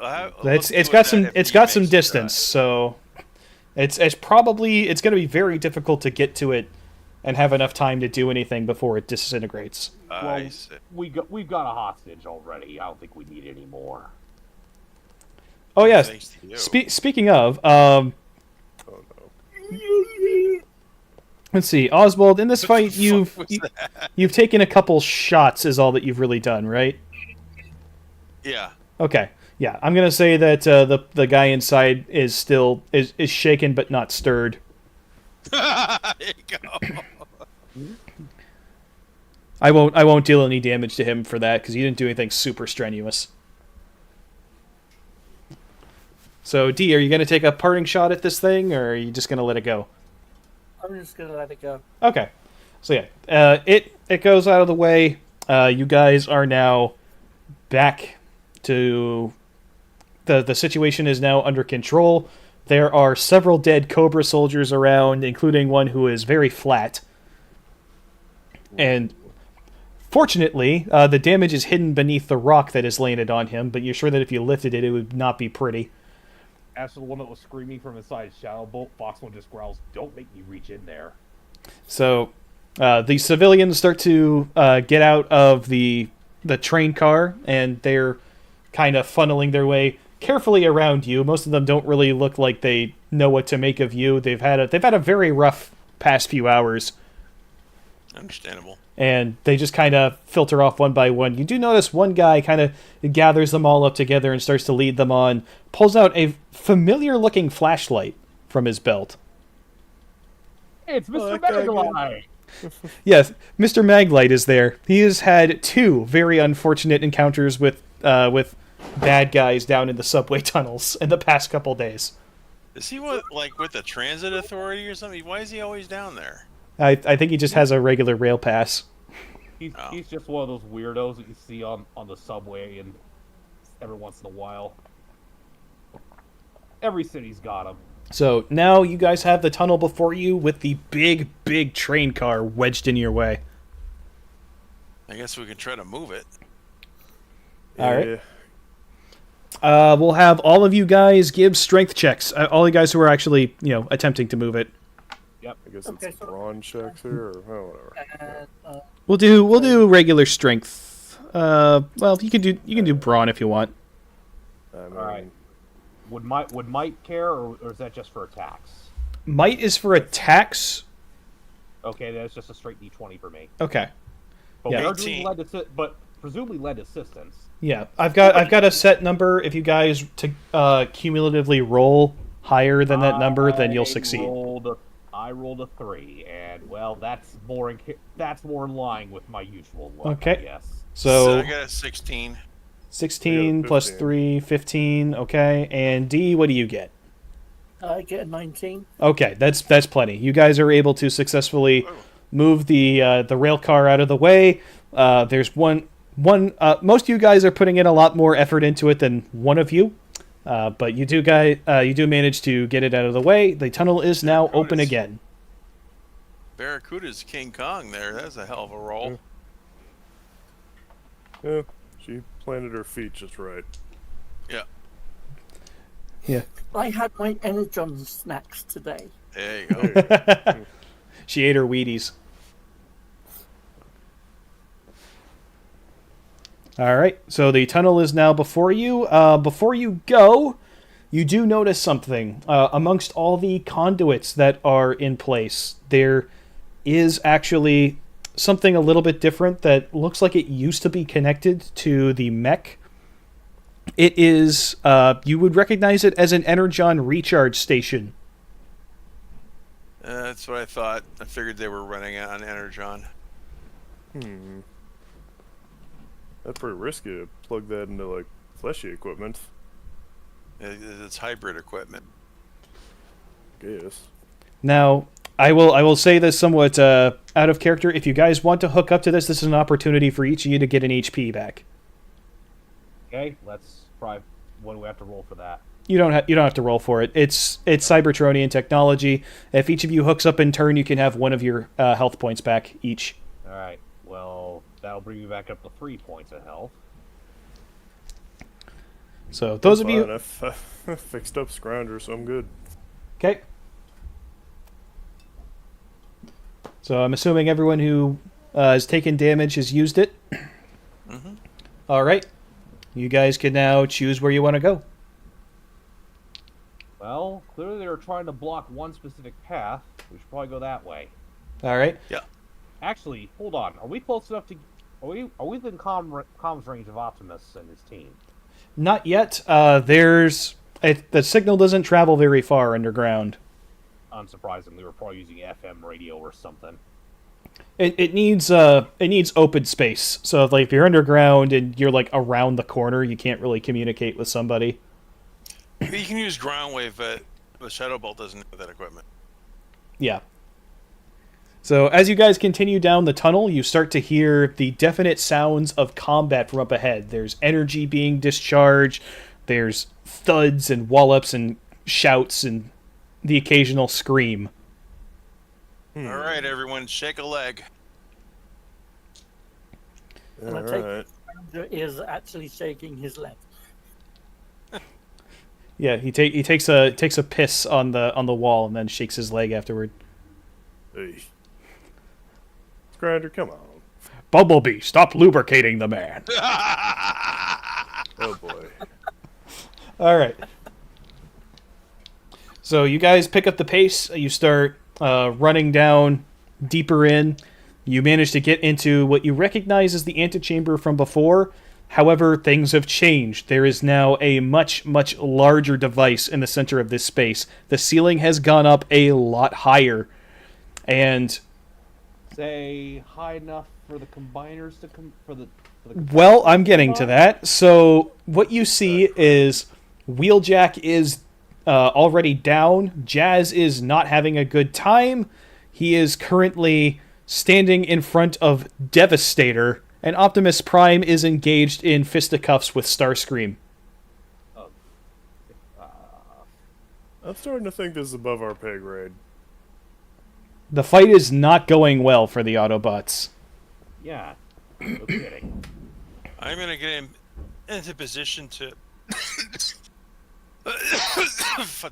It's got some distance, so it's going to be very difficult to get to it and have enough time to do anything before it disintegrates. Well, we've got a hostage already. I don't think we need any more. Oh yes. Thanks to you. Speaking of, Oh no. let's see, Oswald. In this fight, fuck was you've taken a couple shots. Is all that you've really done, right? Yeah. Okay. Yeah, I'm gonna say that the guy inside is still is shaken but not stirred. There you go. I won't deal any damage to him for that because he didn't do anything super strenuous. So D, are you gonna take a parting shot at this thing, or are you just gonna let it go? I'm just gonna let it go. Okay. So yeah, it goes out of the way. You guys are now back to the situation is now under control. There are several dead Cobra soldiers around, including one who is very flat. And fortunately, the damage is hidden beneath the rock that has landed on him, but you're sure that if you lifted it, it would not be pretty. As for the one that was screaming from inside Shadow Bolt, Foxman just growls, "Don't make me reach in there." So the civilians start to get out of the train car, and they're kind of funneling their way carefully around you. Most of them don't really look like they know what to make of you. They've had a very rough past few hours, Understandable. and they just kind of filter off one by one. You do notice one guy kind of gathers them all up together and starts to lead them on, pulls out a familiar-looking flashlight from his belt. It's Mr. that guy Megalite! Yes, Mr. Maglite is there. He has had two very unfortunate encounters with bad guys down in the subway tunnels in the past couple days. Is he with the transit authority or something? Why is he always down there? I think he just has a regular rail pass. He's just one of those weirdos that you see on the subway and every once in a while. Every city's got him. So now you guys have the tunnel before you with the big train car wedged in your way. I guess we can try to move it. All right. We'll have all of you guys give strength checks. All you guys who are actually, attempting to move it. Yep. I guess Okay, it's so- brawn checks here, or whatever. And, We'll do regular strength. Well, you can do brawn if you want. I mean, Alright. Would Might care, or is that just for attacks? Might is for attacks. Okay, that's just a straight D20 for me. Okay. But Yeah. we are doing but presumably lead assistance. Yeah, I've got a set number. If you guys cumulatively roll higher than that number, then you'll succeed. I rolled a 3, and well, that's more in line with my usual luck. Okay. I guess. So I got a 16. 16 Yeah, plus 15. 3, 15. Okay, and D, what do you get? I get a 19. Okay, that's plenty. You guys are able to successfully move the rail car out of the way. There's one. Most of you guys are putting in a lot more effort into it than one of you. But you do manage to get it out of the way. The tunnel is now open again. Barracuda's King Kong there. That's a hell of a roll. Yeah, she planted her feet just right. Yeah. Yeah. I had my Energon snacks today. There you go. She ate her Wheaties. All right, so the tunnel is now before you. Before you go, you do notice something. Amongst all the conduits that are in place, there is actually something a little bit different that looks like it used to be connected to the mech. It is, you would recognize it as an Energon recharge station. That's what I thought. I figured they were running on Energon. That's pretty risky to plug that into, like, fleshy equipment. It's hybrid equipment. Guess. Now, I will say this somewhat out of character. If you guys want to hook up to this is an opportunity for each of you to get an HP back. Okay, let's probably. What do we have to roll for that? You don't have to roll for it. It's Cybertronian technology. If each of you hooks up in turn, you can have one of your health points back each. All right. Well, that'll bring me back up to 3 points of health. So those of you, I fixed up Scrounger, so I'm good. okay. So I'm assuming everyone who has taken damage has used it. Mm-hmm. All right. You guys can now choose where you want to go. Well, clearly they were trying to block one specific path. We should probably go that way. All right. Yeah. Actually, hold on. Are we close enough to? Are we within comms range of Optimus and his team? Not yet. The signal doesn't travel very far underground. Unsurprisingly, we're probably using FM radio or something. It needs open space. So if you're underground and you're like around the corner, you can't really communicate with somebody. You can use ground wave, but the Shadow Bolt doesn't have that equipment. Yeah. So as you guys continue down the tunnel, you start to hear the definite sounds of combat from up ahead. There's energy being discharged. There's thuds and wallops and shouts and the occasional scream. All right, everyone, shake a leg. And I take Scrounger is actually shaking his leg. Yeah, he takes a piss on the wall and then shakes his leg afterward. Hey. Scrounger, come on. Bumblebee, stop lubricating the man. Oh boy. All right. So you guys pick up the pace. You start running down deeper in. You manage to get into what you recognize as the antechamber from before. However, things have changed. There is now a much, much larger device in the center of this space. The ceiling has gone up a lot higher. And Say high enough for the combiners to come for the well, I'm getting to that. So what you see is Wheeljack is already down. Jazz is not having a good time. He is currently standing in front of Devastator, and Optimus Prime is engaged in fisticuffs with Starscream. I'm starting to think this is above our pay grade. The fight is not going well for the Autobots. Yeah, no kidding. I'm going to get him into position to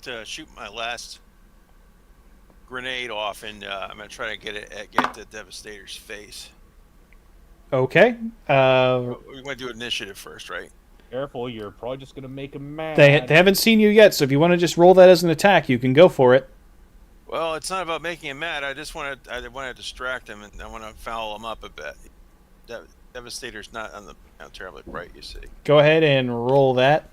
to shoot my last grenade off, and I'm going to try to get the Devastator's face. Okay. We want to do initiative first, right? Careful, you're probably just gonna make him mad. They haven't seen you yet, so if you want to just roll that as an attack, you can go for it. Well, it's not about making him mad. I want to distract him, and I want to foul him up a bit. Devastator's not terribly bright, you see. Go ahead and roll that.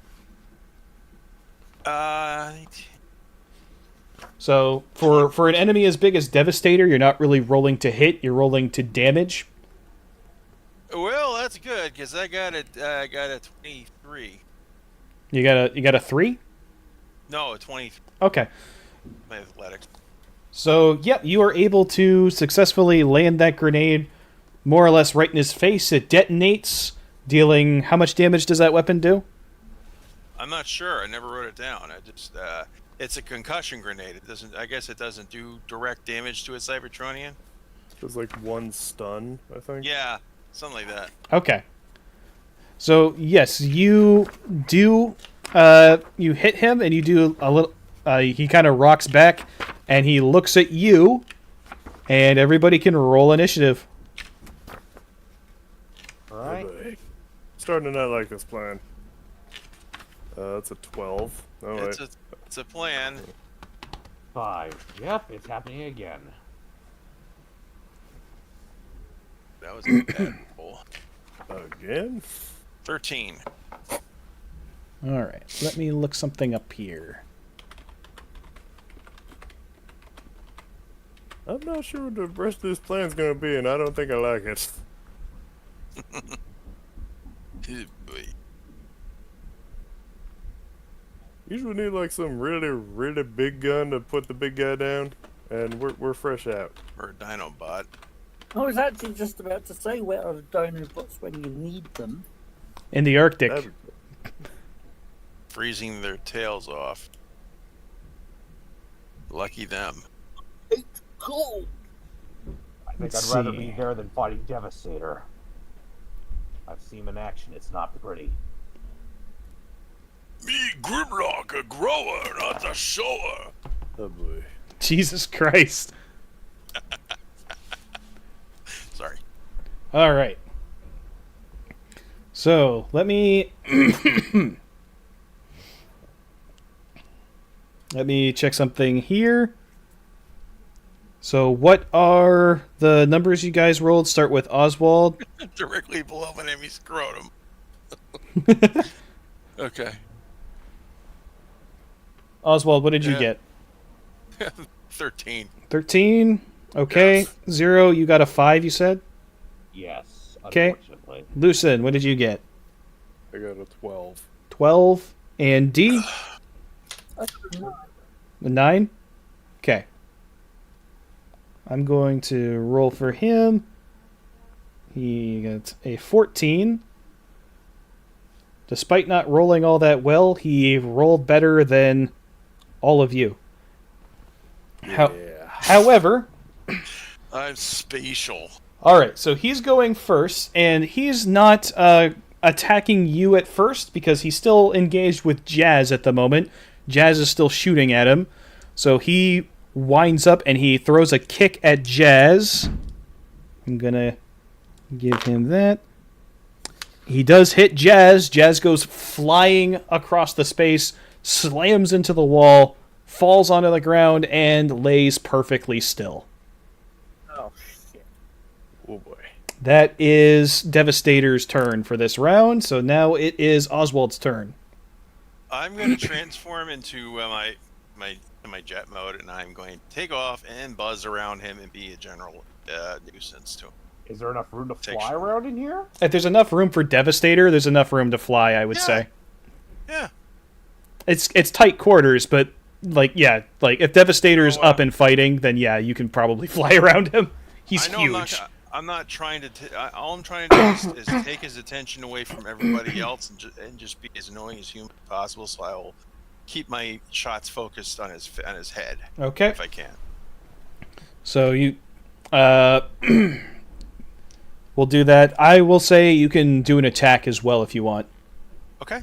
So for an enemy as big as Devastator, you're not really rolling to hit. You're rolling to damage. Well, that's good because I got a 23. You got a 3? No, a 23. Okay. My athletics. So, yep, you are able to successfully land that grenade more or less right in his face. It detonates, dealing... How much damage does that weapon do? I'm not sure. I never wrote it down. I just it's a concussion grenade. It doesn't. I guess it doesn't do direct damage to a Cybertronian. There's like one stun, I think. Yeah, something like that. Okay. So yes, you do. You hit him, and you do a little. He kind of rocks back, and he looks at you, and everybody can roll initiative. All right. Okay. Starting to not like this plan. That's a 12. Oh, wait. It's a plan. 5. Yep, it's happening again. That was a bad roll. Again? 13. All right. Let me look something up here. I'm not sure what the rest of this plan's gonna be, and I don't think I like it. Oh, boy. Usually need like some really, really big gun to put the big guy down, and we're fresh out. Or a Dinobot. I was actually just about to say, where are the Dinobots when you need them? In the Arctic. That'd- Freezing their tails off. Lucky them. Cool. I think Let's I'd rather see. be there than fighting Devastator. I've seen him in action. It's not pretty. Me, Grimlock, a grower, not a shower. Oh boy. Jesus Christ. Sorry. All right. So let me let me check something here. So what are the numbers you guys rolled? Start with Oswald. Directly below my enemy scrotum. Okay. Oswald, what did you Yeah. get? 13. 13. Okay. Yes. 0, you got a 5, you said? Yes, 'Kay. unfortunately. Lucen, what did you get? I got a 12. 12. And D? A 9? Okay. I'm going to roll for him. He got a 14. Despite not rolling all that well, he rolled better than all of you. Yeah. However, I'm spatial. all right, so he's going first, and he's not attacking you at first because he's still engaged with Jazz at the moment. Jazz is still shooting at him, so he winds up and he throws a kick at Jazz. I'm gonna give him that. He does hit Jazz. Jazz goes flying across the space, slams into the wall, falls onto the ground, and lays perfectly still. Oh, shit. Oh boy. That is Devastator's turn for this round, so now it is Oswald's turn. I'm going to transform into my jet mode, and I'm going to take off and buzz around him and be a general nuisance to him. Is there enough room to Take fly sure. around in here? If there's enough room for Devastator, there's enough room to fly, I would Yeah. say. Yeah. It's tight quarters, but like if Devastator's Oh, up and fighting, then yeah, you can probably fly around him. He's I know huge. I'm not trying to. All I'm trying to do is take his attention away from everybody else and just be as annoying as humanly possible. So I will keep my shots focused on his head Okay. if I can. So you we'll do that. I will say you can do an attack as well if you want. Okay.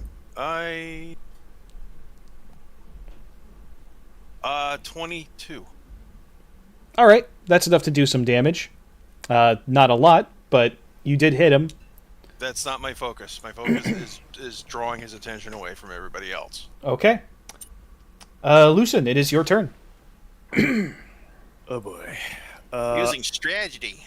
22. All right, that's enough to do some damage. Not a lot, but you did hit him. That's not my focus. My focus is drawing his attention away from everybody else. Okay. Lucen, it is your turn. Oh boy. Using strategy.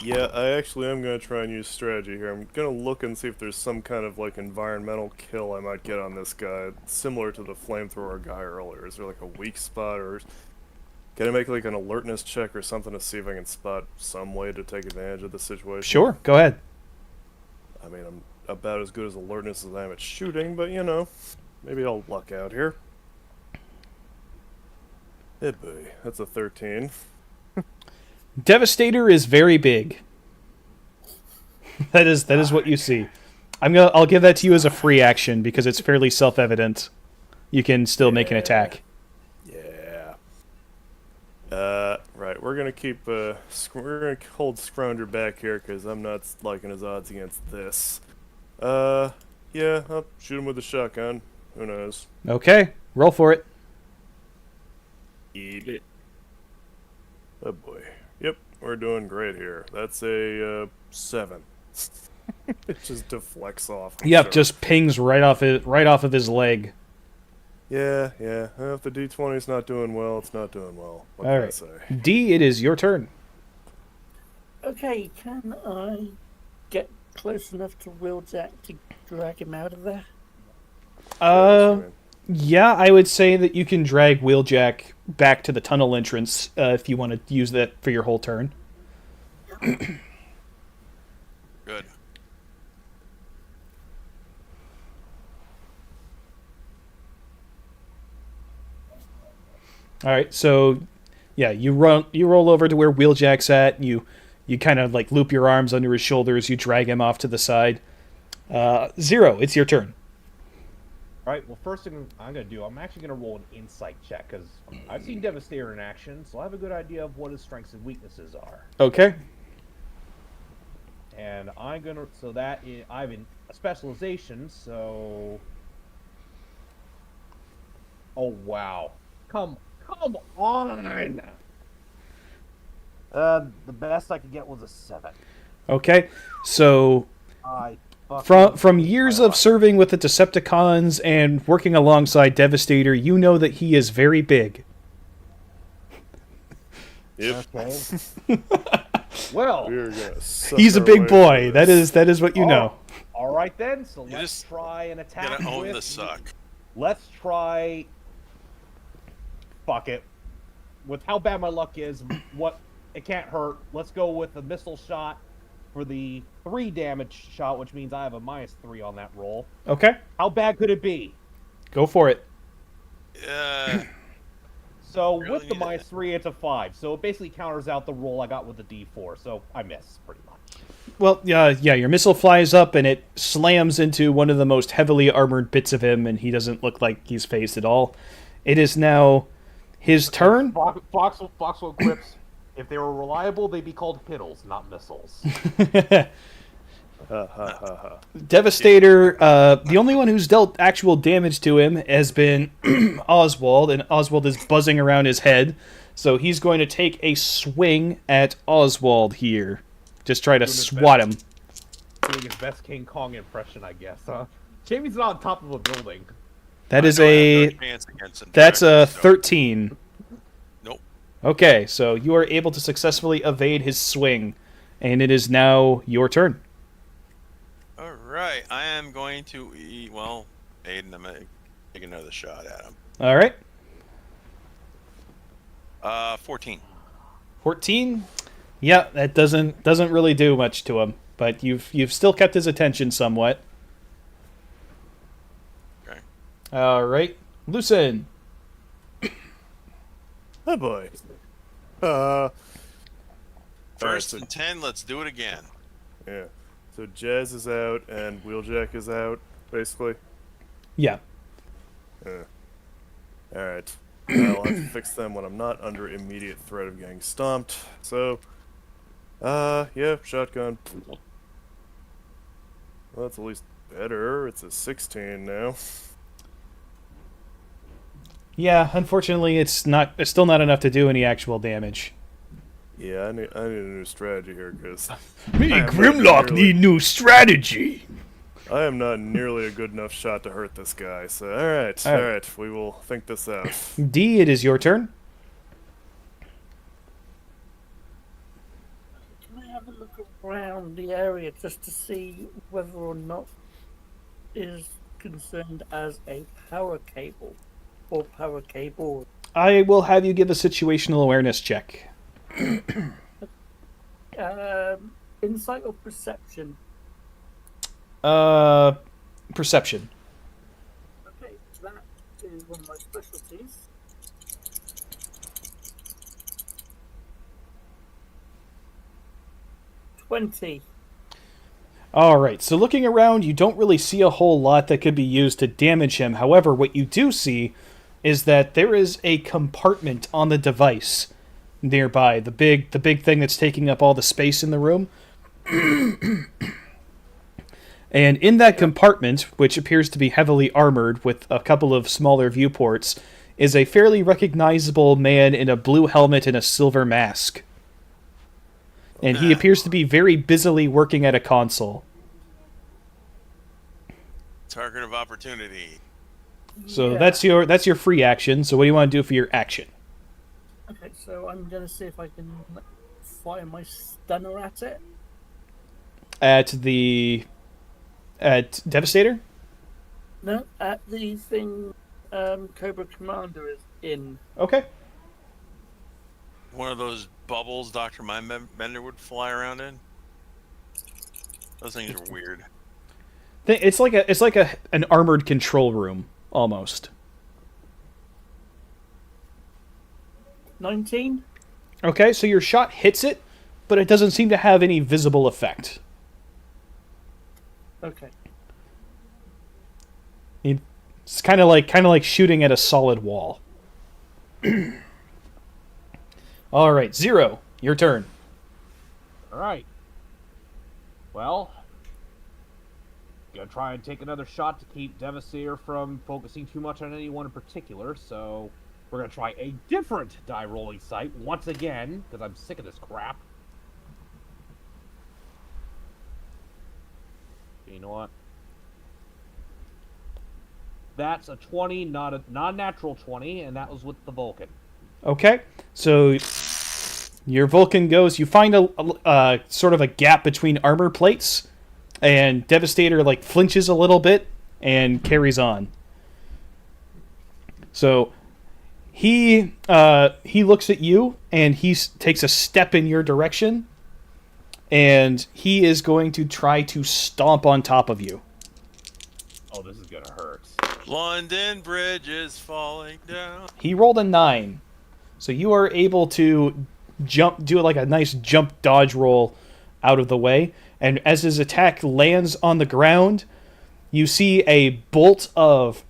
Yeah, I actually am going to try and use strategy here. I'm going to look and see if there's some kind of, like, environmental kill I might get on this guy, similar to the flamethrower guy earlier. Is there, like, a weak spot, or can I make, like, an alertness check or something to see if I can spot some way to take advantage of the situation? Sure, go ahead. I mean, I'm about as good as alertness as I am at shooting, but, you know, maybe I'll luck out here. Hey, boy, that's a 13. Devastator is very big. That is what you see. I'll give that to you as a free action because it's fairly self-evident. You can still make an attack. Yeah. Right. We're gonna keep we're gonna hold Scrounger back here because I'm not liking his odds against this. Yeah. I'll shoot him with a shotgun. Who knows? Okay, roll for it. Eat it. Oh boy. Yep. We're doing great here. That's a 7. It just deflects off. Yep, just pings right off of his leg. Yeah. Well, if the D20's not doing well, it's not doing well. What All can I right, say? D, it is your turn. Okay, can I get close enough to Wheeljack to drag him out of there? Yeah, I would say that you can drag Wheeljack back to the tunnel entrance if you want to use that for your whole turn. Good. All right, so yeah, you roll over to where Wheeljack's at. You kind of like loop your arms under his shoulders. You drag him off to the side. Zero, it's your turn. All right. Well, first thing I'm gonna do, I'm actually gonna roll an insight check because I've seen Devastator in action, so I have a good idea of what his strengths and weaknesses are. Okay. And I'm gonna I have a specialization, so. Oh wow! Come on! The best I could get was a 7. Okay, so I from years of serving with the Decepticons and working alongside Devastator, you know that he is very big. Yep. Okay. Well, We're gonna suck He's a our big way boy. through this. That is what you know. all right then. So You let's just try an attack. Gotta own with the suck. Let's try. Fuck it. With how bad my luck is, it can't hurt. Let's go with a missile shot for the 3 damage shot, which means I have a -3 on that roll. Okay, How bad could it be? go for it. So Really with the need it. -3, it's a 5. So it basically counters out the roll I got with the D4. So I miss pretty much. Well, yeah, your missile flies up and it slams into one of the most heavily armored bits of him, and he doesn't look like he's phased at all. It is now his turn. Foxwell quips. If they were reliable, they'd be called hittles, not missiles. Devastator, the only one who's dealt actual damage to him has been Oswald, and Oswald is buzzing around his head. So he's going to take a swing at Oswald here. Just try to swat him. Doing his best King Kong impression, I guess, huh? Shame he's not on top of a building. That is I don't have a... no chance against him That's a directly, so- 13. Nope. Okay, so you are able to successfully evade his swing, and it is now your turn. All right, I am going to Aiden, I'm gonna take another shot at him. All right, 14. 14. Yeah, that doesn't really do much to him, but you've still kept his attention somewhat. Okay. All right, Lucen. Oh boy. First Alright, and 10. Let's do it again. yeah. So Jazz is out and Wheeljack is out, basically. Yeah. Alright. I'll have to fix them when I'm not under immediate threat of getting stomped. So, yeah, shotgun. Well, that's at least better. It's a 16 now. Yeah, unfortunately, it's still not enough to do any actual damage. Yeah, I need a new strategy here, because Me and Grimlock need new strategy. I am not nearly a good enough shot to hurt this guy. So, Alright. alright, we will think this out. D, it is your turn. Can I have a look around the area just to see whether or not is concerned as a power cable or power cable? I will have you give a situational awareness check. Insight or perception? Perception. Okay, that is one of my specialties. Alright, so looking around, you don't really see a whole lot that could be used to damage him. However, what you do see is that there is a compartment on the device nearby. The big thing that's taking up all the space in the room. And in that compartment, which appears to be heavily armored with a couple of smaller viewports, is a fairly recognizable man in a blue helmet and a silver mask. And he appears to be very busily working at a console. Target of opportunity. So that's your free action. So what do you want to do for your action? Okay, so I'm gonna see if I can fire my stunner at it. At Devastator? No, at the thing Cobra Commander is in. Okay. One of those bubbles Dr. Mindbender would fly around in. Those things are weird. It's like an armored control room almost. 19. Okay, so your shot hits it, but it doesn't seem to have any visible effect. Okay. It's kind of like shooting at a solid wall. All right, Zero, your turn. Alright. Well, gonna try and take another shot to keep Devastator from focusing too much on anyone in particular, so we're gonna try a different die rolling site once again, because I'm sick of this crap. You know what? That's a 20, not a non-natural 20, and that was with the Vulcan. Okay, so your Vulcan goes. You find a sort of a gap between armor plates, and Devastator flinches a little bit and carries on. So he looks at you and he takes a step in your direction, and he is going to try to stomp on top of you. Oh, this is gonna hurt. London Bridge is falling down. He rolled a 9, so you are able to do a nice jump dodge roll out of the way, and as his attack lands on the ground, you see a bolt of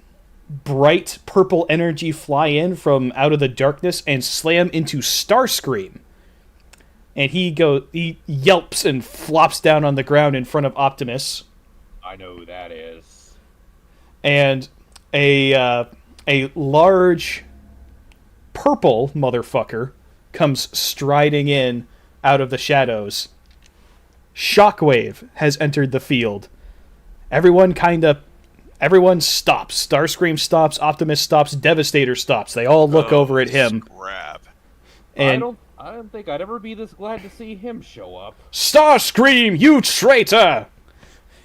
bright purple energy fly in from out of the darkness and slam into Starscream. And he yelps and flops down on the ground in front of Optimus. I know who that is. And a large purple motherfucker comes striding in out of the shadows. Shockwave has entered the field. Everyone stops. Starscream stops, Optimus stops, Devastator stops. They all look over at him. Scrap. And I don't think I'd ever be this glad to see him show up. Starscream, you traitor!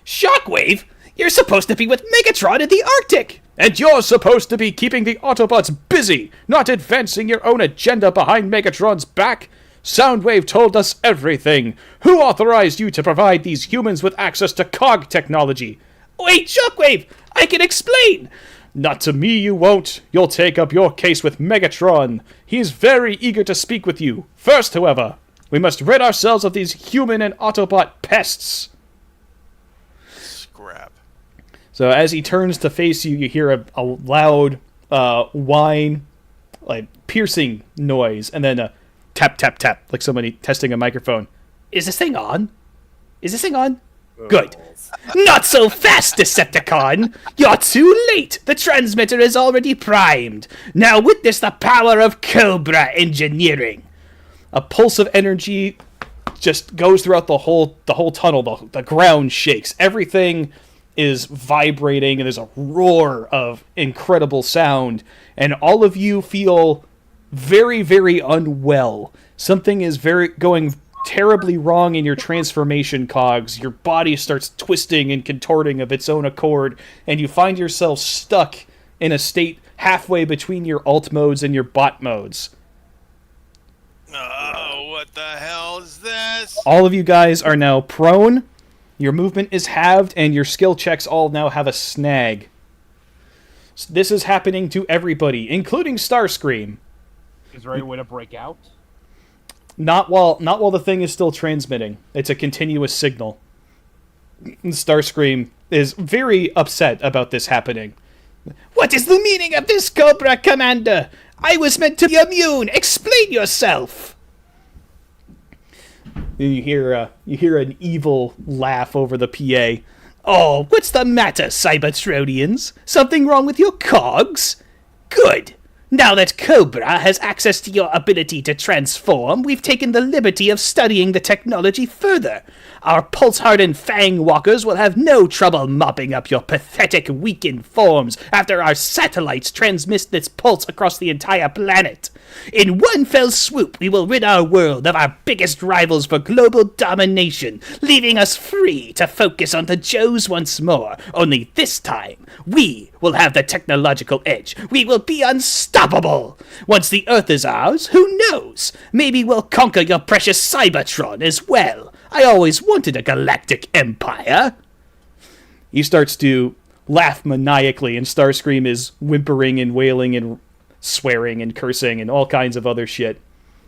Shockwave, you're supposed to be with Megatron in the Arctic! And you're supposed to be keeping the Autobots busy, not advancing your own agenda behind Megatron's back. Soundwave told us everything. Who authorized you to provide these humans with access to cog technology? Wait, Shockwave, I can explain! Not to me you won't. You'll take up your case with Megatron. He's very eager to speak with you. First, however, we must rid ourselves of these human and Autobot pests. Scrap. So as he turns to face you, you hear a loud whine, piercing noise, and then a tap, tap, tap, like somebody testing a microphone. Is this thing on? Good. Not so fast, Decepticon! You're too late! The transmitter is already primed! Now witness the power of Cobra engineering! A pulse of energy just goes throughout the whole tunnel. The ground shakes. Everything is vibrating, and there's a roar of incredible sound. And all of you feel very, very unwell. Something is going terribly wrong in your transformation cogs. Your body starts twisting and contorting of its own accord, and you find yourself stuck in a state halfway between your alt modes and your bot modes. Oh, what the hell is this? All of you guys are now prone. Your movement is halved, and your skill checks all now have a snag. This is happening to everybody, including Starscream. Is there any way to break out? Not while the thing is still transmitting. It's a continuous signal. Starscream is very upset about this happening. What is the meaning of this, Cobra Commander? I was meant to be immune. Explain yourself. And you hear an evil laugh over the PA. Oh, what's the matter, Cybertronians? Something wrong with your cogs? Good. Now that Cobra has access to your ability to transform, we've taken the liberty of studying the technology further. Our pulse-hardened Fang Walkers will have no trouble mopping up your pathetic, weakened forms after our satellites transmit this pulse across the entire planet. In one fell swoop, we will rid our world of our biggest rivals for global domination, leaving us free to focus on the Joes once more. Only this time, we will have the technological edge. We will be unstoppable. Once the Earth is ours, who knows? Maybe we'll conquer your precious Cybertron as well. I always wanted a galactic empire. He starts to laugh maniacally, and Starscream is whimpering and wailing and swearing and cursing and all kinds of other shit.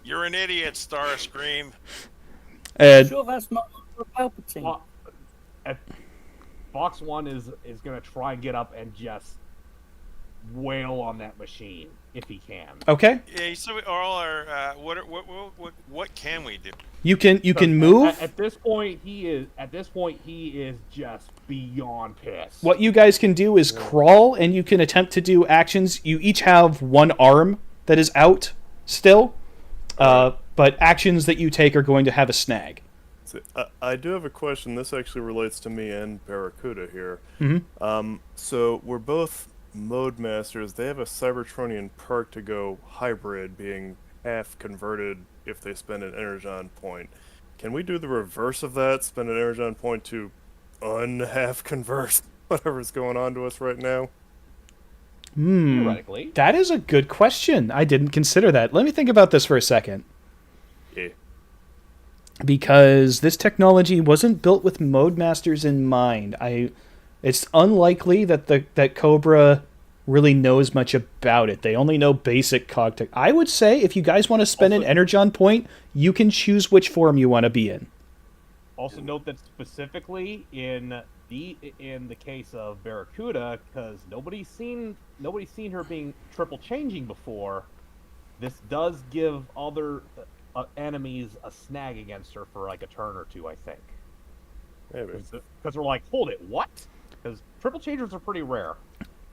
You're an idiot, Starscream. And Sure, that's not Palpatine. Fox 1 is going to try and get up and just wail on that machine if he can. okay, Yeah, so all our what can we do? you can move. At this point, he is just beyond pissed. What you guys can do is crawl, and you can attempt to do actions. You each have one arm that is out still, but actions that you take are going to have a snag. So, I do have a question. This actually relates to me and Barracuda here. So we're both mode masters. They have a Cybertronian perk to go hybrid, being half converted if they spend an energon point. Can we do the reverse of that? Spend an energon point to un-half convert whatever's going on to us right now? Theoretically. That is a good question. I didn't consider that. Let me think about this for a second. Yeah. Because this technology wasn't built with mode masters in mind. It's unlikely that Cobra really knows much about it. They only know basic cog tech. I would say if you guys want to spend an energon point, you can choose which form you want to be in. Also note that specifically in the case of Barracuda, because nobody's seen her being triple changing before. This does give other enemies a snag against her for like a turn or two, I think. Maybe. Because we're like, hold it, what? Because triple changers are pretty rare.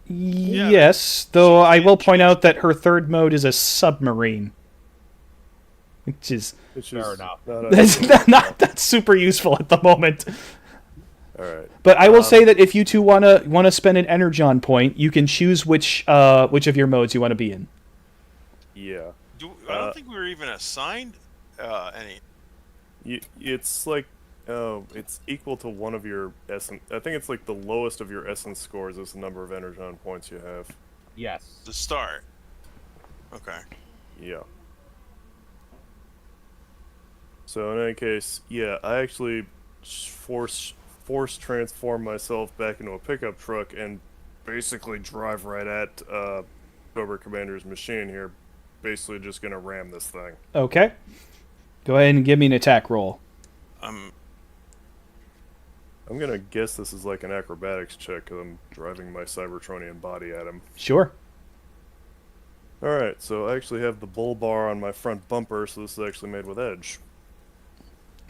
Yes, though I will point out that her third mode is a submarine. Which is Fair enough. that's super useful at the moment. Alright. But I will say that if you two wanna spend an energon point, you can choose which of your modes you want to be in. Yeah. I don't think we were even assigned any. It's like, it's equal to one of your essence. I think it's like the lowest of your essence scores is the number of energon points you have. Yes. To start. Okay. Yeah. So in any case, yeah, I actually force transform myself back into a pickup truck and basically drive right at Cobra Commander's machine here. Basically just gonna ram this thing. Okay. Go ahead and give me an attack roll. I'm gonna guess this is like an acrobatics check because I'm driving my Cybertronian body at him. Sure. Alright, so I actually have the bull bar on my front bumper, so this is actually made with edge.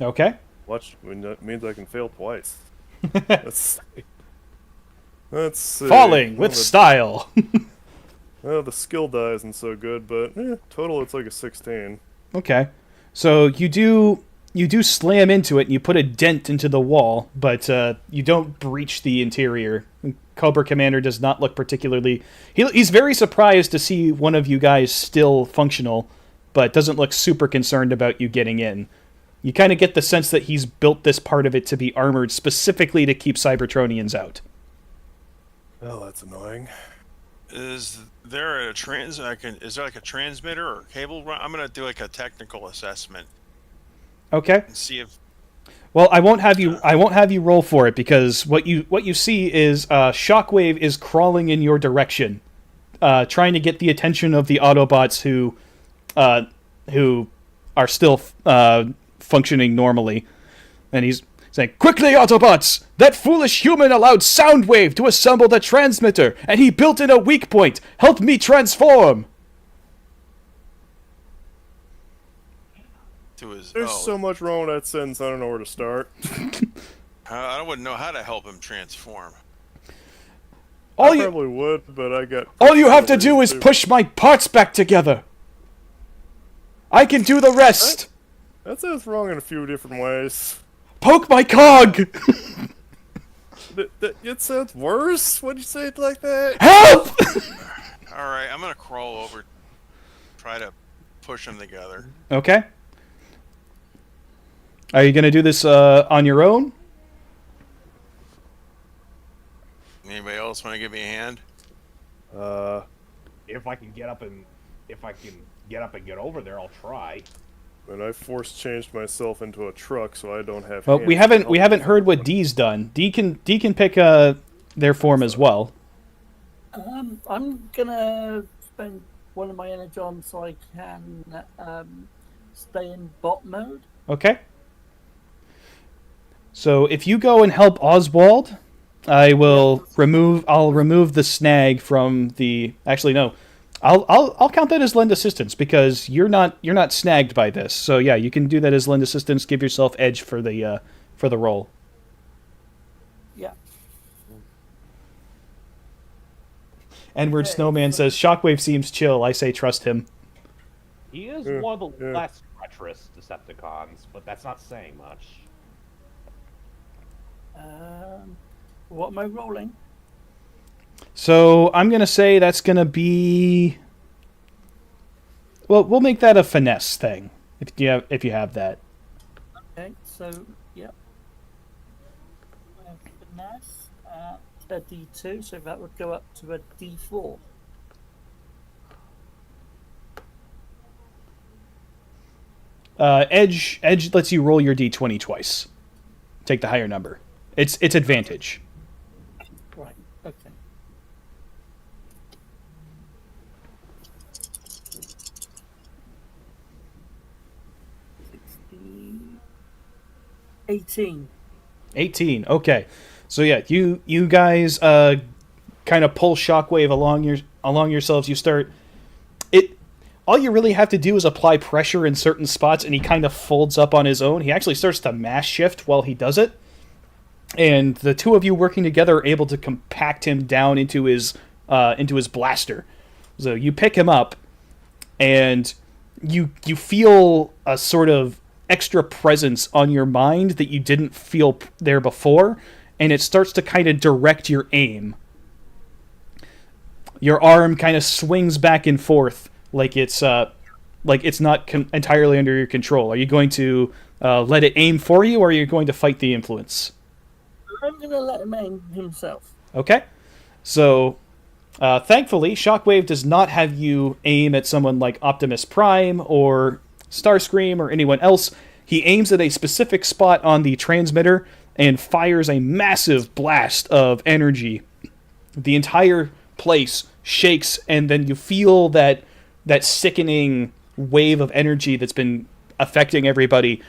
Okay. Watch, that means I can fail twice. Let's see. Falling with style. Well, the skill die isn't so good, but total it's like a 16. Okay. So you do slam into it and you put a dent into the wall, but you don't breach the interior. Cobra Commander does not look particularly... He's very surprised to see one of you guys still functional, but doesn't look super concerned about you getting in. You kind of get the sense that he's built this part of it to be armored specifically to keep Cybertronians out. Oh, that's annoying. Is there is there like a transmitter or cable run? I'm gonna do like a technical assessment Okay. and see if Well, I won't have you roll for it because what you see is Shockwave is crawling in your direction, trying to get the attention of the Autobots who are still functioning normally, and he's saying, "Quickly, Autobots! That foolish human allowed Soundwave to assemble the transmitter, and he built in a weak point. Help me transform!" To his. There's so much wrong with that sentence, I don't know where to start. I wouldn't know how to help him transform. I probably would, but I got... All you have to do is push my parts back together. I can do the rest. That sounds wrong in a few different ways. Poke my cog! It sounds worse when you say it like that. Help! Alright, I'm gonna crawl over, try to push them together. Okay. Are you gonna do this on your own? Anybody else want to give me a hand? If I can get up and get over there, I'll try. And I force-changed myself into a truck, so I don't have. Well, hands we to haven't help heard what myself. D's done. D can pick their form as well. I'm gonna spend one of my energon so I can stay in bot mode. Okay. So if you go and help Oswald, I'll remove the snag from the. Actually, no. I'll count that as lend assistance because you're not snagged by this. So yeah, you can do that as lend assistance. Give yourself edge for the roll. Yeah. Edward Snowman says Shockwave seems chill. I say trust him. He is one of the less treacherous Decepticons, but that's not saying much. What am I rolling? So I'm gonna say that's gonna be. Well, we'll make that a finesse thing if you have that. Okay, so yeah. Finesse at a D2, so that would go up to a D4. Edge lets you roll your D20 twice. Take the higher number. It's advantage. Right. Okay. $16, 18. 18. Okay. So yeah, you guys kind of pull Shockwave along yourselves. You start it. All you really have to do is apply pressure in certain spots, and he kind of folds up on his own. He actually starts to mass shift while he does it. And the two of you working together are able to compact him down into his blaster. So you pick him up, and you feel a sort of extra presence on your mind that you didn't feel there before, and it starts to kind of direct your aim. Your arm kind of swings back and forth like it's not entirely under your control. Are you going to let it aim for you, or are you going to fight the influence? I'm gonna let him aim himself. Okay. So, thankfully, Shockwave does not have you aim at someone like Optimus Prime or Starscream or anyone else. He aims at a specific spot on the transmitter and fires a massive blast of energy. The entire place shakes, and then you feel that sickening wave of energy that's been affecting everybody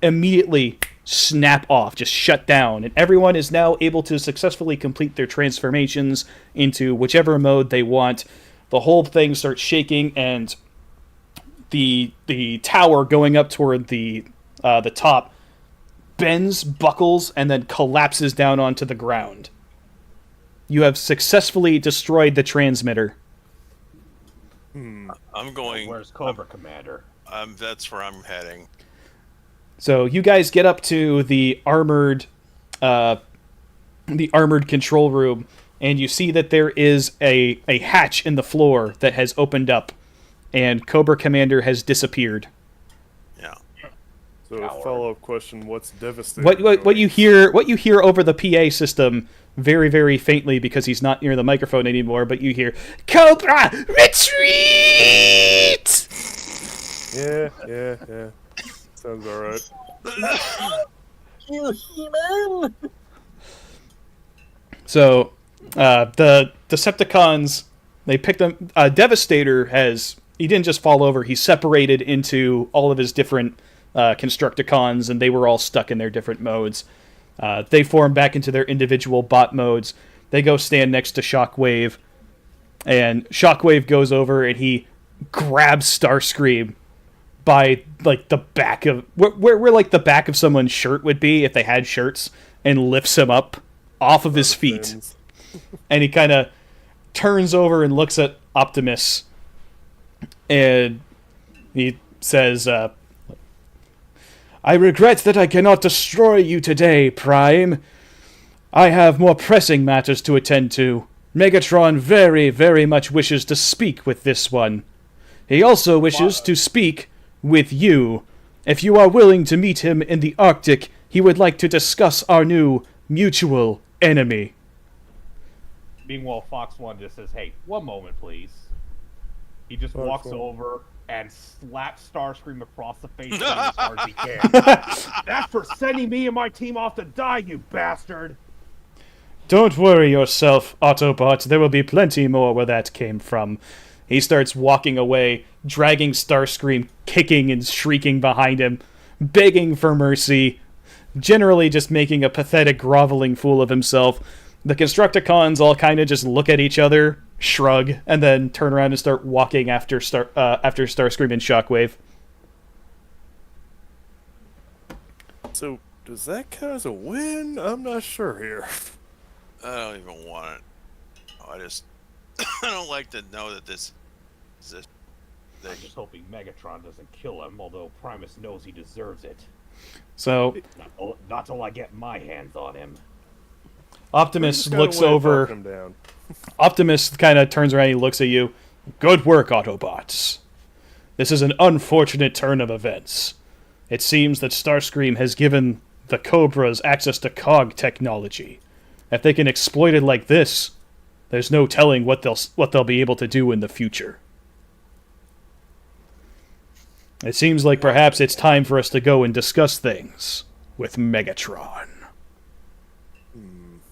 immediately snap off, just shut down, and everyone is now able to successfully complete their transformations into whichever mode they want. The whole thing starts shaking, and the tower going up toward the top bends, buckles, and then collapses down onto the ground. You have successfully destroyed the transmitter. I'm going. Where's Cobra Commander? That's where I'm heading. So you guys get up to the armored control room, and you see that there is a hatch in the floor that has opened up, and Cobra Commander has disappeared. Yeah. So a follow-up question: what's devastating? What you hear over the PA system, very very faintly because he's not near the microphone anymore, but you hear Cobra retreat. Yeah. Sounds alright. So, the Decepticons, they picked them. Devastator he didn't just fall over, he separated into all of his different Constructicons, and they were all stuck in their different modes. They form back into their individual bot modes. They go stand next to Shockwave, and Shockwave goes over and he grabs Starscream by like the back of where like the back of someone's shirt would be if they had shirts, and lifts him up off of his feet. And he kind of turns over and looks at Optimus, and he says, I regret that I cannot destroy you today, Prime. I have more pressing matters to attend to. Megatron very, very much wishes to speak with this one. He also wishes to speak with you. If you are willing to meet him in the Arctic, he would like to discuss our new mutual enemy. Meanwhile, Fox 1 just says, hey, one moment, please. He just walks over and slaps Starscream across the face as hard as he can. That's for sending me and my team off to die, you bastard! Don't worry yourself, Autobot. There will be plenty more where that came from. He starts walking away, dragging Starscream, kicking and shrieking behind him, begging for mercy, generally just making a pathetic, groveling fool of himself. The Constructicons all kind of just look at each other, shrug, and then turn around and start walking after Starscream and Shockwave. So, does that count as a win? I'm not sure here. I don't even want it. I just I don't like to know that this is this. I'm just hoping Megatron doesn't kill him, although Primus knows he deserves it. So, Not till I get my hands on him. Optimus looks over. Optimus kind of turns around and he looks at you. Good work, Autobots. This is an unfortunate turn of events. It seems that Starscream has given the Cobras access to cog technology. If they can exploit it like this, there's no telling what they'll be able to do in the future. It seems like perhaps it's time for us to go and discuss things with Megatron.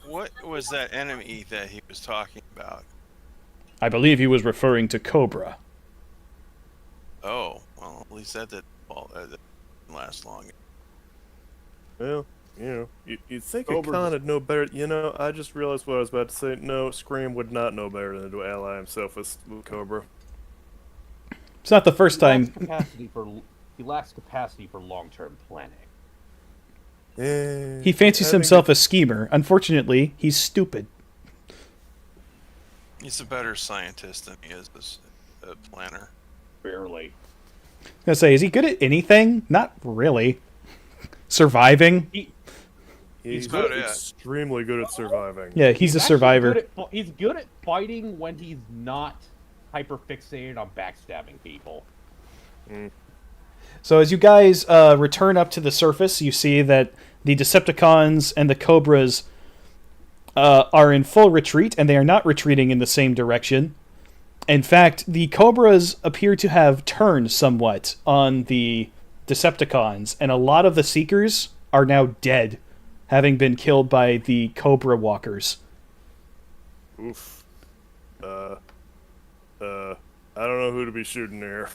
What was that enemy that he was talking about? I believe he was referring to Cobra. Oh, well, at least that didn't last long. Well, you'd think a con would know better. I just realized what I was about to say. No, Scream would not know better than to ally himself with Cobra. It's not the first time. He lacks capacity for long-term planning. He fancies himself a schemer. Unfortunately, he's stupid. He's a better scientist than he is a planner. Barely. I was gonna say, is he good at anything? Not really. Surviving? He's good at extremely good at surviving. Yeah, he's a survivor. He's good at fighting when he's not hyper-fixated on backstabbing people. So as you guys return up to the surface, you see that the Decepticons and the Cobras are in full retreat, and they are not retreating in the same direction. In fact, the Cobras appear to have turned somewhat on the Decepticons, and a lot of the Seekers are now dead, having been killed by the Cobra Walkers. Oof. I don't know who to be shooting here.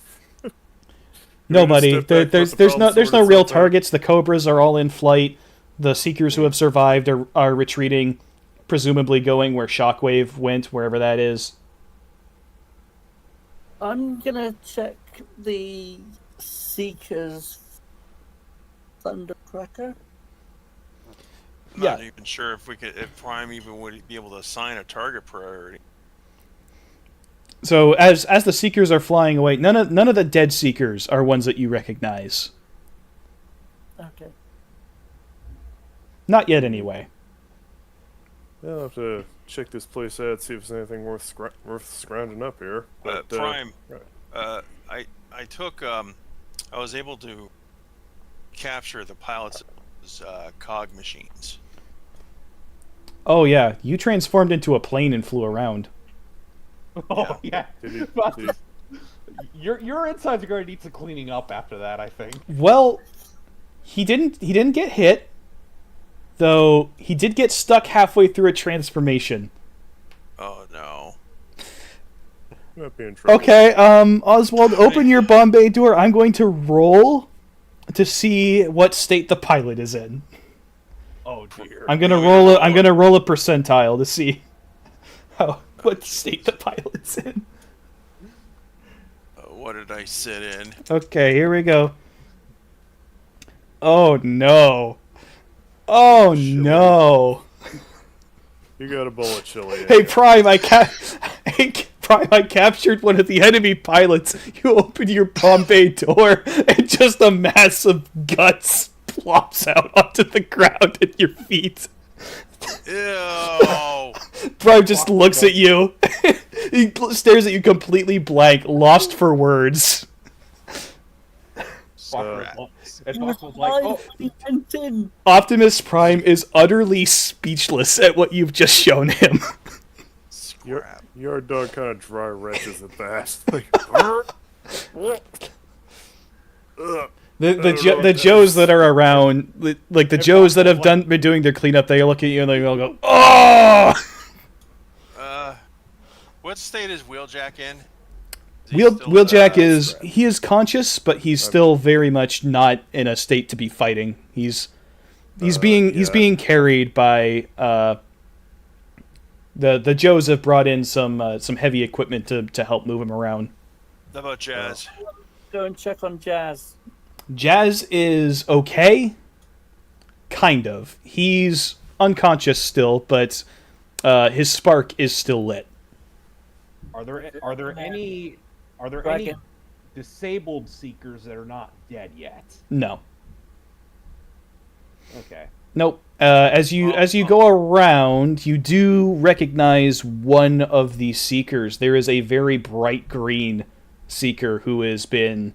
Nobody. There's no real targets. The Cobras are all in flight. The Seekers who have survived are retreating, presumably going where Shockwave went, wherever that is. I'm gonna check the Seekers Thundercracker. I'm not even sure if Prime even would be able to assign a target priority. So as the Seekers are flying away, none of the dead Seekers are ones that you recognize. Okay. Not yet, anyway. I'll have to check this place out, see if there's anything worth scrounging up here. But, Prime, I took I was able to capture the pilot's cog machines. Oh yeah, you transformed into a plane and flew around. Oh yeah. Did Your insides are going to need some cleaning up after that, I think. Well, he didn't get hit, though he did get stuck halfway through a transformation. Oh no. You might be in trouble. Okay, Oswald, open your bomb bay door. I'm going to roll to see what state the pilot is in. Oh dear. I'm gonna roll a percentile to see what state the pilot's in. What did I sit in? Okay, here we go. Oh no. Oh no. You got a bullet chili. Hey Prime, I captured one of the enemy pilots. You open your bomb bay door, and just a mass of guts plops out onto the ground at your feet. Ew. Prime just looks at you. He stares at you completely blank, lost for words. And Doc was like, oh, He went in. Optimus Prime is utterly speechless at what you've just shown him. Scrap. Your dog kind of dry retches at that. The Joes that are around, like the Joes that have been doing their cleanup, they look at you and they all go, "Oh!" What state is Wheeljack in? Is he still- Wheeljack is conscious, but he's still very much not in a state to be fighting. He's being carried by the Joes have brought in some heavy equipment to help move him around. How about Jazz? Go and check on Jazz. Jazz is okay, kind of. He's unconscious still, but his spark is still lit. are there any Dragon. disabled seekers that are not dead yet? No. Okay. Nope. As you go around, you do recognize one of the seekers. There is a very bright green seeker who has been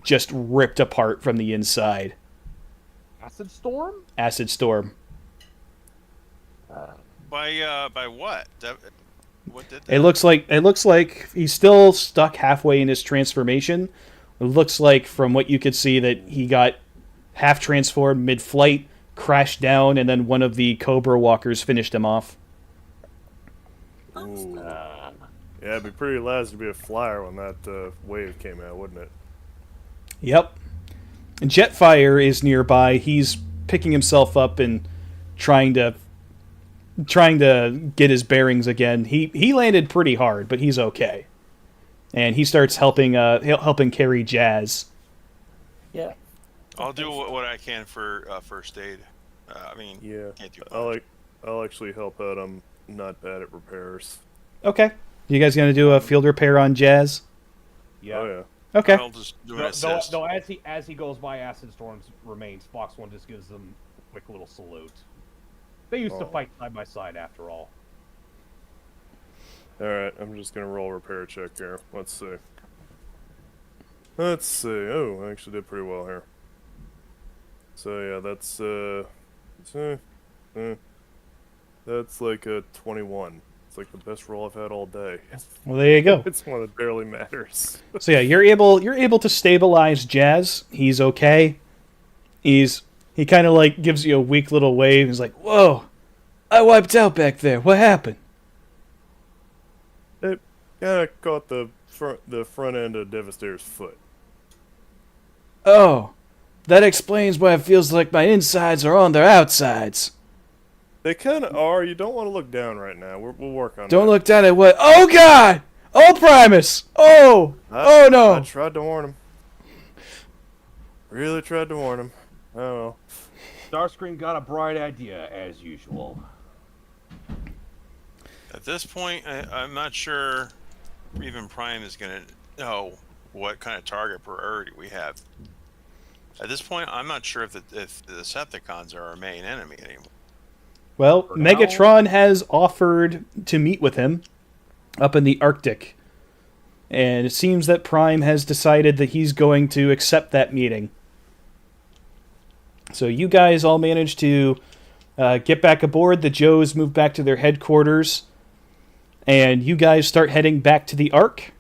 just ripped apart from the inside. Acid storm? Acid storm. By what? What did that? It looks like he's still stuck halfway in his transformation. It looks like from what you could see that he got half transformed mid-flight, crashed down, and then one of the Cobra walkers finished him off. Ooh. Yeah, it'd be pretty lousy to be a flyer when that wave came out, wouldn't it? Yep. And Jetfire is nearby. He's picking himself up and trying to get his bearings again. He landed pretty hard, but he's okay. And he starts helping carry Jazz. Yeah. I'll do what I can for first aid. Yeah. Can't do much. I'll actually help out. I'm not bad at repairs. Okay. You guys gonna do a field repair on Jazz? Yeah. Oh yeah. Okay. I'll just do an assist. No, as he goes by, Acid Storm's remains. Fox One just gives them a quick little salute. They used to fight side by side, after all. All right. I'm just gonna roll a repair check here. Let's see. Oh, I actually did pretty well here. So yeah, that's like a 21. It's like the best roll I've had all day. Well, there you go. It's one that barely matters. So yeah, you're able to stabilize Jazz. He's okay. He kind of like gives you a weak little wave. He's like, "Whoa, I wiped out back there. What happened?" It kind of caught the front end of Devastator's foot. Oh, that explains why it feels like my insides are on their outsides. They kind of are. You don't want to look down right now. We'll work on Don't that. look down at what? Oh God! Oh Primus! Oh! Oh no! I tried to warn him. Really tried to warn him. I don't know. Starscream got a bright idea, as usual. At this point, I'm not sure even Prime is going to know what kind of target priority we have. At this point, I'm not sure if the Decepticons are our main enemy anymore. Well, For now- Megatron has offered to meet with him up in the Arctic. And it seems that Prime has decided that he's going to accept that meeting. So you guys all managed to get back aboard. The Joes move back to their headquarters. And you guys start heading back to the Ark.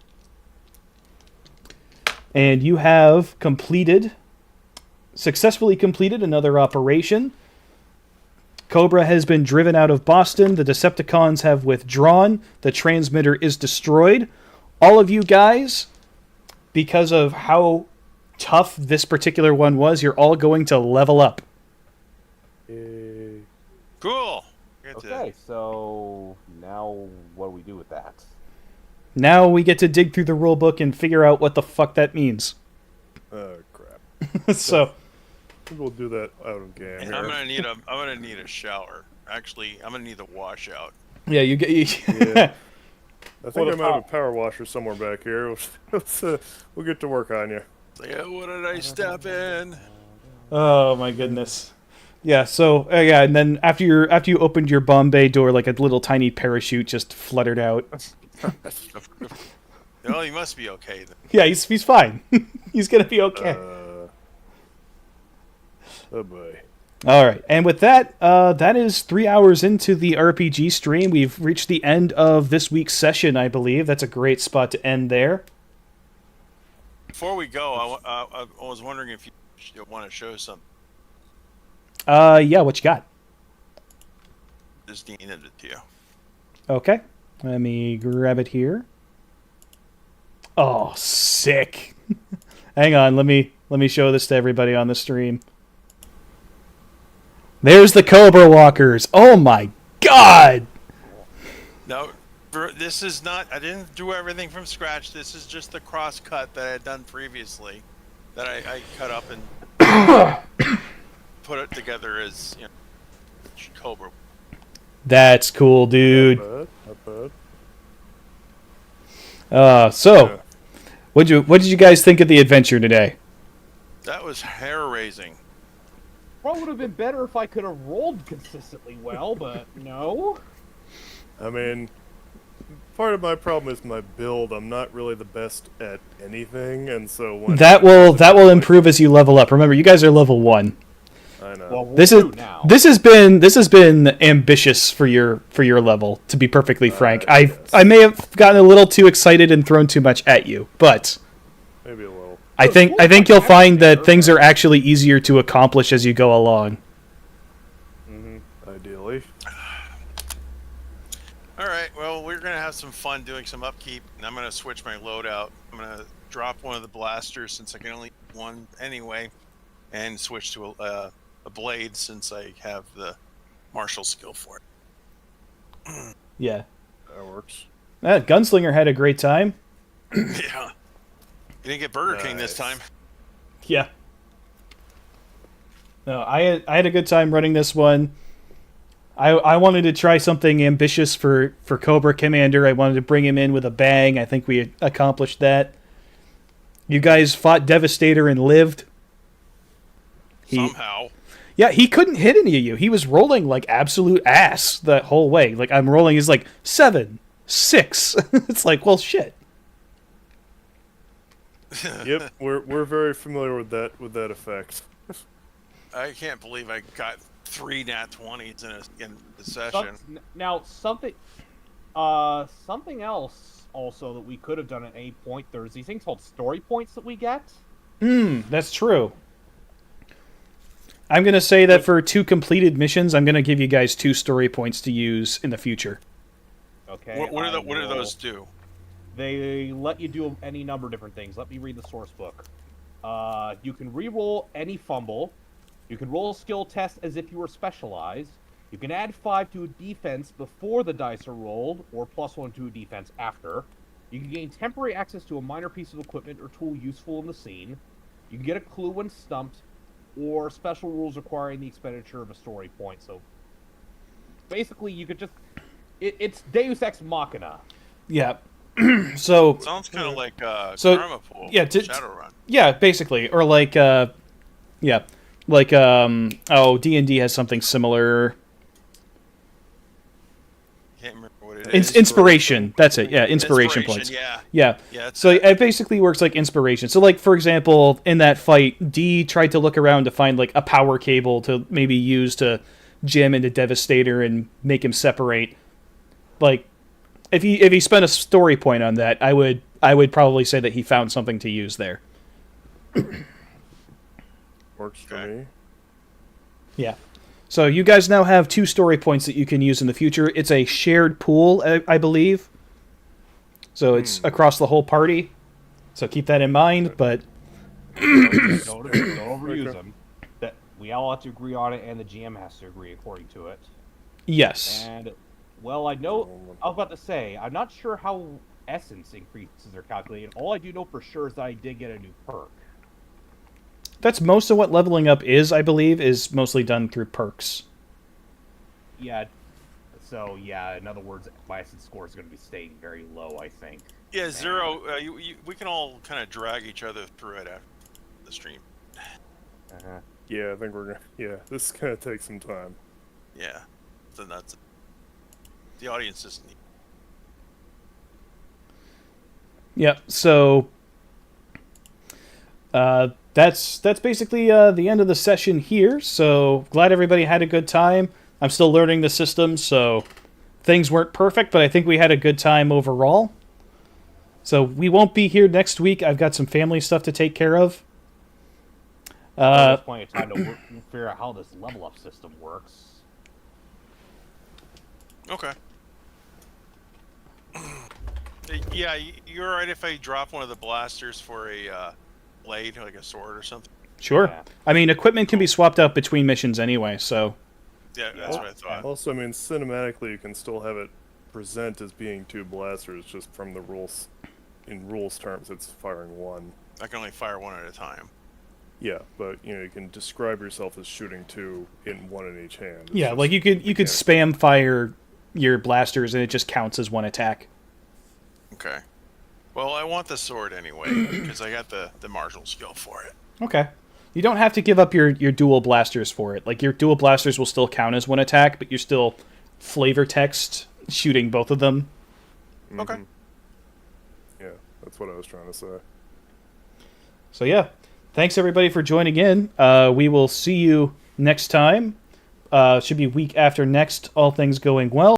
And you have successfully completed another operation. Cobra has been driven out of Boston. The Decepticons have withdrawn. The transmitter is destroyed. All of you guys, because of how tough this particular one was, you're all going to level up. Yay. Cool. Good to- Okay, so now what do we do with that? Now we get to dig through the rule book and figure out what the fuck that means. Oh crap. So, We'll do that out of game. And here. I'm gonna need a shower. Actually, I'm gonna need a washout. yeah, you get. Yeah. I think Well, I the might have a top- power washer somewhere back here. We'll get to work on you. Like, what did I step in? Oh my goodness. Yeah. So yeah, and then after you opened your Bombay door, like a little tiny parachute just fluttered out. Well, he must be okay then. Yeah, he's fine. He's gonna be okay. Oh boy. All right, and with that, that is 3 hours into the RPG stream. We've reached the end of this week's session, I believe. That's a great spot to end there. Before we go, I was wondering if you want to show something. Yeah, what you got? Just handed it to you. Okay, let me grab it here. Oh, sick! Hang on, let me show this to everybody on the stream. There's the Cobra Walkers. Oh my god! No, this is not. I didn't do everything from scratch. This is just the cross cut that I had done previously, that I cut up and put it together as Cobra. That's cool, dude. Not bad. So, what did you guys think of the adventure today? That was hair raising. Probably would have been better if I could have rolled consistently well, but no. I mean, part of my problem is my build. I'm not really the best at anything, and so when That will improve as you level up. Remember, you guys are level 1. I know. Well, we'll This do now. has been ambitious for your level. To be perfectly frank, yes. I may have gotten a little too excited and thrown too much at you, but Maybe a little. I think you'll find that things are actually easier to accomplish as you go along. Ideally. All right. Well, we're gonna have some fun doing some upkeep, and I'm gonna switch my loadout. I'm gonna drop one of the blasters since I can only use one anyway, and switch to a blade since I have the martial skill for it. Yeah, That works. Gunslinger had a great time. Yeah. You didn't get Burger King this Nice. time. Yeah. No, I had a good time running this one. I wanted to try something ambitious for Cobra Commander. I wanted to bring him in with a bang. I think we accomplished that. You guys fought Devastator and lived. Somehow. Yeah, he couldn't hit any of you. He was rolling like absolute ass that whole way. Like I'm rolling is like 7, 6. It's like, well, shit. Yep, we're very familiar with that effect. I can't believe I got 3 nat 20s in the session. Now something else also that we could have done at any point. There's these things called story points that we get. That's true. I'm going to say that for 2 completed missions, I'm going to give you guys 2 story points to use in the future. Okay. What do those do? They let you do any number of different things. Let me read the source book. You can re-roll any fumble. You can roll a skill test as if you were specialized. You can add 5 to a defense before the dice are rolled, or +1 to a defense after. You can gain temporary access to a minor piece of equipment or tool useful in the scene. You can get a clue when stumped, or special rules requiring the expenditure of a story point. So, basically, you could just... It's Deus Ex Machina. Yeah. So Sounds kind of like so, Karma Pool. yeah, Shadowrun. yeah, basically, or like D&D has something similar. Can't remember what it is. Inspiration. That's it. Yeah, inspiration points. Yeah. Yeah. Yeah, it's So that. it basically works like inspiration. So like for example, in that fight, D tried to look around to find like a power cable to maybe use to jam into Devastator and make him separate. Like if he spent a story point on that, I would probably say that he found something to use there. Works for Okay. me. Yeah. So you guys now have 2 story points that you can use in the future. It's a shared pool, I believe. So it's across the whole party. So keep that in mind, but Don't overuse them. That we all have to agree on it, and the GM has to agree according to it. Yes. And, well, I know, I was about to say, I'm not sure how essence increases are calculated. All I do know for sure is that I did get a new perk. That's most of what leveling up is, I believe, is mostly done through perks. Yeah, so, yeah, in other words, my essence score is going to be staying very low, I think. Yeah, Zero. We can all kind of drag each other through it after the stream. Uh-huh. Yeah, I think we're gonna. Yeah, this is gonna take some time. Yeah, so that's the audience doesn't need. Yep. So that's basically the end of the session here. So glad everybody had a good time. I'm still learning the system, so things weren't perfect, but I think we had a good time overall. So we won't be here next week. I've got some family stuff to take care of. There's plenty of time to figure out how this level up system works. Okay. Yeah, you're right if I drop one of the blasters for a blade, like a sword or something. Sure. Yeah. I mean, equipment can be swapped out between missions anyway, so... Yeah, that's what I thought. Also, I mean, cinematically, you can still have it present as being 2 blasters, just from the rules. In rules terms, it's firing 1. I can only fire one at a time. Yeah, but you can describe yourself as shooting 2 in 1 in each hand. It's Yeah, just like you could mechanical. spam fire your blasters and it just counts as one attack. Okay. Well, I want the sword anyway because I got the martial skill for it. Okay. You don't have to give up your dual blasters for it. Like, your dual blasters will still count as one attack, but you're still flavor text shooting both of them. Okay. Yeah, that's what I was trying to say. So yeah, thanks everybody for joining in. We will see you next time. Should be week after next, all things going well.